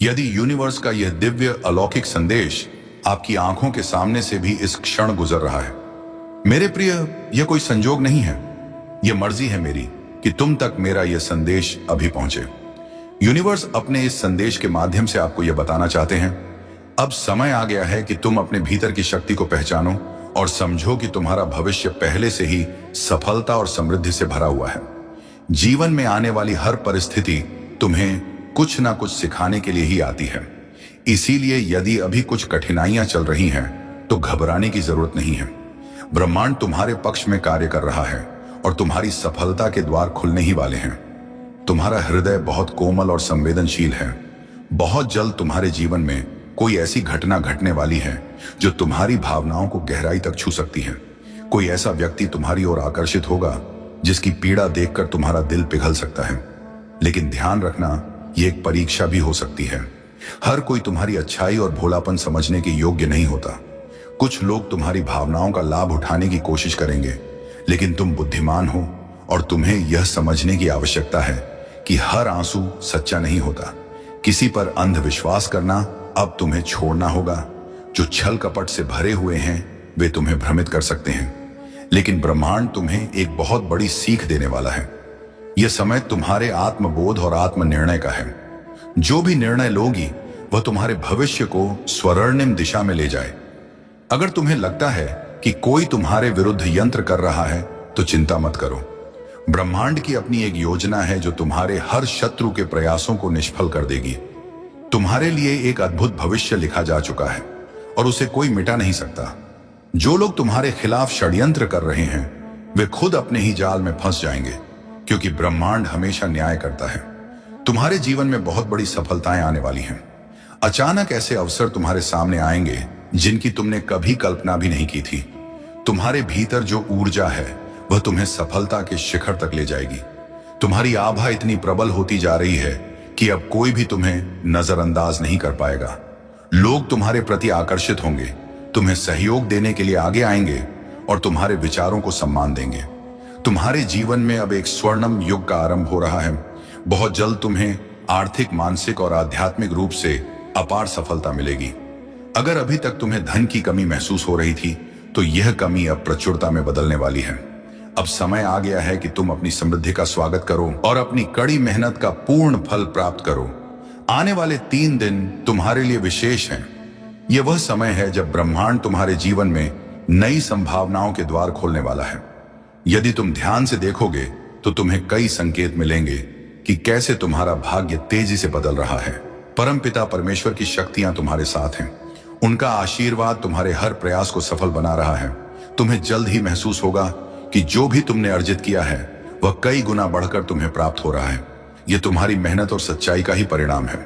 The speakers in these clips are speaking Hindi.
यदि यूनिवर्स का यह दिव्य अलौकिक संदेश आपकी आंखों के सामने से भी इस क्षण गुजर रहा है, मेरे प्रिय, यह कोई संजोग नहीं है, यह मर्जी है मेरी कि तुम तक मेरा यह संदेश अभी पहुंचे। यूनिवर्स अपने इस संदेश के माध्यम से आपको यह बताना चाहते हैं, अब समय आ गया है कि तुम अपने भीतर की शक्ति को पहचानो और समझो कि तुम्हारा भविष्य पहले से ही सफलता और समृद्धि से भरा हुआ है। जीवन में आने वाली हर परिस्थिति तुम्हें कुछ ना कुछ सिखाने के लिए ही आती है। इसीलिए यदि अभी कुछ कठिनाइयां चल रही हैं तो घबराने की जरूरत नहीं है। ब्रह्मांड तुम्हारे पक्ष में कार्य कर रहा है और तुम्हारी सफलता के द्वार खुलने ही वाले हैं। तुम्हारा हृदय बहुत कोमल और संवेदनशील है। बहुत जल्द तुम्हारे जीवन में कोई ऐसी घटना घटने वाली है जो तुम्हारी भावनाओं को गहराई तक छू सकती है। कोई ऐसा व्यक्ति तुम्हारी ओर आकर्षित होगा जिसकी पीड़ा देखकर तुम्हारा दिल पिघल सकता है। लेकिन ध्यान रखना, यह एक परीक्षा भी हो सकती है। हर कोई तुम्हारी अच्छाई और भोलापन समझने के योग्य नहीं होता। कुछ लोग तुम्हारी भावनाओं का लाभ उठाने की कोशिश करेंगे, लेकिन तुम बुद्धिमान हो और तुम्हें यह समझने की आवश्यकता है कि हर आंसू सच्चा नहीं होता। किसी पर अंधविश्वास करना अब तुम्हें छोड़ना होगा। जो छल कपट से भरे हुए हैं वे तुम्हें भ्रमित कर सकते हैं, लेकिन ब्रह्मांड तुम्हें एक बहुत बड़ी सीख देने वाला है। यह समय तुम्हारे आत्मबोध और आत्मनिर्णय का है। जो भी निर्णय लोगी वह तुम्हारे भविष्य को स्वर्णिम दिशा में ले जाए। अगर तुम्हें लगता है कि कोई तुम्हारे विरुद्ध यंत्र कर रहा है तो चिंता मत करो। ब्रह्मांड की अपनी एक योजना है जो तुम्हारे हर शत्रु के प्रयासों को निष्फल कर देगी। तुम्हारे लिए एक अद्भुत भविष्य लिखा जा चुका है और उसे कोई मिटा नहीं सकता। जो लोग तुम्हारे खिलाफ षड्यंत्र कर रहे हैं वे खुद अपने ही जाल में फंस जाएंगे, क्योंकि ब्रह्मांड हमेशा न्याय करता है। तुम्हारे जीवन में बहुत बड़ी सफलताएं आने वाली हैं। अचानक ऐसे अवसर तुम्हारे सामने आएंगे जिनकी तुमने कभी कल्पना भी नहीं की थी। तुम्हारे भीतर जो ऊर्जा है वह तुम्हें सफलता के शिखर तक ले जाएगी। तुम्हारी आभा इतनी प्रबल होती जा रही है कि अब कोई भी तुम्हें नजरअंदाज नहीं कर पाएगा। लोग तुम्हारे प्रति आकर्षित होंगे, तुम्हें सहयोग देने के लिए आगे आएंगे और तुम्हारे विचारों को सम्मान देंगे। तुम्हारे जीवन में अब एक स्वर्णिम युग का आरंभ हो रहा है। बहुत जल्द तुम्हें आर्थिक, मानसिक और आध्यात्मिक रूप से अपार सफलता मिलेगी। अगर अभी तक तुम्हें धन की कमी महसूस हो रही थी तो यह कमी अब प्रचुरता में बदलने वाली है। अब समय आ गया है कि तुम अपनी समृद्धि का स्वागत करो और अपनी कड़ी मेहनत का पूर्ण फल प्राप्त करो। आने वाले 3 दिन तुम्हारे लिए विशेष हैं। यह वह समय है जब ब्रह्मांड तुम्हारे जीवन में नई संभावनाओं के द्वार खोलने वाला है। यदि तुम ध्यान से देखोगे तो तुम्हें कई संकेत मिलेंगे कि कैसे तुम्हारा भाग्य तेजी से बदल रहा है। परमपिता परमेश्वर की शक्तियां तुम्हारे साथ हैं। उनका आशीर्वाद तुम्हारे हर प्रयास को सफल बना रहा है। तुम्हें जल्द ही महसूस होगा कि जो भी तुमने अर्जित किया है वह कई गुना बढ़कर तुम्हें प्राप्त हो रहा है। यह तुम्हारी मेहनत और सच्चाई का ही परिणाम है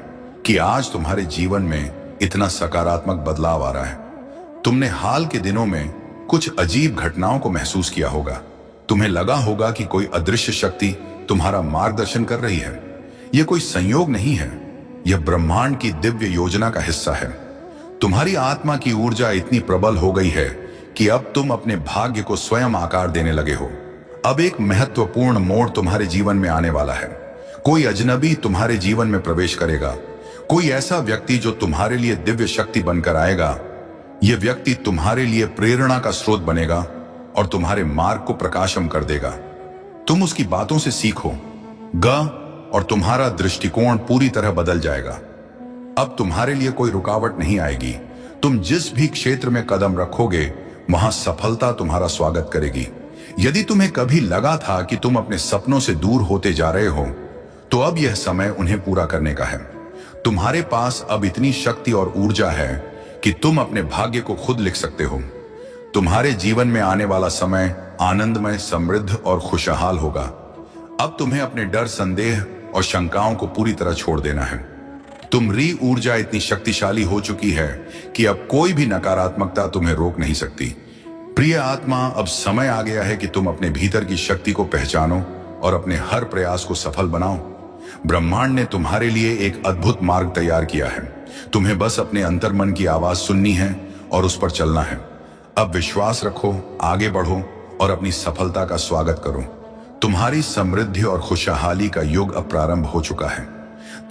कि आज तुम्हारे जीवन में इतना सकारात्मक बदलाव आ रहा है। तुमने हाल के दिनों में कुछ अजीब घटनाओं को महसूस किया होगा। तुम्हें लगा होगा कि कोई अदृश्य शक्ति तुम्हारा मार्गदर्शन कर रही है। यह कोई संयोग नहीं है, यह ब्रह्मांड की दिव्य योजना का हिस्सा है। तुम्हारी आत्मा की ऊर्जा इतनी प्रबल हो गई है कि अब तुम अपने भाग्य को स्वयं आकार देने लगे हो। अब एक महत्वपूर्ण मोड़ तुम्हारे जीवन में आने वाला है। कोई अजनबी तुम्हारे जीवन में प्रवेश करेगा। कोई ऐसा व्यक्ति जो तुम्हारे लिए दिव्य शक्ति बनकर आएगा। यह व्यक्ति तुम्हारे लिए प्रेरणा का स्रोत बनेगा और तुम्हारे मार्ग को प्रकाशम कर देगा। तुम उसकी बातों से सीखोगे और तुम्हारा दृष्टिकोण पूरी तरह बदल जाएगा। अब तुम्हारे लिए कोई रुकावट नहीं आएगी। तुम जिस भी क्षेत्र में कदम रखोगे वहां सफलता तुम्हारा स्वागत करेगी। यदि तुम्हें कभी लगा था कि तुम अपने सपनों से दूर होते जा रहे हो तो अब यह समय उन्हें पूरा करने का है। तुम्हारे पास अब इतनी शक्ति और ऊर्जा है कि तुम अपने भाग्य को खुद लिख सकते हो। तुम्हारे जीवन में आने वाला समय आनंदमय, समृद्ध और खुशहाल होगा। अब तुम्हें अपने डर, संदेह और शंकाओं को पूरी तरह छोड़ देना है। तुम्हारी ऊर्जा इतनी शक्तिशाली हो चुकी है कि अब कोई भी नकारात्मकता तुम्हें रोक नहीं सकती। प्रिय आत्मा, अब समय आ गया है कि तुम अपने भीतर की शक्ति को पहचानो और अपने हर प्रयास को सफल बनाओ। ब्रह्मांड ने तुम्हारे लिए एक अद्भुत मार्ग तैयार किया है। तुम्हें बस अपने अंतर्मन की आवाज सुननी है और उस पर चलना है। अब विश्वास रखो, आगे बढ़ो और अपनी सफलता का स्वागत करो। तुम्हारी समृद्धि और खुशहाली का युग अब प्रारंभ हो चुका है।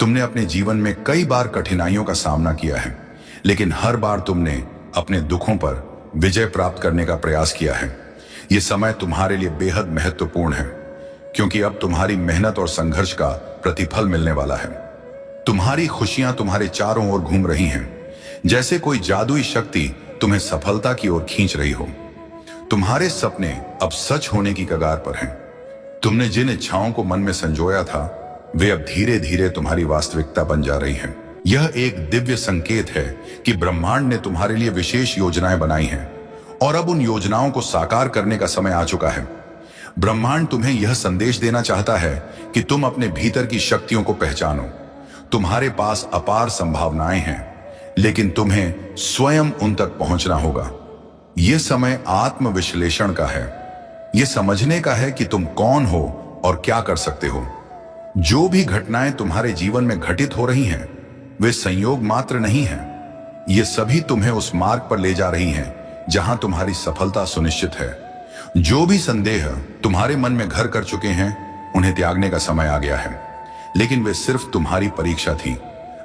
तुमने अपने जीवन में कई बार कठिनाइयों का सामना किया है, लेकिन हर बार तुमने अपने दुखों पर विजय प्राप्त करने का प्रयास किया है। यह समय तुम्हारे लिए बेहद महत्वपूर्ण है, क्योंकि अब तुम्हारी मेहनत और संघर्ष का प्रतिफल मिलने वाला है। तुम्हारी खुशियां तुम्हारे चारों ओर घूम रही हैं, जैसे कोई जादुई शक्ति तुम्हें सफलता की ओर खींच रही हो। तुम्हारे सपने अब सच होने की कगार पर हैं। तुमने जिन इच्छाओं को मन में संजोया था, वे अब धीरे धीरे तुम्हारी वास्तविकता बन जा रही हैं। यह एक दिव्य संकेत है कि ब्रह्मांड ने तुम्हारे लिए विशेष योजनाएं बनाई हैं और अब उन योजनाओं को साकार करने का समय आ चुका है। ब्रह्मांड तुम्हें यह संदेश देना चाहता है कि तुम अपने भीतर की शक्तियों को पहचानो। तुम्हारे पास अपार संभावनाएं हैं, लेकिन तुम्हें स्वयं उन तक पहुंचना होगा। यह समय आत्मविश्लेषण का है। यह समझने का है कि तुम कौन हो और क्या कर सकते हो। जो भी घटनाएं तुम्हारे जीवन में घटित हो रही हैं, वे संयोग मात्र नहीं हैं। ये सभी तुम्हें उस मार्ग पर ले जा रही हैं जहां तुम्हारी सफलता सुनिश्चित है। जो भी संदेह तुम्हारे मन में घर कर चुके हैं, उन्हें त्यागने का समय आ गया है, लेकिन वे सिर्फ तुम्हारी परीक्षा थी।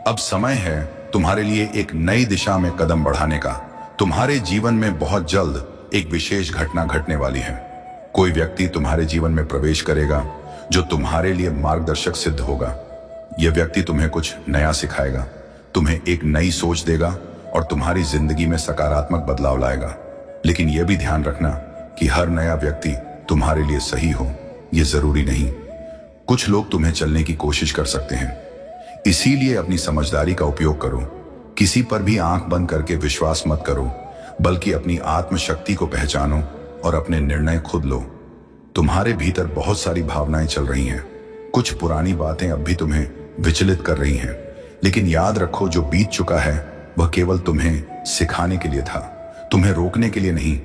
अब समय है तुम्हारे लिए एक नई दिशा में कदम बढ़ाने का। तुम्हारे जीवन में बहुत जल्द एक विशेष घटना घटने वाली है। कोई व्यक्ति तुम्हारे जीवन में प्रवेश करेगा जो तुम्हारे लिए मार्गदर्शक सिद्ध होगा। यह व्यक्ति तुम्हें कुछ नया सिखाएगा, तुम्हें एक नई सोच देगा और तुम्हारी जिंदगी में सकारात्मक बदलाव लाएगा। लेकिन यह भी ध्यान रखना कि हर नया व्यक्ति तुम्हारे लिए सही हो, यह जरूरी नहीं। कुछ लोग तुम्हें चलने की कोशिश कर सकते हैं, इसीलिए अपनी समझदारी का उपयोग करो। किसी पर भी आंख बंद करके विश्वास मत करो, बल्कि अपनी आत्मशक्ति को पहचानो और अपने निर्णय खुद लो। तुम्हारे भीतर बहुत सारी भावनाएं चल रही हैं। कुछ पुरानी बातें अब भी तुम्हें विचलित कर रही हैं, लेकिन याद रखो, जो बीत चुका है वह केवल तुम्हें सिखाने के लिए था, तुम्हें रोकने के लिए नहीं।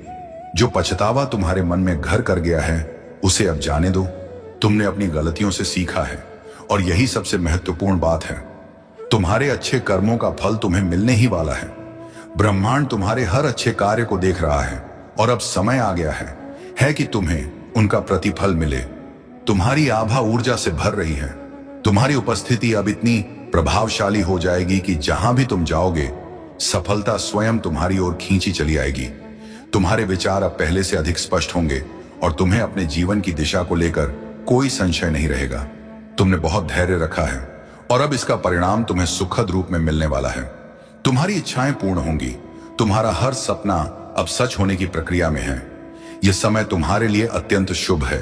जो पछतावा तुम्हारे मन में घर कर गया है, उसे अब जाने दो। तुमने अपनी गलतियों से सीखा है और यही सबसे महत्वपूर्ण बात है। तुम्हारे अच्छे कर्मों का फल तुम्हें मिलने ही वाला है। ब्रह्मांड तुम्हारे हर अच्छे कार्य को देख रहा है और अब समय आ गया है कि तुम्हें उनका प्रतिफल मिले। तुम्हारी आभा ऊर्जा से भर रही है। तुम्हारी उपस्थिति अब इतनी प्रभावशाली हो जाएगी कि जहां भी तुम जाओगे, सफलता स्वयं तुम्हारी ओर खींची चली आएगी। तुम्हारे विचार अब पहले से अधिक स्पष्ट होंगे और तुम्हें अपने जीवन की दिशा को लेकर कोई संशय नहीं रहेगा। तुमने बहुत धैर्य रखा है और अब इसका परिणाम तुम्हें सुखद रूप में मिलने वाला है। तुम्हारी इच्छाएं पूर्ण होंगी। तुम्हारा हर सपना अब सच होने की प्रक्रिया में है। यह समय तुम्हारे लिए अत्यंत शुभ है।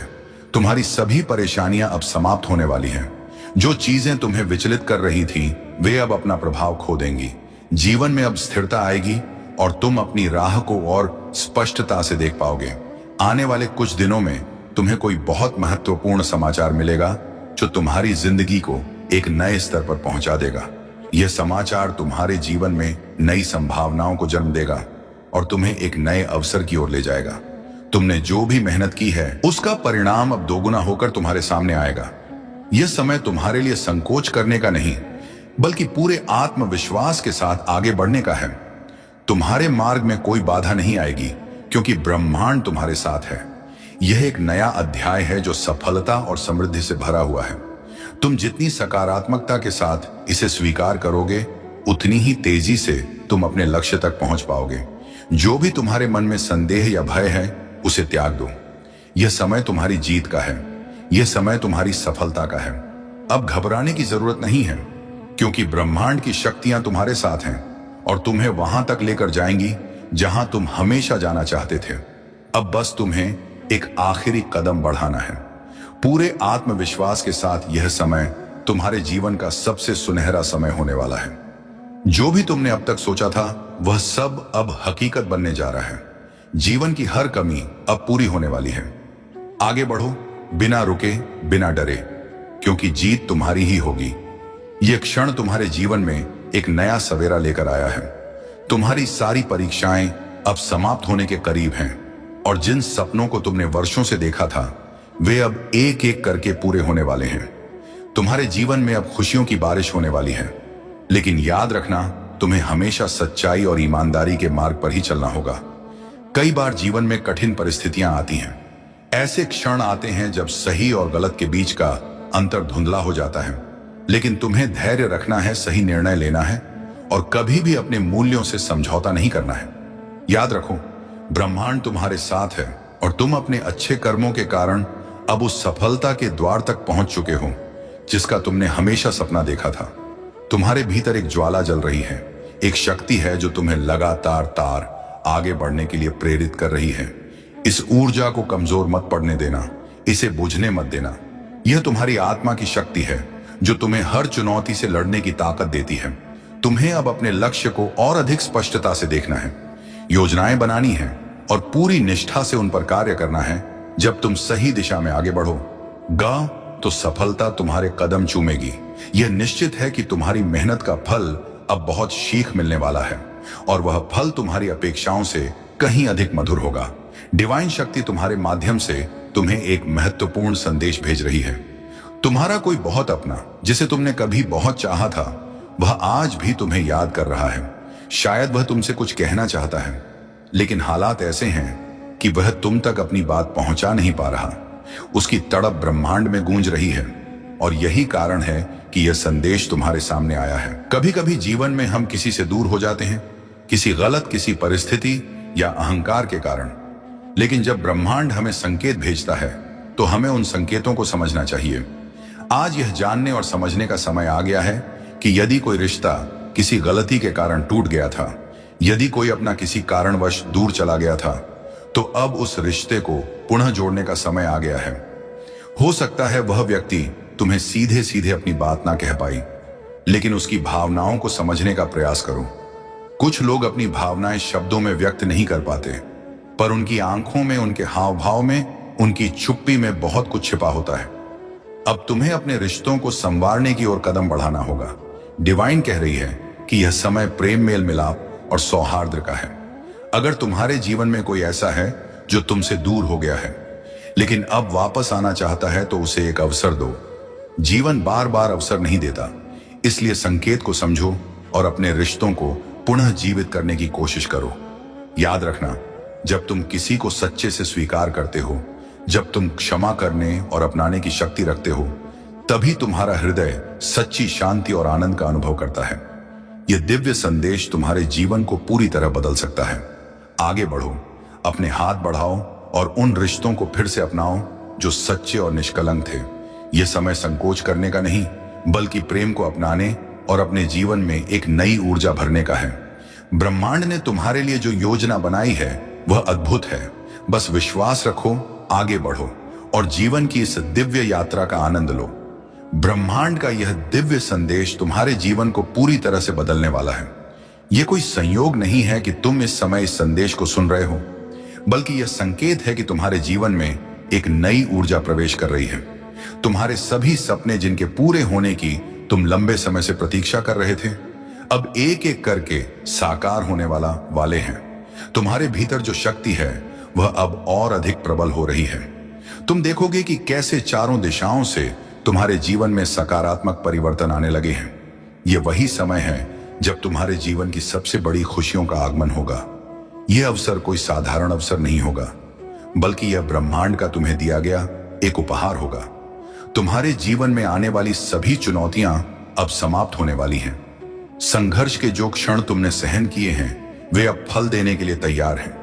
तुम्हारी सभी परेशानियां अब समाप्त होने वाली हैं। जो चीजें तुम्हें विचलित कर रही थीं, वे अब अपना प्रभाव खो देंगी। जीवन में अब स्थिरता आएगी और तुम अपनी राह को और स्पष्टता से देख पाओगे। आने वाले कुछ दिनों में तुम्हें कोई बहुत महत्वपूर्ण समाचार मिलेगा जो तुम्हारी जिंदगी को एक नए स्तर पर पहुंचा देगा। यह समाचार तुम्हारे जीवन में नई संभावनाओं को जन्म देगा और तुम्हें एक नए अवसर की ओर ले जाएगा। तुमने जो भी मेहनत की है, उसका परिणाम अब दोगुना होकर तुम्हारे सामने आएगा। यह समय तुम्हारे लिए संकोच करने का नहीं, बल्कि पूरे आत्मविश्वास के साथ आगे बढ़ने का है। तुम्हारे मार्ग में कोई बाधा नहीं आएगी, क्योंकि ब्रह्मांड तुम्हारे साथ है। यह एक नया अध्याय है जो सफलता और समृद्धि से भरा हुआ है। तुम जितनी सकारात्मकता के साथ इसे स्वीकार करोगे, उतनी ही तेजी से तुम अपने लक्ष्य तक पहुंच पाओगे। जो भी तुम्हारे मन में संदेह या भय है, उसे त्याग दो। यह समय तुम्हारी जीत का है। यह समय तुम्हारी सफलता का है। अब घबराने की जरूरत नहीं है, क्योंकि ब्रह्मांड की शक्तियां तुम्हारे साथ हैं और तुम्हें वहां तक लेकर जाएंगी जहां तुम हमेशा जाना चाहते थे। अब बस तुम्हें एक आखिरी कदम बढ़ाना है। पूरे आत्मविश्वास के साथ यह समय तुम्हारे जीवन का सबसे सुनहरा समय होने वाला है। जो भी तुमने अब तक सोचा था, वह सब अब हकीकत बनने जा रहा है। जीवन की हर कमी अब पूरी होने वाली है। आगे बढ़ो, बिना रुके, बिना डरे, क्योंकि जीत तुम्हारी ही होगी। यह क्षण तुम्हारे जीवन में एक नया सवेरा लेकर आया है। तुम्हारी सारी परीक्षाएं अब समाप्त होने के करीब हैं और जिन सपनों को तुमने वर्षों से देखा था, वे अब एक एक करके पूरे होने वाले हैं। तुम्हारे जीवन में अब खुशियों की बारिश होने वाली है, लेकिन याद रखना, तुम्हें हमेशा सच्चाई और ईमानदारी के मार्ग पर ही चलना होगा। कई बार जीवन में कठिन परिस्थितियां आती हैं। ऐसे क्षण आते हैं जब सही और गलत के बीच का अंतर धुंधला हो जाता है, लेकिन तुम्हें धैर्य रखना है, सही निर्णय लेना है और कभी भी अपने मूल्यों से समझौता नहीं करना है। याद रखो, ब्रह्मांड तुम्हारे साथ है और तुम अपने अच्छे कर्मों के कारण अब उस सफलता के द्वार तक पहुंच चुके हो जिसका तुमने हमेशा सपना देखा था। तुम्हारे भीतर एक ज्वाला जल रही है, एक शक्ति है जो तुम्हें लगातार आगे बढ़ने के लिए प्रेरित कर रही है। इस ऊर्जा को कमजोर मत पड़ने देना, इसे बुझने मत देना। यह तुम्हारी आत्मा की शक्ति है जो तुम्हें हर चुनौती से लड़ने की ताकत देती है। तुम्हें अब अपने लक्ष्य को और अधिक स्पष्टता से देखना है, योजनाएं बनानी है और पूरी निष्ठा से उन पर कार्य करना है। जब तुम सही दिशा में आगे बढ़ोगा तो सफलता तुम्हारे कदम चूमेगी। यह निश्चित है कि तुम्हारी मेहनत का फल अब बहुत शीघ्र मिलने वाला है और वह फल तुम्हारी अपेक्षाओं से कहीं अधिक मधुर होगा। डिवाइन शक्ति तुम्हारे माध्यम से तुम्हें एक महत्वपूर्ण संदेश भेज रही है। तुम्हारा कोई बहुत अपना जिसे तुमने कभी बहुत चाहा था, वह आज भी तुम्हें याद कर रहा है। शायद वह तुमसे कुछ कहना चाहता है, लेकिन हालात ऐसे हैं कि वह तुम तक अपनी बात पहुंचा नहीं पा रहा। उसकी तड़प ब्रह्मांड में गूंज रही है और यही कारण है कि यह संदेश तुम्हारे सामने आया है। कभी कभी जीवन में हम किसी से दूर हो जाते हैं, किसी परिस्थिति या अहंकार के कारण, लेकिन जब ब्रह्मांड हमें संकेत भेजता है तो हमें उन संकेतों को समझना चाहिए। आज यह जानने और समझने का समय आ गया है कि यदि कोई रिश्ता किसी गलती के कारण टूट गया था, यदि कोई अपना किसी कारणवश दूर चला गया था, तो अब उस रिश्ते को पुनः जोड़ने का समय आ गया है। हो सकता है वह व्यक्ति तुम्हें सीधे सीधे अपनी बात ना कह पाई, लेकिन उसकी भावनाओं को समझने का प्रयास करो। कुछ लोग अपनी भावनाएं शब्दों में व्यक्त नहीं कर पाते, पर उनकी आंखों में, उनके हाव भाव में, उनकी चुप्पी में बहुत कुछ छिपा होता है। अब तुम्हें अपने रिश्तों को संवारने की ओर कदम बढ़ाना होगा। डिवाइन कह रही है कि यह समय प्रेम, मेल मिलाप और सौहार्द का है। अगर तुम्हारे जीवन में कोई ऐसा है जो तुमसे दूर हो गया है लेकिन अब वापस आना चाहता है, तो उसे एक अवसर दो। जीवन बार बार अवसर नहीं देता, इसलिए संकेत को समझो और अपने रिश्तों को पुनः जीवित करने की कोशिश करो। याद रखना, जब तुम किसी को सच्चे से स्वीकार करते हो, जब तुम क्षमा करने और अपनाने की शक्ति रखते हो, तभी तुम्हारा हृदय सच्ची शांति और आनंद का अनुभव करता है। यह दिव्य संदेश तुम्हारे जीवन को पूरी तरह बदल सकता है। आगे बढ़ो, अपने हाथ बढ़ाओ और उन रिश्तों को फिर से अपनाओ जो सच्चे और निष्कलंक थे। यह समय संकोच करने का नहीं, बल्कि प्रेम को अपनाने और अपने जीवन में एक नई ऊर्जा भरने का है। ब्रह्मांड ने तुम्हारे लिए जो योजना बनाई है वह अद्भुत है। बस विश्वास रखो, आगे बढ़ो और जीवन की इस दिव्य यात्रा का आनंद लो। ब्रह्मांड का यह दिव्य संदेश तुम्हारे जीवन को पूरी तरह से बदलने वाला है। यह कोई संयोग नहीं है कि तुम इस समय इस संदेश को सुन रहे हो, बल्कि यह संकेत है कि तुम्हारे जीवन में एक नई ऊर्जा प्रवेश कर रही है। तुम्हारे सभी सपने जिनके पूरे होने की तुम लंबे समय से प्रतीक्षा कर रहे थे, अब एक एक करके साकार होने वाले हैं। तुम्हारे भीतर जो शक्ति है वह अब और अधिक प्रबल हो रही है। तुम देखोगे कि कैसे चारों दिशाओं से तुम्हारे जीवन में सकारात्मक परिवर्तन आने लगे हैं। यह वही समय है जब तुम्हारे जीवन की सबसे बड़ी खुशियों का आगमन होगा। यह अवसर कोई साधारण अवसर नहीं होगा, बल्कि यह ब्रह्मांड का तुम्हें दिया गया एक उपहार होगा। तुम्हारे जीवन में आने वाली सभी चुनौतियां अब समाप्त होने वाली हैं। संघर्ष के जो क्षण तुमने सहन किए हैं वे अब फल देने के लिए तैयार हैं।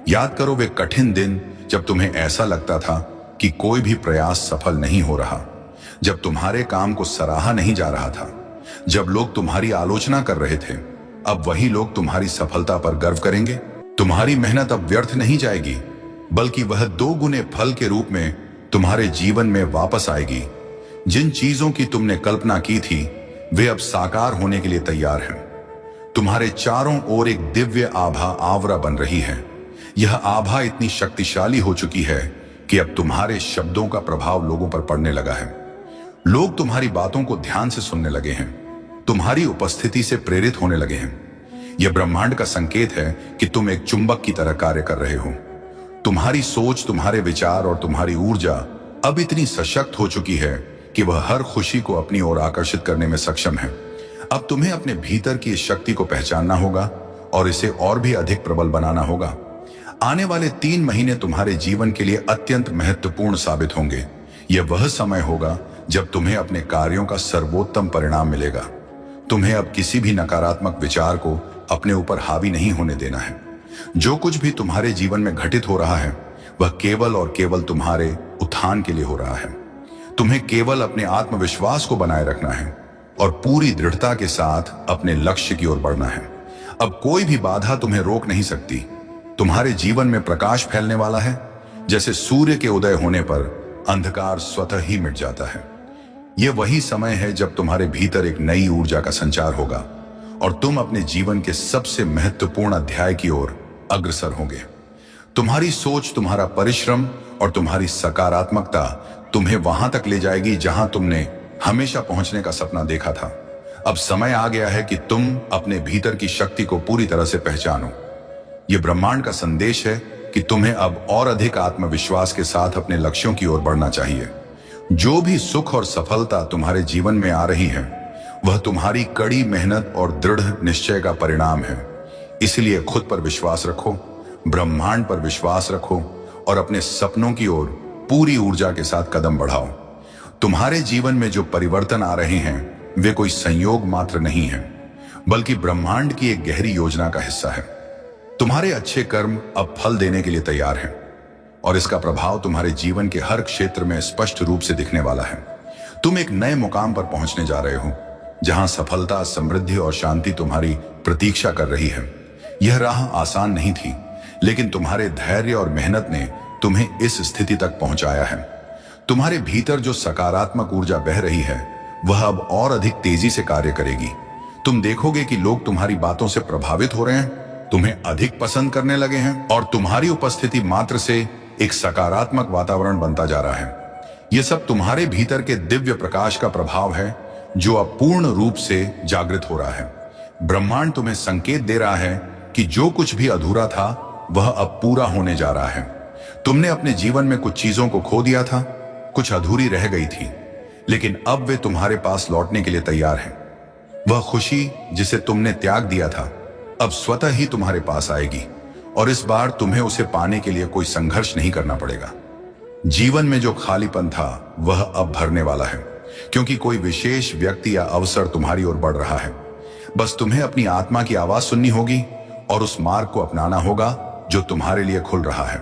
याद करो वे कठिन दिन जब तुम्हें ऐसा लगता था कि कोई भी प्रयास सफल नहीं हो रहा, जब तुम्हारे काम को सराहा नहीं जा रहा था, जब लोग तुम्हारी आलोचना कर रहे थे। अब वही लोग तुम्हारी सफलता पर गर्व करेंगे। तुम्हारी मेहनत अब व्यर्थ नहीं जाएगी, बल्कि वह 2 गुने फल के रूप में तुम्हारे जीवन में वापस आएगी। जिन चीजों की तुमने कल्पना की थी वे अब साकार होने के लिए तैयार हैं। तुम्हारे चारों ओर एक दिव्य आभा आवरा बन रही है। यह आभा इतनी शक्तिशाली हो चुकी है कि अब तुम्हारे शब्दों का प्रभाव लोगों पर पड़ने लगा है। लोग तुम्हारी बातों को ध्यान से सुनने लगे हैं, तुम्हारी उपस्थिति से प्रेरित होने लगे हैं। यह ब्रह्मांड का संकेत है कि तुम एक चुंबक की तरह कार्य कर रहे हो। तुम्हारी सोच, तुम्हारे विचार और तुम्हारी ऊर्जा अब इतनी सशक्त हो चुकी है कि वह हर खुशी को अपनी ओर आकर्षित करने में सक्षम है। अब तुम्हें अपने भीतर की इस शक्ति को पहचानना होगा और इसे और भी अधिक प्रबल बनाना होगा। आने वाले 3 महीने तुम्हारे जीवन के लिए अत्यंत महत्वपूर्ण साबित होंगे। यह वह समय होगा जब तुम्हें अपने कार्यों का सर्वोत्तम परिणाम मिलेगा। तुम्हें अब किसी भी नकारात्मक विचार को अपने ऊपर हावी नहीं होने देना है। जो कुछ भी तुम्हारे जीवन में घटित हो रहा है वह केवल और केवल तुम्हारे उत्थान के लिए हो रहा है। तुम्हें केवल अपने आत्मविश्वास को बनाए रखना है और पूरी दृढ़ता के साथ अपने लक्ष्य की ओर बढ़ना है। अब कोई भी बाधा तुम्हें रोक नहीं सकती। तुम्हारे जीवन में प्रकाश फैलने वाला है। जैसे सूर्य के उदय होने पर अंधकार स्वतः ही मिट जाता है। यह वही समय है जब तुम्हारे भीतर एक नई ऊर्जा का संचार होगा और तुम अपने जीवन के सबसे महत्वपूर्ण अध्याय की ओर अग्रसर होंगे। तुम्हारी सोच, तुम्हारा परिश्रम और तुम्हारी सकारात्मकता तुम्हें वहां तक ले जाएगी जहां तुमने हमेशा पहुंचने का सपना देखा था। अब समय आ गया है कि तुम अपने भीतर की शक्ति को पूरी तरह से पहचानो। यह ब्रह्मांड का संदेश है कि तुम्हें अब और अधिक आत्मविश्वास के साथ अपने लक्ष्यों की ओर बढ़ना चाहिए। जो भी सुख और सफलता तुम्हारे जीवन में आ रही है वह तुम्हारी कड़ी मेहनत और दृढ़ निश्चय का परिणाम है। इसलिए खुद पर विश्वास रखो, ब्रह्मांड पर विश्वास रखो और अपने सपनों की ओर पूरी ऊर्जा के साथ कदम बढ़ाओ। तुम्हारे जीवन में जो परिवर्तन आ रहे हैं वे कोई संयोग मात्र नहीं है, बल्कि ब्रह्मांड की एक गहरी योजना का हिस्सा है। तुम्हारे अच्छे कर्म अब फल देने के लिए तैयार हैं और इसका प्रभाव तुम्हारे जीवन के हर क्षेत्र में स्पष्ट रूप से दिखने वाला है। तुम एक नए मुकाम पर पहुंचने जा रहे हो जहां सफलता, समृद्धि और शांति तुम्हारी प्रतीक्षा कर रही है। यह राह आसान नहीं थी, लेकिन तुम्हारे धैर्य और मेहनत ने तुम्हें इस स्थिति तक पहुंचाया है। तुम्हारे भीतर जो सकारात्मक ऊर्जा बह रही है वह अब और अधिक तेजी से कार्य करेगी। तुम देखोगे कि लोग तुम्हारी बातों से प्रभावित हो रहे हैं, तुम्हें अधिक पसंद करने लगे हैं और तुम्हारी उपस्थिति मात्र से एक सकारात्मक वातावरण बनता जा रहा है। यह सब तुम्हारे भीतर के दिव्य प्रकाश का प्रभाव है जो अब पूर्ण रूप से जागृत हो रहा है। ब्रह्मांड तुम्हें संकेत दे रहा है कि जो कुछ भी अधूरा था वह अब पूरा होने जा रहा है। तुमने अपने जीवन में कुछ चीजों को खो दिया था, कुछ अधूरी रह गई थी, लेकिन अब वे तुम्हारे पास लौटने के लिए तैयार हैं। वह खुशी जिसे तुमने त्याग दिया था अब स्वतः ही तुम्हारे पास आएगी और इस बार तुम्हें उसे पाने के लिए कोई संघर्ष नहीं करना पड़ेगा। जीवन में जो खालीपन था वह अब भरने वाला है, क्योंकि कोई विशेष व्यक्ति या अवसर तुम्हारी ओर बढ़ रहा है। बस तुम्हें अपनी आत्मा की आवाज सुननी होगी और उस मार्ग को अपनाना होगा जो तुम्हारे लिए खुल रहा है।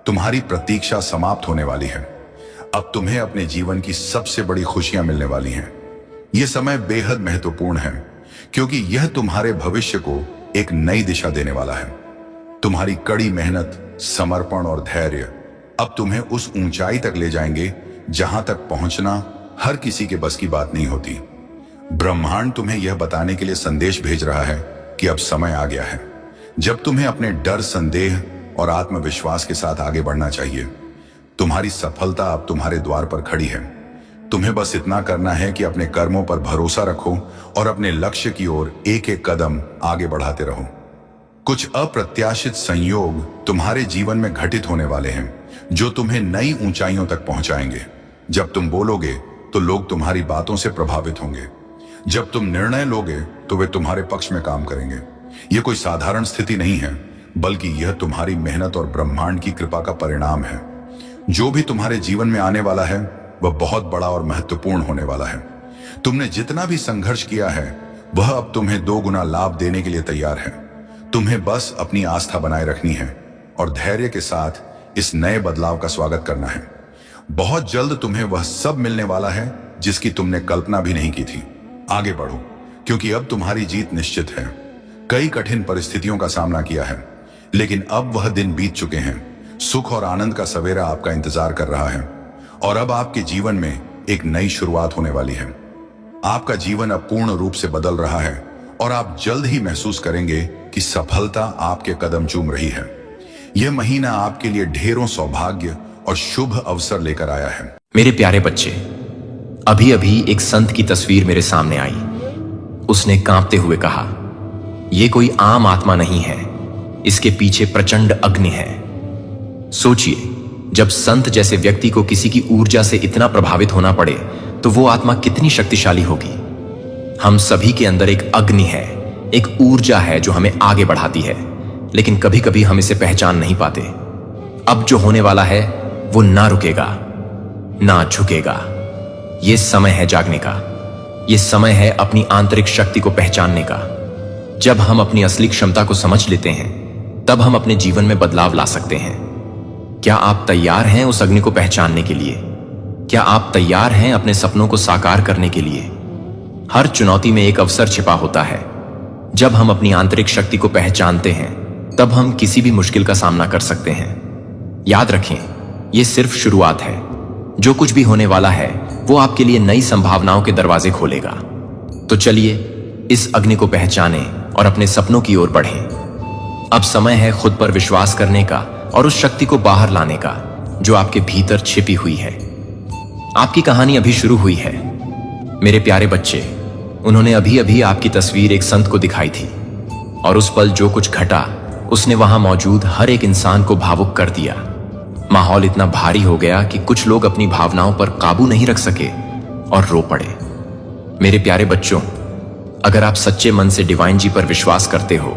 तुम्हारी प्रतीक्षा समाप्त होने वाली है। अब तुम्हें अपने जीवन की सबसे बड़ी खुशियां मिलने वाली हैं। यह समय बेहद महत्वपूर्ण है, क्योंकि यह तुम्हारे भविष्य को एक नई दिशा देने वाला है। तुम्हारी कड़ी मेहनत, समर्पण और धैर्य अब तुम्हें उस ऊंचाई तक ले जाएंगे जहां तक पहुंचना हर किसी के बस की बात नहीं होती। ब्रह्मांड तुम्हें यह बताने के लिए संदेश भेज रहा है कि अब समय आ गया है जब तुम्हें अपने डर, संदेह और आत्मविश्वास के साथ आगे बढ़ना चाहिए। तुम्हारी सफलता अब तुम्हारे द्वार पर खड़ी है। तुम्हें बस इतना करना है कि अपने कर्मों पर भरोसा रखो और अपने लक्ष्य की ओर एक एक कदम आगे बढ़ाते रहो। कुछ अप्रत्याशित संयोग तुम्हारे जीवन में घटित होने वाले हैं जो तुम्हें नई ऊंचाइयों तक पहुंचाएंगे। जब तुम बोलोगे तो लोग तुम्हारी बातों से प्रभावित होंगे। जब तुम निर्णय लोगे तो वे तुम्हारे पक्ष में काम करेंगे। यह कोई साधारण स्थिति नहीं है, बल्कि यह तुम्हारी मेहनत और ब्रह्मांड की कृपा का परिणाम है। जो भी तुम्हारे जीवन में आने वाला है वह बहुत बड़ा और महत्वपूर्ण होने वाला है। तुमने जितना भी संघर्ष किया है वह अब तुम्हें 2 गुना लाभ देने के लिए तैयार है। तुम्हें बस अपनी आस्था बनाए रखनी है और धैर्य के साथ इस नए बदलाव का स्वागत करना है। बहुत जल्द तुम्हें वह सब मिलने वाला है जिसकी तुमने कल्पना भी नहीं की थी। आगे बढ़ो, क्योंकि अब तुम्हारी जीत निश्चित है। कई कठिन परिस्थितियों का सामना किया है, लेकिन अब वह दिन बीत चुके हैं। सुख और आनंद का सवेरा आपका इंतजार कर रहा है और अब आपके जीवन में एक नई शुरुआत होने वाली है। आपका जीवन अब पूर्ण रूप से बदल रहा है और आप जल्द ही महसूस करेंगे कि सफलता आपके कदम चूम रही है। यह महीना आपके लिए ढेरों सौभाग्य और शुभ अवसर लेकर आया है। मेरे प्यारे बच्चे, अभी अभी एक संत की तस्वीर मेरे सामने आई। उसने कांपते हुए कहा, यह कोई आम आत्मा नहीं है, इसके पीछे प्रचंड अग्नि है। सोचिए, जब संत जैसे व्यक्ति को किसी की ऊर्जा से इतना प्रभावित होना पड़े तो वो आत्मा कितनी शक्तिशाली होगी। हम सभी के अंदर एक अग्नि है, एक ऊर्जा है जो हमें आगे बढ़ाती है, लेकिन कभी कभी हम इसे पहचान नहीं पाते। अब जो होने वाला है वो ना रुकेगा, ना झुकेगा। ये समय है जागने का। ये समय है अपनी आंतरिक शक्ति को पहचानने का। जब हम अपनी असली क्षमता को समझ लेते हैं, तब हम अपने जीवन में बदलाव ला सकते हैं। क्या आप तैयार हैं उस अग्नि को पहचानने के लिए? क्या आप तैयार हैं अपने सपनों को साकार करने के लिए? हर चुनौती में एक अवसर छिपा होता है। जब हम अपनी आंतरिक शक्ति को पहचानते हैं, तब हम किसी भी मुश्किल का सामना कर सकते हैं। याद रखें, यह सिर्फ शुरुआत है। जो कुछ भी होने वाला है वो आपके लिए नई संभावनाओं के दरवाजे खोलेगा। तो चलिए इस अग्नि को पहचानें और अपने सपनों की ओर बढ़ें। अब समय है खुद पर विश्वास करने का और उस शक्ति को बाहर लाने का जो आपके भीतर छिपी हुई है। आपकी कहानी अभी शुरू हुई है मेरे प्यारे बच्चे। उन्होंने अभी अभी आपकी तस्वीर एक संत को दिखाई थी, और उस पल जो कुछ घटा उसने वहां मौजूद हर एक इंसान को भावुक कर दिया। माहौल इतना भारी हो गया कि कुछ लोग अपनी भावनाओं पर काबू नहीं रख सके और रो पड़े। मेरे प्यारे बच्चों, अगर आप सच्चे मन से डिवाइन जी पर विश्वास करते हो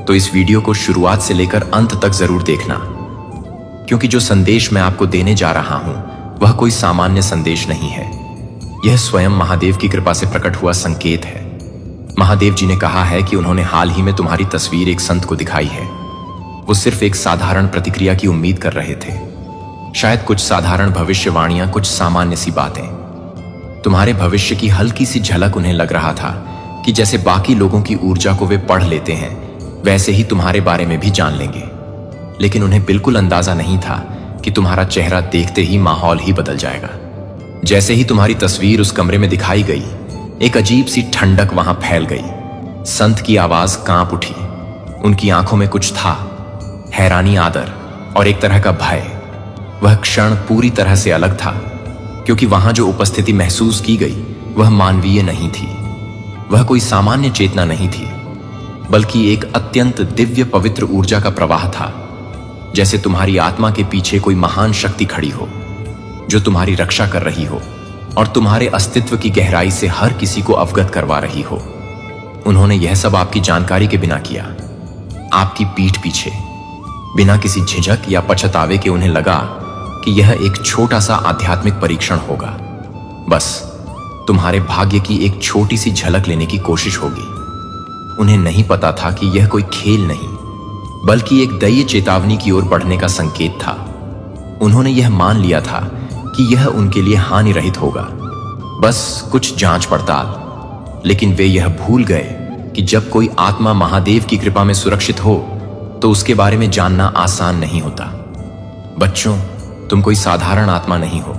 तो इस वीडियो को शुरुआत से लेकर अंत तक जरूर देखना, क्योंकि जो संदेश मैं आपको देने जा रहा हूं वह कोई सामान्य संदेश नहीं है। यह स्वयं महादेव की कृपा से प्रकट हुआ संकेत है। महादेव जी ने कहा है कि उन्होंने हाल ही में तुम्हारी तस्वीर एक संत को दिखाई है। वो सिर्फ एक साधारण प्रतिक्रिया की उम्मीद कर रहे थे, शायद कुछ साधारण भविष्यवाणियां, कुछ सामान्य सी बातें। तुम्हारे भविष्य की हल्की सी झलक उन्हें लग रहा था कि जैसे बाकी लोगों की ऊर्जा को वे पढ़ लेते हैं, वैसे ही तुम्हारे बारे में भी जान लेंगे। लेकिन उन्हें बिल्कुल अंदाजा नहीं था कि तुम्हारा चेहरा देखते ही माहौल ही बदल जाएगा। जैसे ही तुम्हारी तस्वीर उस कमरे में दिखाई गई, एक अजीब सी ठंडक वहां फैल गई। संत की आवाज कांप उठी। उनकी आंखों में कुछ था, हैरानी, आदर और एक तरह का भय। वह क्षण पूरी तरह से अलग था, क्योंकि वहां जो उपस्थिति महसूस की गई वह मानवीय नहीं थी। वह कोई सामान्य चेतना नहीं थी, बल्कि एक अत्यंत दिव्य पवित्र ऊर्जा का प्रवाह था। जैसे तुम्हारी आत्मा के पीछे कोई महान शक्ति खड़ी हो जो तुम्हारी रक्षा कर रही हो और तुम्हारे अस्तित्व की गहराई से हर किसी को अवगत करवा रही हो। उन्होंने यह सब आपकी जानकारी के बिना किया, आपकी पीठ पीछे, बिना किसी झिझक या पछतावे के। उन्हें लगा कि यह एक छोटा सा आध्यात्मिक परीक्षण होगा, बस तुम्हारे भाग्य की एक छोटी सी झलक लेने की कोशिश होगी। उन्हें नहीं पता था कि यह कोई खेल नहीं, बल्कि एक दैवीय चेतावनी की ओर बढ़ने का संकेत था। उन्होंने यह मान लिया था कि यह उनके लिए हानि रहित होगा, बस कुछ जांच पड़ताल। लेकिन वे यह भूल गए कि जब कोई आत्मा महादेव की कृपा में सुरक्षित हो तो उसके बारे में जानना आसान नहीं होता। बच्चों, तुम कोई साधारण आत्मा नहीं हो।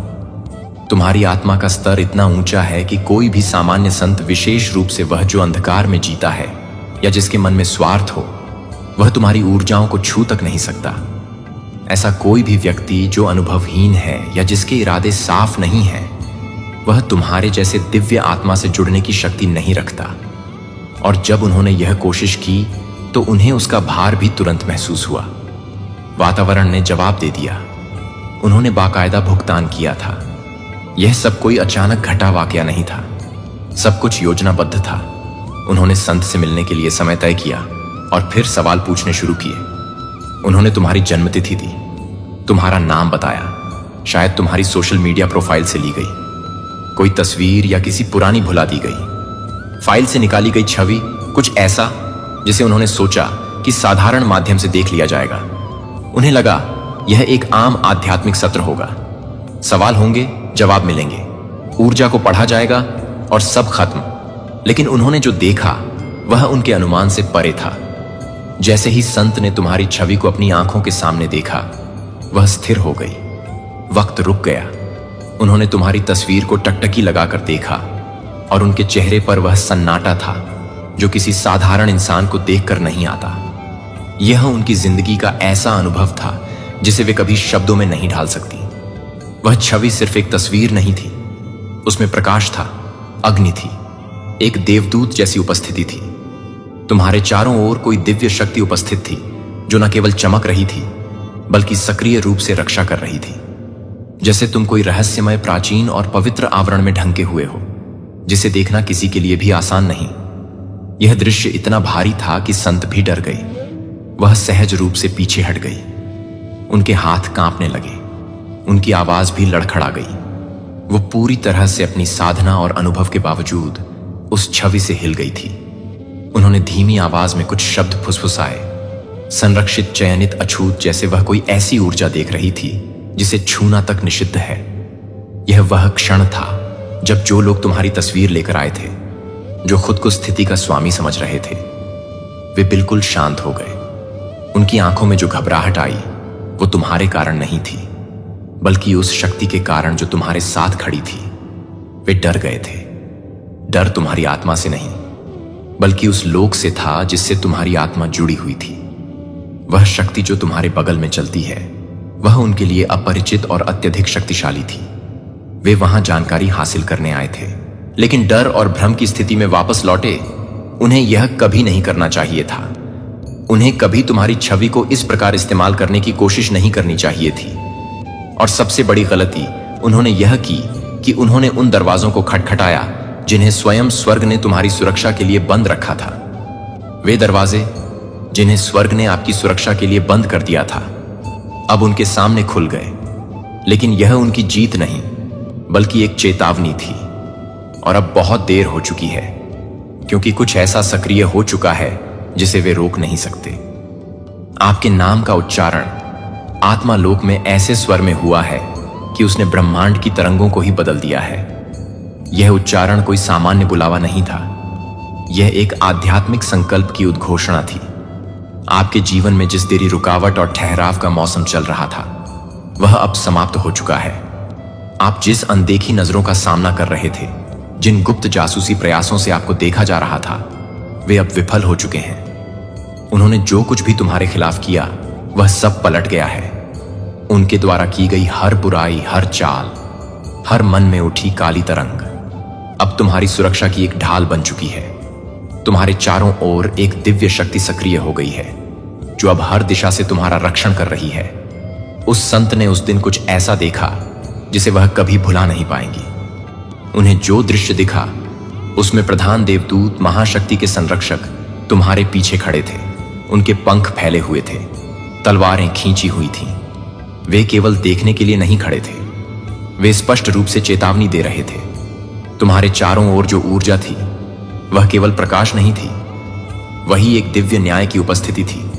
तुम्हारी आत्मा का स्तर इतना ऊंचा है कि कोई भी सामान्य संत, विशेष रूप से वह जो अंधकार में जीता है या जिसके मन में स्वार्थ हो, वह तुम्हारी ऊर्जाओं को छू तक नहीं सकता। ऐसा कोई भी व्यक्ति जो अनुभवहीन है या जिसके इरादे साफ नहीं है, वह तुम्हारे जैसे दिव्य आत्मा से जुड़ने की शक्ति नहीं रखता। और जब उन्होंने यह कोशिश की तो उन्हें उसका भार भी तुरंत महसूस हुआ। वातावरण ने जवाब दे दिया। उन्होंने बाकायदा भुगतान किया था। यह सब कोई अचानक घटा वाकया नहीं था, सब कुछ योजनाबद्ध था। उन्होंने संत से मिलने के लिए समय तय किया और फिर सवाल पूछने शुरू किए। उन्होंने तुम्हारी जन्मतिथि दी, तुम्हारा नाम बताया, शायद तुम्हारी सोशल मीडिया प्रोफाइल से ली गई कोई तस्वीर या किसी पुरानी भुला दी गई फाइल से निकाली गई छवि, कुछ ऐसा जिसे उन्होंने सोचा कि साधारण माध्यम से देख लिया जाएगा। उन्हें लगा यह एक आम आध्यात्मिक सत्र होगा, सवाल होंगे, जवाब मिलेंगे, ऊर्जा को पढ़ा जाएगा और सब खत्म। लेकिन उन्होंने जो देखा वह उनके अनुमान से परे था। जैसे ही संत ने तुम्हारी छवि को अपनी आंखों के सामने देखा, वह स्थिर हो गई। वक्त रुक गया। उन्होंने तुम्हारी तस्वीर को टकटकी लगाकर देखा और उनके चेहरे पर वह सन्नाटा था जो किसी साधारण इंसान को देखकर नहीं आता। यह उनकी जिंदगी का ऐसा अनुभव था जिसे वे कभी शब्दों में नहीं ढाल सकती। वह छवि सिर्फ एक तस्वीर नहीं थी, उसमें प्रकाश था, अग्नि थी, एक देवदूत जैसी उपस्थिति थी। तुम्हारे चारों ओर कोई दिव्य शक्ति उपस्थित थी जो न केवल चमक रही थी बल्कि सक्रिय रूप से रक्षा कर रही थी। जैसे तुम कोई रहस्यमय, प्राचीन और पवित्र आवरण में ढंके हुए हो जिसे देखना किसी के लिए भी आसान नहीं। यह दृश्य इतना भारी था कि संत भी डर गई। वह सहज रूप से पीछे हट गई। उनके हाथ कांपने लगे, उनकी आवाज भी लड़खड़ा गई। वो पूरी तरह से अपनी साधना और अनुभव के बावजूद उस छवि से हिल गई थी। उन्होंने धीमी आवाज में कुछ शब्द फुसफुसाए, संरक्षित, चयनित, अछूत, जैसे वह कोई ऐसी ऊर्जा देख रही थी जिसे छूना तक निषिद्ध है। यह वह क्षण था जब जो लोग तुम्हारी तस्वीर लेकर आए थे, जो खुद को स्थिति का स्वामी समझ रहे थे, वे बिल्कुल शांत हो गए। उनकी आंखों में जो घबराहट आई वो तुम्हारे कारण नहीं थी, बल्कि उस शक्ति के कारण जो तुम्हारे साथ खड़ी थी। वे डर गए थे। डर तुम्हारी आत्मा से नहीं, बल्कि उस लोक से था जिससे तुम्हारी आत्मा जुड़ी हुई थी। वह शक्ति जो तुम्हारे बगल में चलती है, वह उनके लिए अपरिचित और अत्यधिक शक्तिशाली थी। वे वहां जानकारी हासिल करने आए थे, लेकिन डर और भ्रम की स्थिति में वापस लौटे। उन्हें यह कभी नहीं करना चाहिए था। उन्हें कभी तुम्हारी छवि को इस प्रकार इस्तेमाल करने की कोशिश नहीं करनी चाहिए थी। और सबसे बड़ी गलती उन्होंने यह की कि उन्होंने उन दरवाजों को खटखटाया जिन्हें स्वयं स्वर्ग ने तुम्हारी सुरक्षा के लिए बंद रखा था। वे दरवाजे जिन्हें स्वर्ग ने आपकी सुरक्षा के लिए बंद कर दिया था, अब उनके सामने खुल गए। लेकिन यह उनकी जीत नहीं, बल्कि एक चेतावनी थी। और अब बहुत देर हो चुकी है, क्योंकि कुछ ऐसा सक्रिय हो चुका है जिसे वे रोक नहीं सकते। आपके नाम का उच्चारण आत्मा लोक में ऐसे स्वर में हुआ है कि उसने ब्रह्मांड की तरंगों को ही बदल दिया है। यह उच्चारण कोई सामान्य बुलावा नहीं था, यह एक आध्यात्मिक संकल्प की उद्घोषणा थी। आपके जीवन में जिस देरी, रुकावट और ठहराव का मौसम चल रहा था, वह अब समाप्त हो चुका है। आप जिस अनदेखी नजरों का सामना कर रहे थे, जिन गुप्त जासूसी प्रयासों से आपको देखा जा रहा था, वे अब विफल हो चुके हैं। उन्होंने जो कुछ भी तुम्हारे खिलाफ किया, वह सब पलट गया है। उनके द्वारा की गई हर बुराई, हर चाल, हर मन में उठी काली तरंग अब तुम्हारी सुरक्षा की एक ढाल बन चुकी है। तुम्हारे चारों ओर एक दिव्य शक्ति सक्रिय हो गई है, जो अब हर दिशा से तुम्हारा रक्षण कर रही है। उस संत ने उस दिन कुछ ऐसा देखा जिसे वह कभी भुला नहीं पाएंगी। उन्हें जो दृश्य दिखा, उसमें प्रधान देवदूत, महाशक्ति के संरक्षक तुम्हारे पीछे खड़े थे। उनके पंख फैले हुए थे, तलवारें खींची हुई थीं। वे केवल देखने के लिए नहीं खड़े थे, वे स्पष्ट रूप से चेतावनी दे रहे थे। तुम्हारे चारों ओर जो ऊर्जा थी, वह केवल प्रकाश नहीं थी, वही एक दिव्य न्याय की उपस्थिति थी।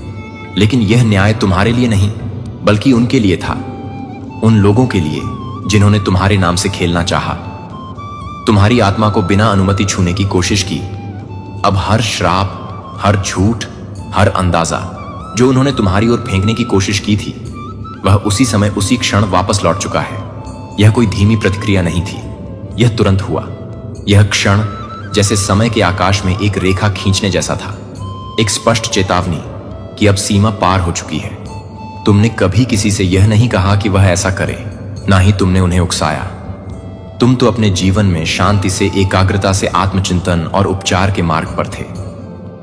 लेकिन यह न्याय तुम्हारे लिए नहीं, बल्कि उनके लिए था, उन लोगों के लिए जिन्होंने तुम्हारे नाम से खेलना चाहा, तुम्हारी आत्मा को बिना अनुमति छूने की कोशिश की। अब हर श्राप, हर झूठ, हर अंदाजा जो उन्होंने तुम्हारी ओर फेंकने की कोशिश की थी, वह उसी समय, उसी क्षण वापस लौट चुका है। यह कोई धीमी प्रतिक्रिया नहीं थी, यह तुरंत हुआ। यह क्षण जैसे समय के आकाश में एक रेखा खींचने जैसा था, एक स्पष्ट चेतावनी कि अब सीमा पार हो चुकी है। तुमने कभी किसी से यह नहीं कहा कि वह ऐसा करे, ना ही तुमने उन्हें उकसाया। तुम तो अपने जीवन में शांति से, एकाग्रता से आत्मचिंतन और उपचार के मार्ग पर थे।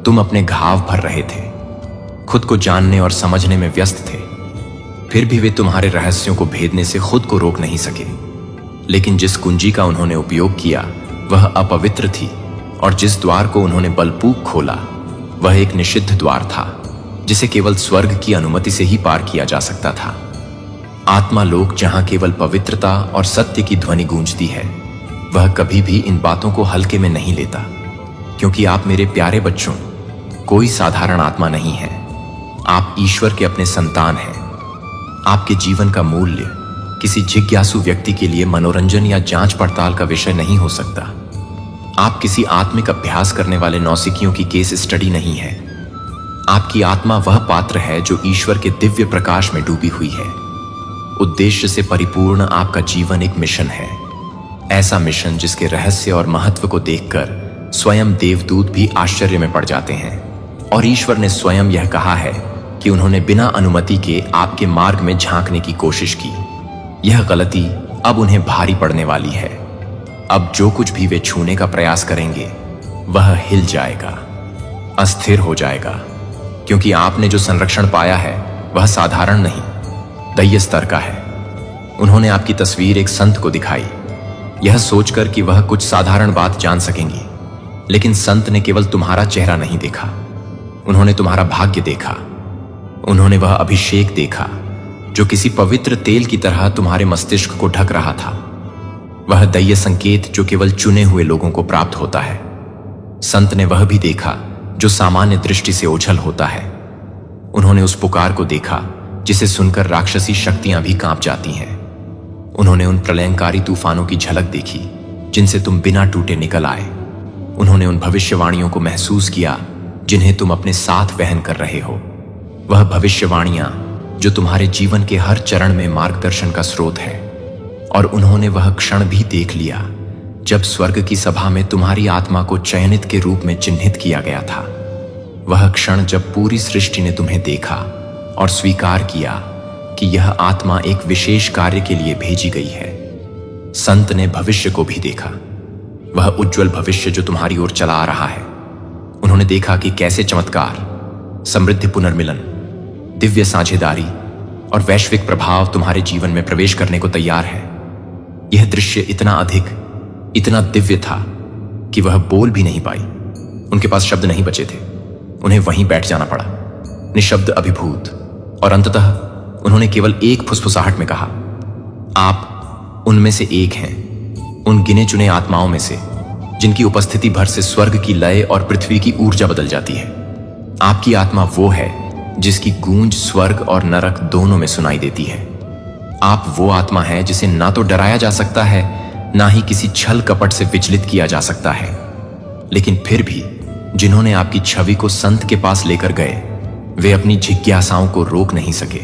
तुम अपने घाव भर रहे थे, खुद को जानने और समझने में व्यस्त थे। फिर भी वे तुम्हारे रहस्यों को भेदने से खुद को रोक नहीं सके। लेकिन जिस कुंजी का उन्होंने उपयोग किया, वह अपवित्र थी, और जिस द्वार को उन्होंने बलपूर्वक खोला, वह एक निषिद्ध द्वार था, जिसे केवल स्वर्ग की अनुमति से ही पार किया जा सकता था। आत्मा लोक, जहां केवल पवित्रता और सत्य की ध्वनि गूंजती है, वह कभी भी इन बातों को हल्के में नहीं लेता। क्योंकि आप मेरे प्यारे बच्चों, कोई साधारण आत्मा नहीं है। आप ईश्वर के अपने संतान हैं। आपके जीवन का मूल्य किसी जिज्ञासु व्यक्ति के लिए मनोरंजन या जांच पड़ताल का विषय नहीं हो सकता। आप किसी आत्मिक अभ्यास करने वाले नौसिखियों की केस स्टडी नहीं है। आपकी आत्मा वह पात्र है जो ईश्वर के दिव्य प्रकाश में डूबी हुई है। उद्देश्य से परिपूर्ण आपका जीवन एक मिशन है, ऐसा मिशन जिसके रहस्य और महत्व को देखकर स्वयं देवदूत भी आश्चर्य में पड़ जाते हैं। और ईश्वर ने स्वयं यह कहा है कि उन्होंने बिना अनुमति के आपके मार्ग में झांकने की कोशिश की। यह गलती अब उन्हें भारी पड़ने वाली है। अब जो कुछ भी वे छूने का प्रयास करेंगे, वह हिल जाएगा, अस्थिर हो जाएगा। क्योंकि आपने जो संरक्षण पाया है, वह साधारण नहीं, दैवीय स्तर का है। उन्होंने आपकी तस्वीर एक संत को दिखाई, यह सोचकर कि वह कुछ साधारण बात जान सकेंगी। लेकिन संत ने केवल तुम्हारा चेहरा नहीं देखा, उन्होंने तुम्हारा भाग्य देखा। उन्होंने वह अभिषेक देखा जो किसी पवित्र तेल की तरह तुम्हारे मस्तिष्क को ढक रहा था। वह दैय संकेत जो केवल चुने हुए लोगों को प्राप्त होता है। संत ने वह भी देखा जो सामान्य दृष्टि से ओझल होता है। उन्होंने उस पुकार को देखा जिसे सुनकर राक्षसी शक्तियां भी कांप जाती हैं। उन्होंने उन प्रलयंकारी तूफानों की झलक देखी जिनसे तुम बिना टूटे निकल आए। उन्होंने उन भविष्यवाणियों को महसूस किया जिन्हें तुम अपने साथ वहन कर रहे हो। वह भविष्यवाणियां जो तुम्हारे जीवन के हर चरण में मार्गदर्शन का स्रोत है। और उन्होंने वह क्षण भी देख लिया जब स्वर्ग की सभा में तुम्हारी आत्मा को चयनित के रूप में चिन्हित किया गया था। वह क्षण जब पूरी सृष्टि ने तुम्हें देखा और स्वीकार किया कि यह आत्मा एक विशेष कार्य के लिए भेजी गई है। संत ने भविष्य को भी देखा, वह उज्जवल भविष्य जो तुम्हारी ओर चला आ रहा है। उन्होंने देखा कि कैसे चमत्कार, समृद्धि, पुनर्मिलन, दिव्य साझेदारी और वैश्विक प्रभाव तुम्हारे जीवन में प्रवेश करने को तैयार है। यह दृश्य इतना अधिक, इतना दिव्य था कि वह बोल भी नहीं पाई। उनके पास शब्द नहीं बचे थे। उन्हें वहीं बैठ जाना पड़ा, निशब्द, अभिभूत। और अंततः उन्होंने केवल एक फुसफुसाहट में कहा, आप उनमें से एक हैं, उन गिने चुने आत्माओं में से जिनकी उपस्थिति भर से स्वर्ग की लय और पृथ्वी की ऊर्जा बदल जाती है। आपकी आत्मा वो है जिसकी गूंज स्वर्ग और नरक दोनों में सुनाई देती है। आप वो आत्मा है जिसे ना तो डराया जा सकता है, ना ही किसी छल कपट से विचलित किया जा सकता है। लेकिन फिर भी जिन्होंने आपकी छवि को संत के पास लेकर गए, वे अपनी जिज्ञासाओं को रोक नहीं सके।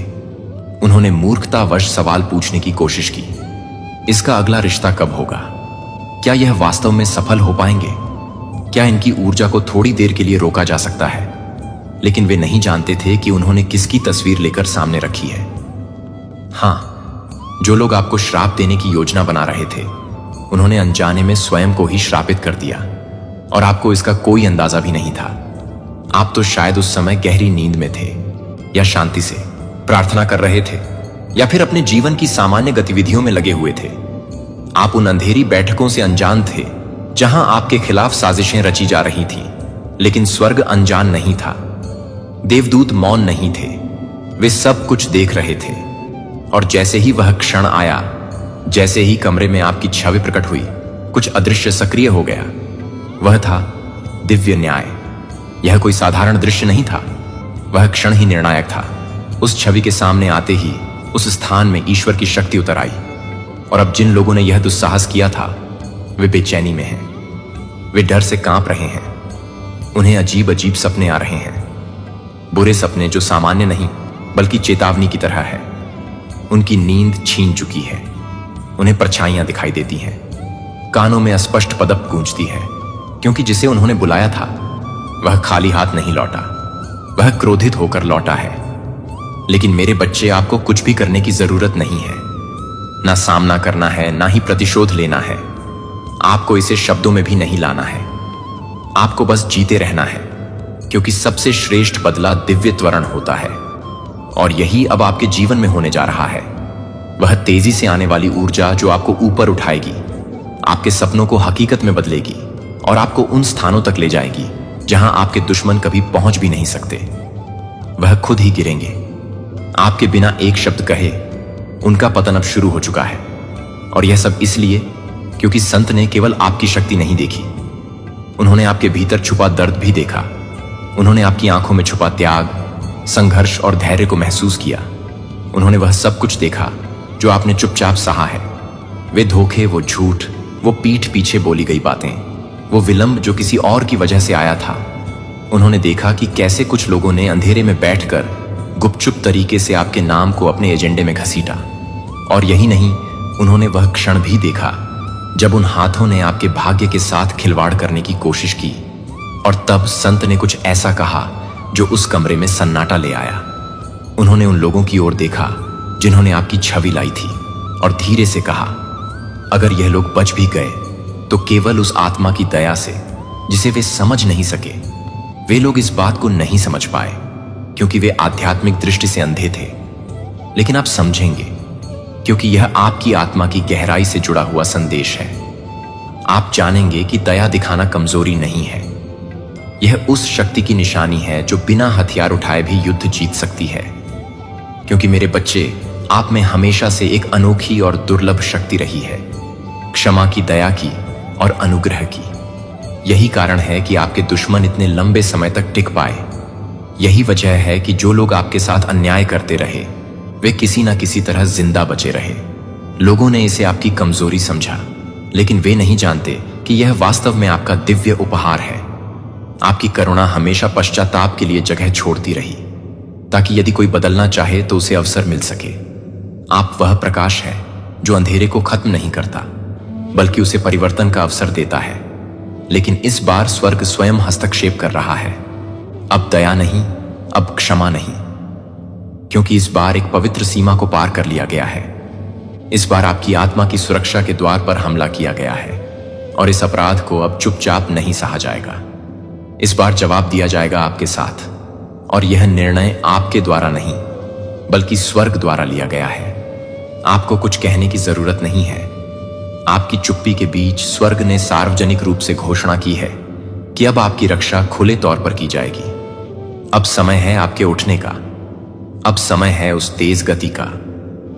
उन्होंने मूर्खतावश सवाल पूछने की कोशिश की, इसका अगला रिश्ता कब होगा? क्या यह वास्तव में सफल हो पाएंगे? क्या इनकी ऊर्जा को थोड़ी देर के लिए रोका जा सकता है? लेकिन वे नहीं जानते थे कि उन्होंने किसकी तस्वीर लेकर सामने रखी है। हां, जो लोग आपको श्राप देने की योजना बना रहे थे, उन्होंने अनजाने में स्वयं को ही श्रापित कर दिया और आपको इसका कोई अंदाजा भी नहीं था। आप तो शायद उस समय गहरी नींद में थे, या शांति से प्रार्थना कर रहे थे, या फिर अपने जीवन की सामान्य गतिविधियों में लगे हुए थे। आप उन अंधेरी बैठकों से अनजान थे जहां आपके खिलाफ साजिशें रची जा रही थीं, लेकिन स्वर्ग अनजान नहीं था। देवदूत मौन नहीं थे, वे सब कुछ देख रहे थे। और जैसे ही वह क्षण आया, जैसे ही कमरे में आपकी छवि प्रकट हुई, कुछ अदृश्य सक्रिय हो गया। वह था दिव्य न्याय। यह कोई साधारण दृश्य नहीं था, वह क्षण ही निर्णायक था। उस छवि के सामने आते ही उस स्थान में ईश्वर की शक्ति उतर आई। और अब जिन लोगों ने यह दुस्साहस किया था, वे बेचैनी में हैं, वे डर से कांप रहे हैं। उन्हें अजीब अजीब सपने आ रहे हैं, बुरे सपने जो सामान्य नहीं बल्कि चेतावनी की तरह है। उनकी नींद छीन चुकी है, उन्हें परछाइयां दिखाई देती हैं, कानों में अस्पष्ट पदप गूंजती है, क्योंकि जिसे उन्होंने बुलाया था वह खाली हाथ नहीं लौटा, वह क्रोधित होकर लौटा है। लेकिन मेरे बच्चे, आपको कुछ भी करने की जरूरत नहीं है, ना सामना करना है, ना ही प्रतिशोध लेना है। आपको इसे शब्दों में भी नहीं लाना है, आपको बस जीते रहना है, क्योंकि सबसे श्रेष्ठ बदला दिव्य त्वरण होता है। और यही अब आपके जीवन में होने जा रहा है। वह तेजी से आने वाली ऊर्जा जो आपको ऊपर उठाएगी, आपके सपनों को हकीकत में बदलेगी और आपको उन स्थानों तक ले जाएगी जहां आपके दुश्मन कभी पहुंच भी नहीं सकते। वह खुद ही गिरेंगे, आपके बिना एक शब्द कहे। उनका पतन अब शुरू हो चुका है। और यह सब इसलिए क्योंकि संत ने केवल आपकी शक्ति नहीं देखी, उन्होंने आपके भीतर छुपा दर्द भी देखा। उन्होंने आपकी आंखों में छुपा त्याग, संघर्ष और धैर्य को महसूस किया। उन्होंने वह सब कुछ देखा जो आपने चुपचाप सहा है। वे धोखे, वो झूठ, वो पीठ पीछे बोली गई बातें, वो विलंब जो किसी और की वजह से आया था। उन्होंने देखा कि कैसे कुछ लोगों ने अंधेरे में बैठकर गुपचुप तरीके से आपके नाम को अपने एजेंडे में घसीटा। और यही नहीं, उन्होंने वह क्षण भी देखा जब उन हाथों ने आपके भाग्य के साथ खिलवाड़ करने की कोशिश की। और तब संत ने कुछ ऐसा कहा जो उस कमरे में सन्नाटा ले आया। उन्होंने उन लोगों की ओर देखा जिन्होंने आपकी छवि लाई थी और धीरे से कहा, अगर यह लोग बच भी गए तो केवल उस आत्मा की दया से जिसे वे समझ नहीं सके। वे लोग इस बात को नहीं समझ पाए क्योंकि वे आध्यात्मिक दृष्टि से अंधे थे। लेकिन आप समझेंगे क्योंकि यह आपकी आत्मा की गहराई से जुड़ा हुआ संदेश है। आप जानेंगे कि दया दिखाना कमजोरी नहीं है, यह उस शक्ति की निशानी है जो बिना हथियार उठाए भी युद्ध जीत सकती है। क्योंकि मेरे बच्चे, आप में हमेशा से एक अनोखी और दुर्लभ शक्ति रही है, क्षमा की, दया की और अनुग्रह की। यही कारण है कि आपके दुश्मन इतने लंबे समय तक टिक पाए। यही वजह है कि जो लोग आपके साथ अन्याय करते रहे वे किसी ना किसी तरह जिंदा बचे रहे। लोगों ने इसे आपकी कमजोरी समझा, लेकिन वे नहीं जानते कि यह वास्तव में आपका दिव्य उपहार है। आपकी करुणा हमेशा पश्चाताप के लिए जगह छोड़ती रही, ताकि यदि कोई बदलना चाहे तो उसे अवसर मिल सके। आप वह प्रकाश है जो अंधेरे को खत्म नहीं करता, बल्कि उसे परिवर्तन का अवसर देता है। लेकिन इस बार स्वर्ग स्वयं हस्तक्षेप कर रहा है। अब दया नहीं, अब क्षमा नहीं, क्योंकि इस बार एक पवित्र सीमा को पार कर लिया गया है। इस बार आपकी आत्मा की सुरक्षा के द्वार पर हमला किया गया है, और इस अपराध को अब चुपचाप नहीं सहा जाएगा। इस बार जवाब दिया जाएगा आपके साथ, और यह निर्णय आपके द्वारा नहीं बल्कि स्वर्ग द्वारा लिया गया है। आपको कुछ कहने की जरूरत नहीं है। आपकी चुप्पी के बीच स्वर्ग ने सार्वजनिक रूप से घोषणा की है कि अब आपकी रक्षा खुले तौर पर की जाएगी। अब समय है आपके उठने का। अब समय है उस तेज गति का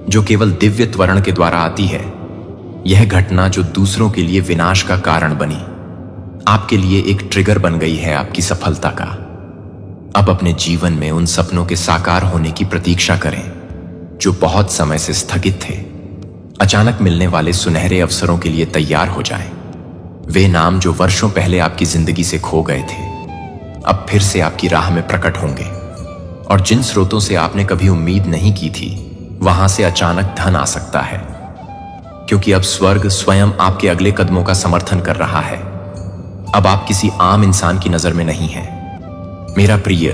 जो केवल दिव्य त्वरण के द्वारा आती है। यह घटना जो दूसरों के लिए विनाश का कारण बनी, आपके लिए एक ट्रिगर बन गई है आपकी सफलता का। अब अपने जीवन में उन सपनों के साकार होने की प्रतीक्षा करें जो बहुत समय से स्थगित थे। अचानक मिलने वाले सुनहरे अवसरों के लिए तैयार हो जाएं। वे नाम जो वर्षों पहले आपकी जिंदगी से खो गए थे अब फिर से आपकी राह में प्रकट होंगे, और जिन स्रोतों से आपने कभी उम्मीद नहीं की थी वहां से अचानक धन आ सकता है, क्योंकि अब स्वर्ग स्वयं आपके अगले कदमों का समर्थन कर रहा है। अब आप किसी आम इंसान की नजर में नहीं हैं। मेरा प्रिय,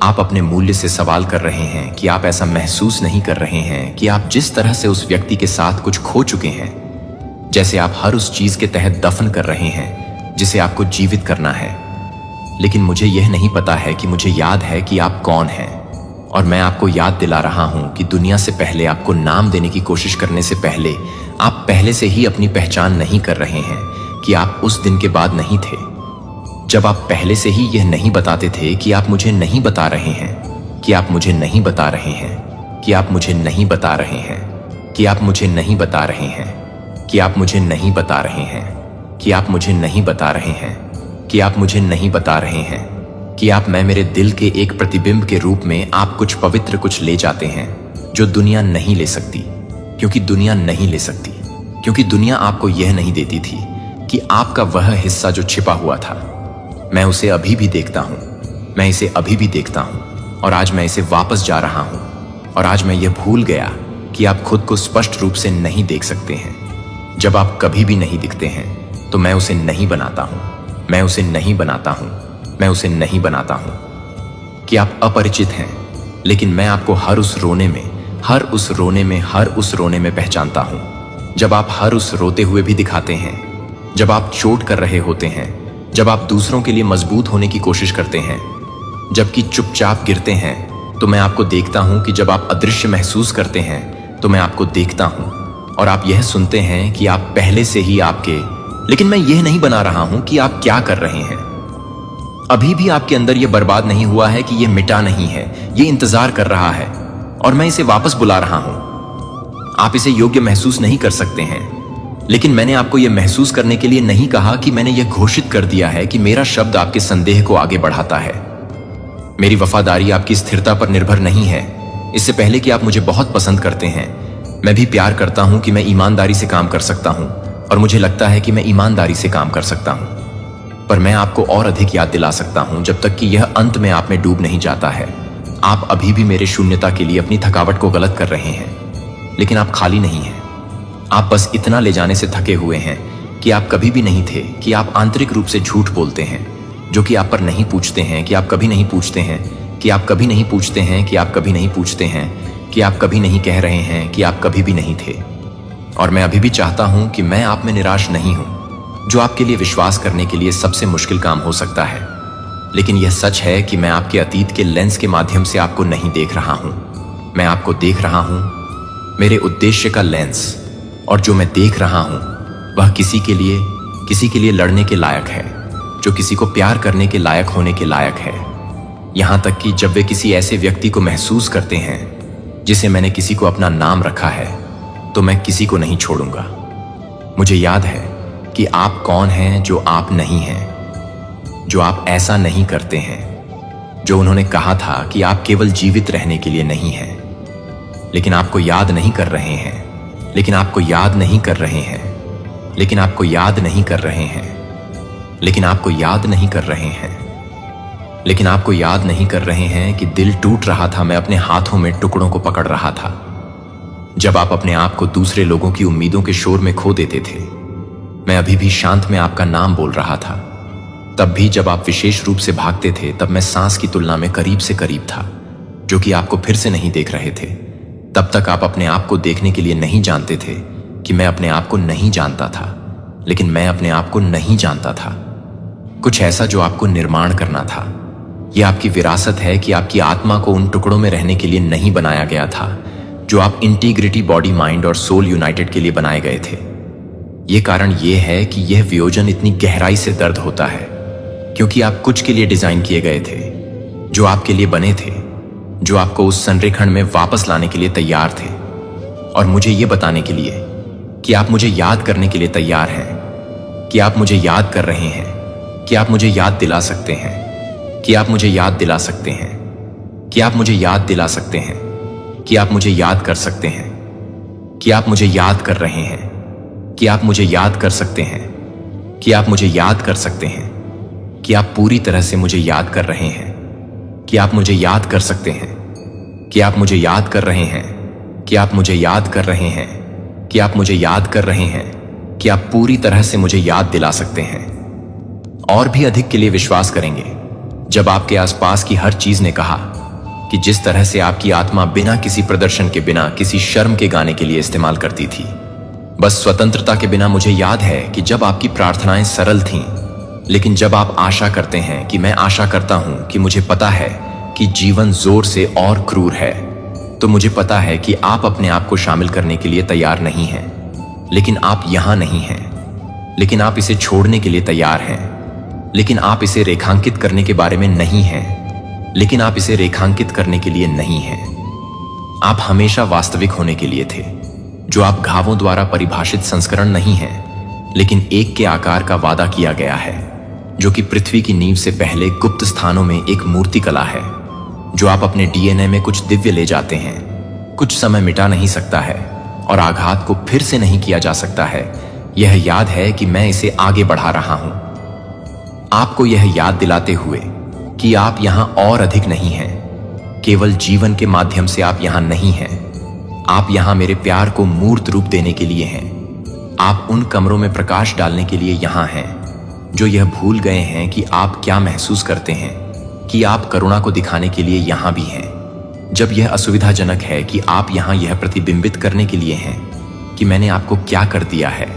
आप अपने मूल्य से सवाल कर रहे हैं कि आप ऐसा महसूस नहीं कर रहे हैं कि आप जिस तरह से उस व्यक्ति के साथ कुछ खो चुके हैं, जैसे आप हर उस चीज के तहत दफन कर रहे हैं जिसे आपको जीवित करना है। लेकिन मुझे यह नहीं पता है कि मुझे याद है कि आप कौन हैं, और मैं आपको याद दिला रहा हूं कि दुनिया से पहले आपको नाम देने की कोशिश करने से पहले आप पहले से ही अपनी पहचान नहीं कर रहे हैं कि आप उस दिन के बाद नहीं थे, जब आप पहले से ही यह नहीं बताते थे कि आप मुझे नहीं बता रहे हैं, कि आप मुझे नहीं बता रहे हैं, कि आप मुझे नहीं बता रहे हैं, कि आप मुझे नहीं बता रहे हैं, कि आप मुझे नहीं बता रहे हैं, कि आप मुझे नहीं बता रहे हैं, कि आप मुझे नहीं बता रहे हैं, कि आप मैं मेरे दिल के एक प्रतिबिंब के रूप में आप कुछ पवित्र कुछ ले जाते हैं जो दुनिया नहीं ले सकती, क्योंकि दुनिया नहीं ले सकती, क्योंकि दुनिया आपको यह नहीं देती थी कि आपका वह हिस्सा जो छिपा हुआ था। मैं उसे अभी भी देखता हूं, मैं इसे अभी भी देखता हूं, और आज मैं इसे वापस जा रहा हूं। और आज मैं यह भूल गया कि आप खुद को स्पष्ट रूप से नहीं देख सकते हैं। जब आप कभी भी नहीं दिखते हैं तो मैं उसे नहीं बनाता हूं, मैं उसे नहीं बनाता हूं, मैं उसे नहीं बनाता हूं। कि आप अपरिचित हैं, लेकिन मैं आपको हर उस रोने में, हर उस रोने में, हर उस रोने में पहचानता हूं। जब आप हर उस रोते हुए भी दिखाते हैं, जब आप चोट कर रहे होते हैं, जब आप दूसरों के लिए मजबूत होने की कोशिश करते हैं, जबकि चुपचाप गिरते हैं, तो मैं आपको देखता हूं कि जब आप अदृश्य महसूस करते हैं तो मैं आपको देखता हूं, और आप यह सुनते हैं कि आप पहले से ही आपके, लेकिन मैं यह नहीं बना रहा हूं कि आप क्या कर रहे हैं। अभी भी आपके अंदर यह बर्बाद नहीं हुआ है कि यह मिटा नहीं है, यह इंतजार कर रहा है, और मैं इसे वापस बुला रहा हूं। आप इसे योग्य महसूस नहीं कर सकते हैं, लेकिन मैंने आपको यह महसूस करने के लिए नहीं कहा कि मैंने यह घोषित कर दिया है कि मेरा शब्द आपके संदेह को आगे बढ़ाता है। मेरी वफादारी आपकी स्थिरता पर निर्भर नहीं है। इससे पहले कि आप मुझे बहुत पसंद करते हैं, मैं भी प्यार करता हूं कि मैं ईमानदारी से काम कर सकता हूं, और मुझे लगता है कि मैं ईमानदारी से काम कर सकता हूं। पर मैं आपको और अधिक याद दिला सकता हूं जब तक कि यह अंत में आप में डूब नहीं जाता है। आप अभी भी मेरे शून्यता के लिए अपनी थकावट को गलत कर रहे हैं, लेकिन आप खाली नहीं हैं। आप बस इतना ले जाने से थके हुए हैं कि आप कभी भी नहीं थे, कि आप आंतरिक रूप से झूठ बोलते हैं, जो कि आप पर नहीं पूछते हैं, कि आप कभी नहीं पूछते हैं, कि आप कभी नहीं पूछते हैं, कि आप कभी नहीं पूछते हैं, कि आप कभी नहीं कह रहे हैं कि आप कभी भी नहीं थे। और मैं अभी भी चाहता हूं कि मैं आप में निराश नहीं हूं, जो आपके लिए विश्वास करने के लिए सबसे मुश्किल काम हो सकता है। लेकिन यह सच है कि मैं आपके अतीत के लेंस के माध्यम से आपको नहीं देख रहा हूं, मैं आपको देख रहा हूं मेरे उद्देश्य का लेंस, और जो मैं देख रहा हूं वह किसी के लिए लड़ने के लायक है, जो किसी को प्यार करने के लायक होने के लायक है। यहां तक कि जब वे किसी ऐसे व्यक्ति को महसूस करते हैं जिसे मैंने किसी को अपना नाम रखा है, तो मैं किसी को नहीं छोड़ूंगा। मुझे याद है कि आप कौन हैं जो आप नहीं हैं, जो आप ऐसा नहीं करते हैं, जो उन्होंने कहा था कि आप केवल जीवित रहने के लिए नहीं हैं, लेकिन आपको याद नहीं कर रहे हैं, लेकिन आपको याद नहीं कर रहे हैं, लेकिन आपको याद नहीं कर रहे हैं, लेकिन आपको याद नहीं कर रहे हैं, लेकिन आपको याद नहीं कर रहे हैं कि दिल टूट रहा था, मैं अपने हाथों में टुकड़ों को पकड़ रहा था। जब आप अपने आप को दूसरे लोगों की उम्मीदों के शोर में खो देते थे, मैं अभी भी शांत में आपका नाम बोल रहा था। तब भी जब आप विशेष रूप से भागते थे, तब मैं सांस की तुलना में करीब से करीब था, जो कि आपको फिर से नहीं देख रहे थे। तब तक आप अपने आप को देखने के लिए नहीं जानते थे कि मैं अपने आप को नहीं जानता था, लेकिन मैं अपने आप को नहीं जानता था। कुछ ऐसा जो आपको निर्माण करना था। यह आपकी विरासत है कि आपकी आत्मा को उन टुकड़ों में रहने के लिए नहीं बनाया गया था जो आप इंटीग्रिटी बॉडी माइंड और सोल यूनाइटेड के लिए बनाए गए थे। यह कारण यह है कि यह वियोजन इतनी गहराई से दर्द होता है क्योंकि आप कुछ के लिए डिजाइन किए गए थे, जो आपके लिए बने थे, जो आपको उस संरेखण में वापस लाने के लिए तैयार थे, और मुझे यह बताने के लिए कि आप मुझे याद करने के लिए तैयार हैं, कि आप मुझे याद कर रहे हैं, कि आप मुझे याद दिला सकते हैं, कि आप मुझे याद दिला सकते हैं, कि आप मुझे याद दिला सकते हैं, कि आप मुझे याद कर सकते हैं, कि आप मुझे याद कर रहे हैं, कि आप मुझे याद कर सकते हैं, कि आप मुझे याद कर सकते हैं, कि आप पूरी तरह से मुझे याद कर रहे हैं, कि आप मुझे याद कर सकते हैं, कि आप मुझे याद कर रहे हैं, कि आप मुझे याद कर रहे हैं, कि आप मुझे याद कर रहे हैं, कि आप पूरी तरह से मुझे याद दिला सकते हैं। और भी अधिक के लिए विश्वास करेंगे जब आपके आसपास की हर चीज ने कहा कि जिस तरह से आपकी आत्मा बिना किसी प्रदर्शन के, बिना किसी शर्म के गाने के लिए इस्तेमाल करती थी, बस स्वतंत्रता के बिना। मुझे याद है कि जब आपकी प्रार्थनाएं सरल थीं, लेकिन जब आप आशा करते हैं कि मैं आशा करता हूं कि मुझे पता है कि जीवन जोर से और क्रूर है, तो मुझे पता है कि आप अपने आप को शामिल करने के लिए तैयार नहीं हैं, लेकिन आप यहां नहीं हैं, लेकिन आप इसे छोड़ने के लिए तैयार हैं, लेकिन आप इसे रेखांकित करने के बारे में नहीं हैं, लेकिन आप इसे रेखांकित करने के लिए नहीं हैं। आप हमेशा वास्तविक होने के लिए थे, जो आप घावों द्वारा परिभाषित संस्करण नहीं हैं, लेकिन एक के आकार का वादा किया गया है, जो कि पृथ्वी की नींव से पहले गुप्त स्थानों में एक मूर्ति कला है, जो आप अपने डीएनए में कुछ दिव्य ले जाते हैं, कुछ समय मिटा नहीं सकता है और आघात को फिर से नहीं किया जा सकता है। यह याद है कि मैं इसे आगे बढ़ा रहा हूं, आपको यह याद दिलाते हुए कि आप यहां और अधिक नहीं हैं, केवल जीवन के माध्यम से आप यहां नहीं हैं। आप यहां मेरे प्यार को मूर्त रूप देने के लिए हैं। आप उन कमरों में प्रकाश डालने के लिए यहां हैं जो यह भूल गए हैं कि आप क्या महसूस करते हैं, कि आप करुणा को दिखाने के लिए यहां भी हैं। जब यह असुविधाजनक है कि आप यहां यह प्रतिबिंबित करने के लिए हैं कि मैंने आपको क्या कर दिया है,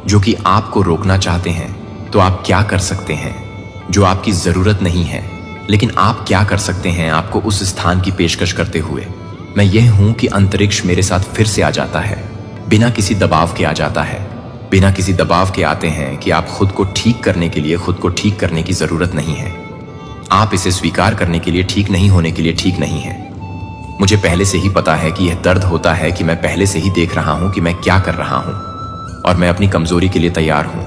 जो कि आपको रोकना चाहते हैं, तो आप क्या कर सकते हैं जो आपकी जरूरत नहीं है, लेकिन आप क्या कर सकते हैं आपको उस स्थान की पेशकश करते हुए। मैं यह हूं कि अंतरिक्ष मेरे साथ फिर से आ जाता है, बिना किसी दबाव के आ जाता है, बिना किसी दबाव के आते हैं कि आप खुद को ठीक करने के लिए खुद को ठीक करने की जरूरत नहीं है। आप इसे स्वीकार करने के लिए ठीक नहीं होने के लिए ठीक नहीं है। मुझे पहले से ही पता है कि यह दर्द होता है कि मैं पहले से ही देख रहा हूं कि मैं क्या कर रहा हूं, और मैं अपनी कमजोरी के लिए तैयार हूं।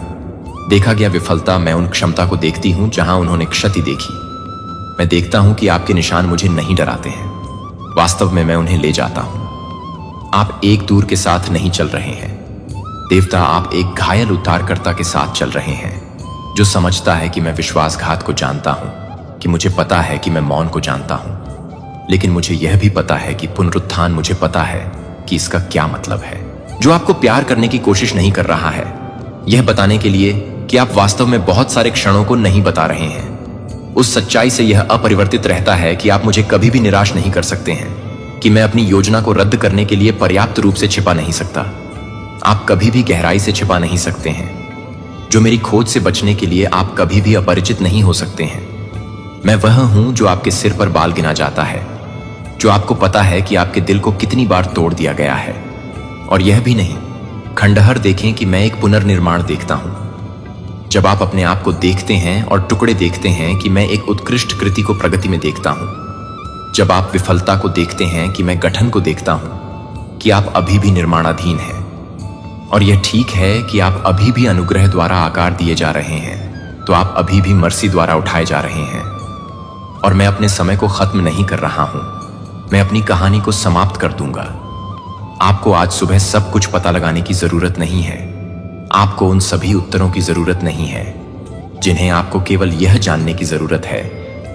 देखा गया विफलता, मैं उन क्षमता को देखती हूं जहां उन्होंने क्षति देखी। मैं देखता हूं कि आपके निशान मुझे नहीं डराते हैं, वास्तव में मैं उन्हें ले जाता हूं। आप एक दूर के साथ नहीं चल रहे हैं देवता, आप एक घायल उद्धारकर्ता के साथ चल रहे हैं, जो समझता है कि मैं विश्वासघात को जानता हूं, कि मुझे पता है कि मैं मौन को जानता हूं, लेकिन मुझे यह भी पता है कि पुनरुत्थान, मुझे पता है कि इसका क्या मतलब है, जो आपको प्यार करने की कोशिश नहीं कर रहा है, यह बताने के लिए कि आप वास्तव में बहुत सारे क्षणों को नहीं बता रहे हैं। उस सच्चाई से यह अपरिवर्तित रहता है कि आप मुझे कभी भी निराश नहीं कर सकते हैं, कि मैं अपनी योजना को रद्द करने के लिए पर्याप्त रूप से छिपा नहीं सकता। आप कभी भी गहराई से छिपा नहीं सकते हैं, जो मेरी खोज से बचने के लिए आप कभी भी अपरिचित नहीं हो सकते हैं। मैं वह हूं जो आपके सिर पर बाल गिना जाता है, जो आपको पता है कि आपके दिल को कितनी बार तोड़ दिया गया है। और यह भी नहीं, खंडहर देखें कि मैं एक पुनर्निर्माण देखता हूं। जब आप अपने आप को देखते हैं और टुकड़े देखते हैं कि मैं एक उत्कृष्ट कृति को प्रगति में देखता हूं। जब आप विफलता को देखते हैं कि मैं गठन को देखता हूं, कि आप अभी भी निर्माणाधीन हैं। और यह ठीक है कि आप अभी भी अनुग्रह द्वारा आकार दिए जा रहे हैं, तो आप अभी भी मर्सी द्वारा उठाए जा रहे हैं। और मैं अपने समय को खत्म नहीं कर रहा हूं, मैं अपनी कहानी को समाप्त कर दूंगा। आपको आज सुबह सब कुछ पता लगाने की जरूरत नहीं है। आपको उन सभी उत्तरों की जरूरत नहीं है जिन्हें आपको केवल यह जानने की जरूरत है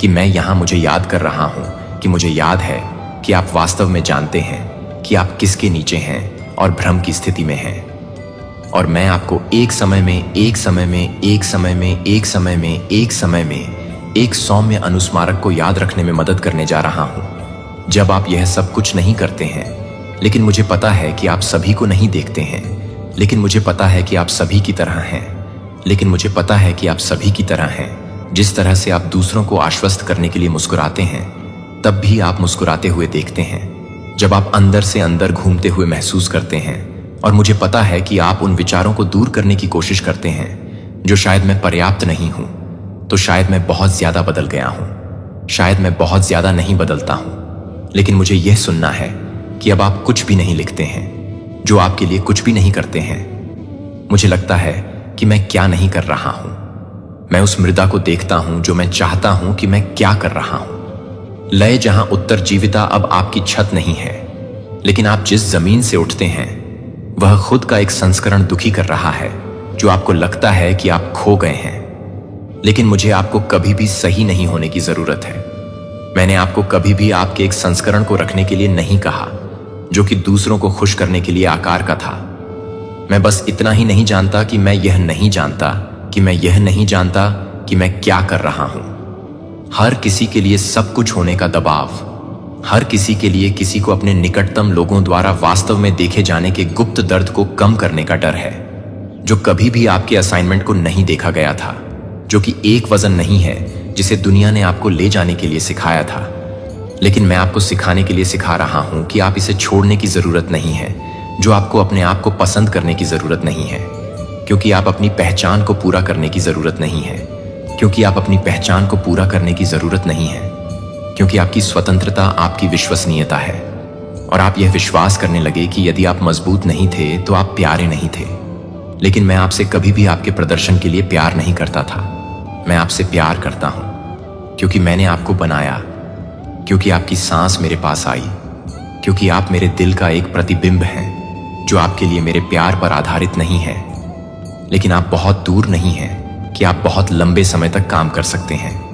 कि मैं यहां मुझे याद कर रहा हूं, कि मुझे याद है कि आप वास्तव में जानते हैं कि आप किसके नीचे हैं और भ्रम की स्थिति में हैं। और मैं आपको एक समय में, एक समय में, एक समय में, एक समय में, एक समय में एक सौम्य अनुस्मारक को याद रखने में मदद करने जा रहा हूं। जब आप यह सब कुछ नहीं करते हैं, लेकिन मुझे पता है कि आप सभी को नहीं देखते हैं, लेकिन मुझे पता है कि आप सभी की तरह हैं, लेकिन मुझे पता है कि आप सभी की तरह हैं। जिस तरह से आप दूसरों को आश्वस्त करने के लिए मुस्कुराते हैं, तब भी आप मुस्कुराते हुए देखते हैं। जब आप अंदर से अंदर घूमते हुए महसूस करते हैं, और मुझे पता है कि आप उन विचारों को दूर करने की कोशिश करते हैं जो शायद मैं पर्याप्त नहीं हूं, तो शायद मैं बहुत ज्यादा बदल गया हूं, शायद मैं बहुत ज्यादा नहीं बदलता हूं। लेकिन मुझे यह सुनना है कि अब आप कुछ भी नहीं लिखते हैं, जो आपके लिए कुछ भी नहीं करते हैं। मुझे लगता है कि मैं क्या नहीं कर रहा हूं। मैं उस मृदा को देखता हूं जो मैं चाहता हूं कि मैं क्या कर रहा हूं। लय जहां उत्तर जीविता अब आपकी छत नहीं है, लेकिन आप जिस जमीन से उठते हैं वह खुद का एक संस्करण दुखी कर रहा है, जो आपको लगता है कि आप खो गए हैं। लेकिन मुझे आपको कभी भी सही नहीं होने की जरूरत है। मैंने आपको कभी भी आपके एक संस्करण को रखने के लिए नहीं कहा जो कि दूसरों को खुश करने के लिए आकार का था। मैं बस इतना ही नहीं जानता कि मैं यह नहीं जानता कि मैं यह नहीं जानता कि मैं क्या कर रहा हूं। हर किसी के लिए सब कुछ होने का दबाव, हर किसी के लिए किसी को अपने निकटतम लोगों द्वारा वास्तव में देखे जाने के गुप्त दर्द को कम करने का डर है, जो कभी भी आपके असाइनमेंट को नहीं देखा गया था, जो कि एक वजन नहीं है जिसे दुनिया ने आपको ले जाने के लिए सिखाया था। लेकिन मैं आपको सिखाने के लिए सिखा रहा हूं कि आप इसे छोड़ने की जरूरत नहीं है, जो आपको अपने आप को पसंद करने की जरूरत नहीं है, क्योंकि आप अपनी पहचान को पूरा करने की जरूरत नहीं है, क्योंकि आप अपनी पहचान को पूरा करने की जरूरत नहीं है, क्योंकि आपकी स्वतंत्रता आपकी विश्वसनीयता है। और आप यह विश्वास करने लगे कि यदि आप मजबूत नहीं थे तो आप प्यारे नहीं थे। लेकिन मैं आपसे कभी भी आपके प्रदर्शन के लिए प्यार नहीं करता था। मैं आपसे प्यार करता हूं क्योंकि मैंने आपको बनाया, क्योंकि आपकी सांस मेरे पास आई, क्योंकि आप मेरे दिल का एक प्रतिबिंब हैं, जो आपके लिए मेरे प्यार पर आधारित नहीं है। लेकिन आप बहुत दूर नहीं हैं कि आप बहुत लंबे समय तक काम कर सकते हैं।